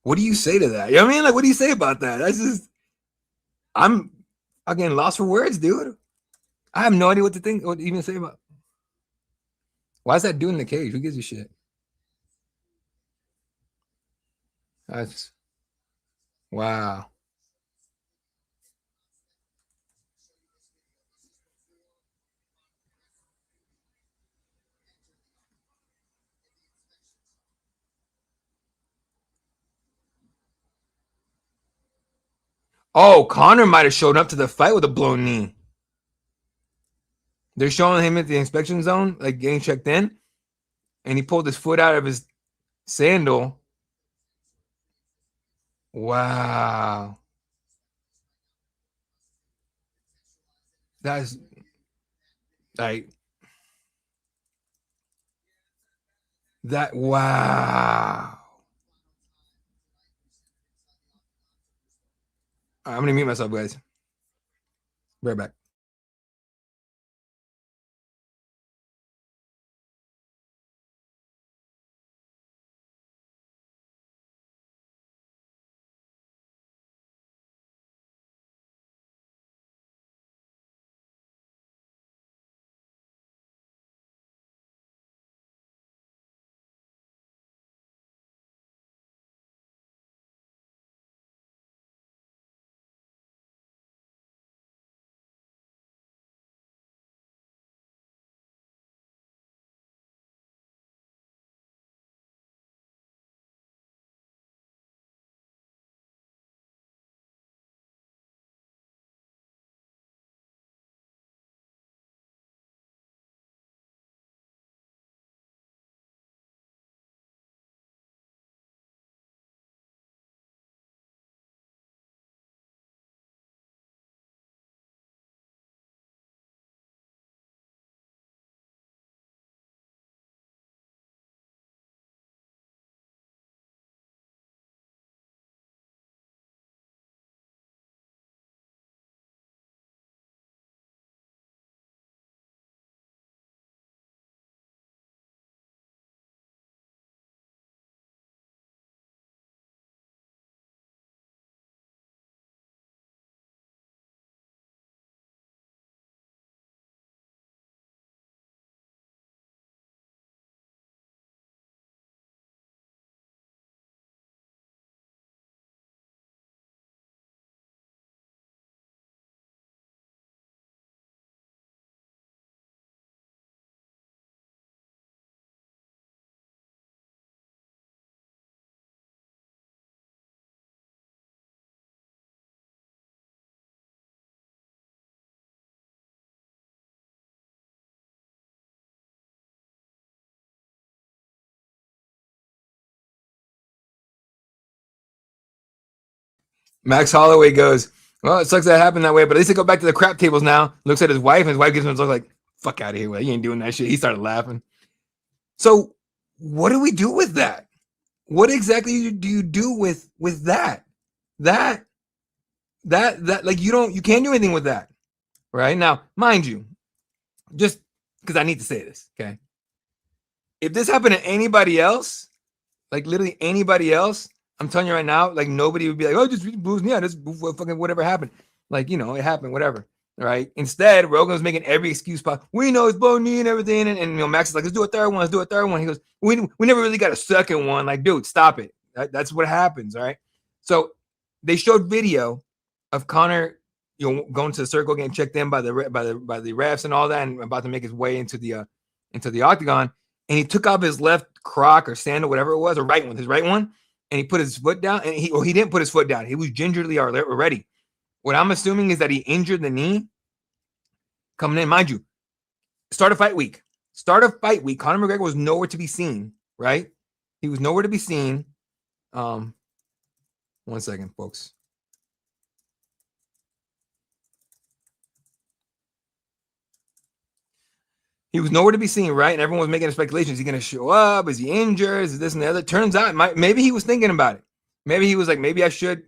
what do you say to that? You know what I mean? Like, what do you say about that? That's just, I'm again lost for words, dude. I have no idea what to think, what to even say about. Why is that dude in the cage? Who gives a shit? That's wow. Oh, Conor might have showed up to the fight with a blown knee. They're showing him at the inspection zone, like getting checked in, and he pulled his foot out of his sandal. Wow. That's like that. Wow. All right, I'm gonna mute myself, guys. Right back. Max Holloway goes, well, it sucks that happened that way, but at least they go back to the crap tables now. Looks at his wife, and his wife gives him a look like, fuck out of here. Well, you ain't doing that shit. He started laughing. So what do we do with that? What exactly do you do with that? That like you can't do anything with that. Right? Now, mind you, just because I need to say this, okay? If this happened to anybody else, like literally anybody else, I'm telling you right now, like nobody would be like, oh, just blues me out. Just fucking whatever happened. Like, it happened, whatever. Right. Instead, Rogan was making every excuse possible. We know it's blown knee and everything. And Max is like, let's do a third one. Let's do a third one. He goes, we never really got a second one. Like, dude, stop it. That's what happens. All right. So they showed video of Conor, going to the circle, getting checked in by the refs and all that, and about to make his way into the octagon. And he took off his left croc or sandal, whatever it was, or his right one, and he put his foot down. And he didn't put his foot down. He was gingerly already. What I'm assuming is that he injured the knee coming in. Mind you, start of fight week. Conor McGregor was nowhere to be seen, right? He was nowhere to be seen. 1 second, folks. He was nowhere to be seen, right? And everyone was making speculations. Is he going to show up? Is he injured? Is this and the other? Turns out, maybe he was thinking about it. Maybe he was like, maybe I should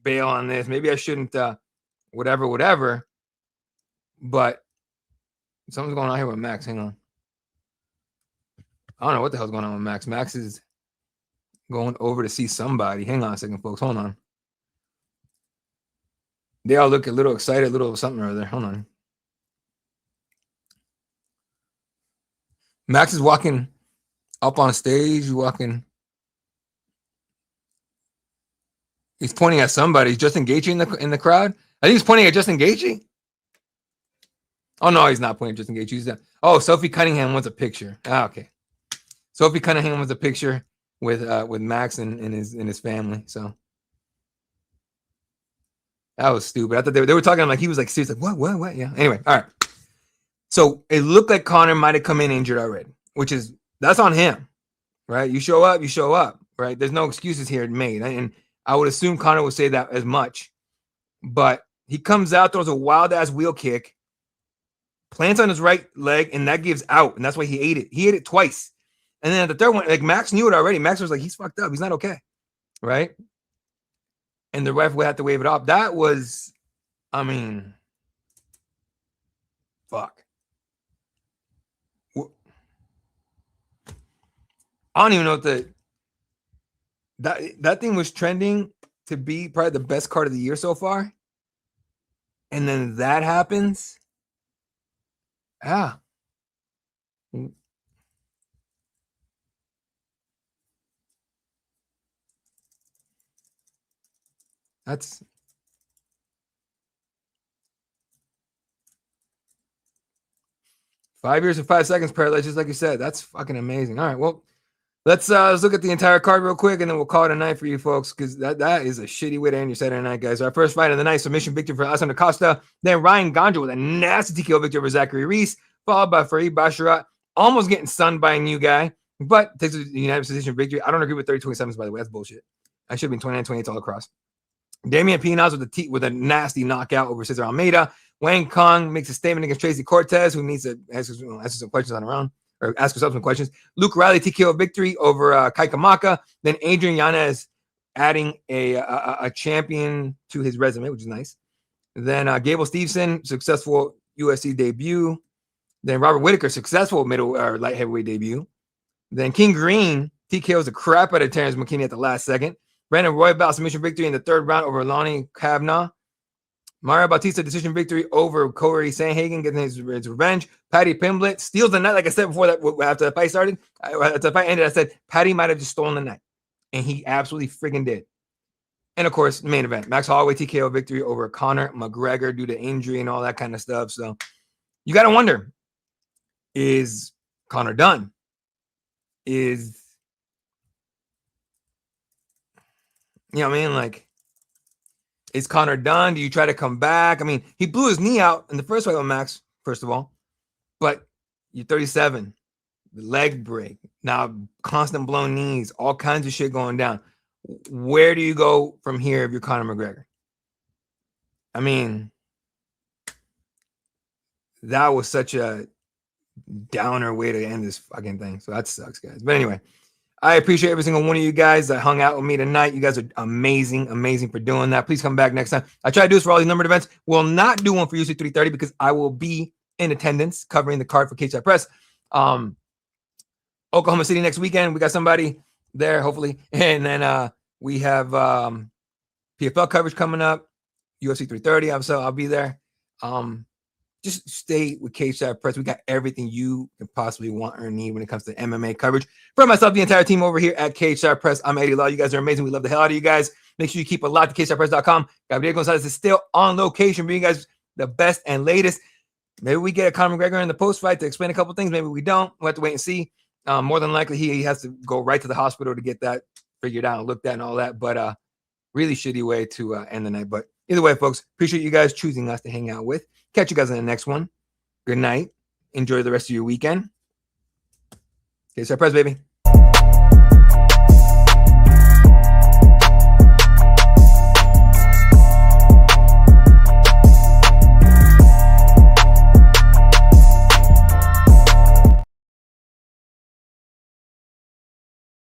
bail on this. Maybe I shouldn't, whatever. But something's going on here with Max. Hang on. I don't know what the hell's going on with Max. Max is going over to see somebody. Hang on a second, folks. Hold on. They all look a little excited, a little something or other. Hold on. Max is walking up on stage, He's pointing at somebody. Is Justin Gaethje in the crowd? I think he's pointing at Justin Gaethje. Oh no, he's not pointing at Justin Gaethje. Sophie Cunningham wants a picture. Okay. Sophie Cunningham wants a picture with Max and his family. So that was stupid. I thought they were talking like he was like serious, like what? Yeah. Anyway, all right. So it looked like Conor might have come in injured already, that's on him, right? You show up, right? There's no excuses here made. And I would assume Conor would say that as much, but he comes out, throws a wild ass wheel kick, plants on his right leg, and that gives out. And that's why he ate it. He ate it twice. And then at the third one, like Max knew it already. Max was like, he's fucked up. He's not okay. Right. And the ref would have to wave it off. That was, fuck. I don't even know if that thing was trending to be probably the best card of the year so far. And then that happens. That's 5 years and 5 seconds paralyzed, just like you said. That's fucking amazing. All right, well, let's look at the entire card real quick, and then we'll call it a night for you folks, because that is a shitty way to end your Saturday night, guys. Our first fight of the night, submission victory for Alexander Costa. Then Ryan Gondra with a nasty TKO victory over Zachary Reese, followed by Farid Basharat, almost getting stunned by a new guy, but takes a unanimous decision victory. I don't agree with 30-27s, by the way. That's bullshit. I should have been 29-28 all across. Damian Pinos with a nasty knockout over Cesar Almeida. Wang Kong makes a statement against Tracy Cortez, who needs to answer some questions on her own, or ask herself some questions. Luke Riley TKO victory over Kai Kamaka. Then Adrian Yanez adding a champion to his resume, which is nice. Then Gable Stevenson, successful UFC debut. Then Robert Whittaker, successful middle or light heavyweight debut. Then King Green TKOs the crap out of Terrence McKinney at the last second. Brandon Royval submission victory in the third round over Lone'er Kavanagh. Mario Bautista decision victory over Cory Sandhagen, getting his revenge. Paddy Pimblett steals the night. Like I said before, that after the fight started, after the fight ended, I said Paddy might have just stolen the night, and he absolutely freaking did. And of course, the main event: Max Holloway TKO victory over Conor McGregor due to injury and all that kind of stuff. So you got to wonder: is Conor done? Is is Conor done? Do you try to come back? I mean, he blew his knee out in the first fight with Max, first of all. But you're 37, the leg break, now constant blown knees, all kinds of shit going down. Where do you go from here if you're Conor McGregor? I mean, that was such a downer way to end this fucking thing. So that sucks, guys. But anyway, I appreciate every single one of you guys that hung out with me tonight. You guys are amazing for doing that. Please come back next time. I try to do this for all these numbered events. We'll not do one for UFC 330 because I will be in attendance covering the card for Cageside Press. Oklahoma City next weekend. We got somebody there, hopefully. And then we have PFL coverage coming up. UFC 330. So I'll be there. Just stay with Cageside Press. We got everything you can possibly want or need when it comes to MMA coverage. For myself, the entire team over here at Cageside Press, I'm Eddie Law. You guys are amazing. We love the hell out of you guys. Make sure you keep a lot to CagesidePress.com. Gabriel Gonzalez is still on location, bringing you guys the best and latest. Maybe we get a Conor McGregor in the post-fight to explain a couple things. Maybe we don't. We'll have to wait and see. More than likely, he has to go right to the hospital to get that figured out and looked at and all that. But really shitty way to end the night. But either way, folks, appreciate you guys choosing us to hang out with. Catch you guys in the next one. Good night. Enjoy the rest of your weekend. Cageside Press, baby.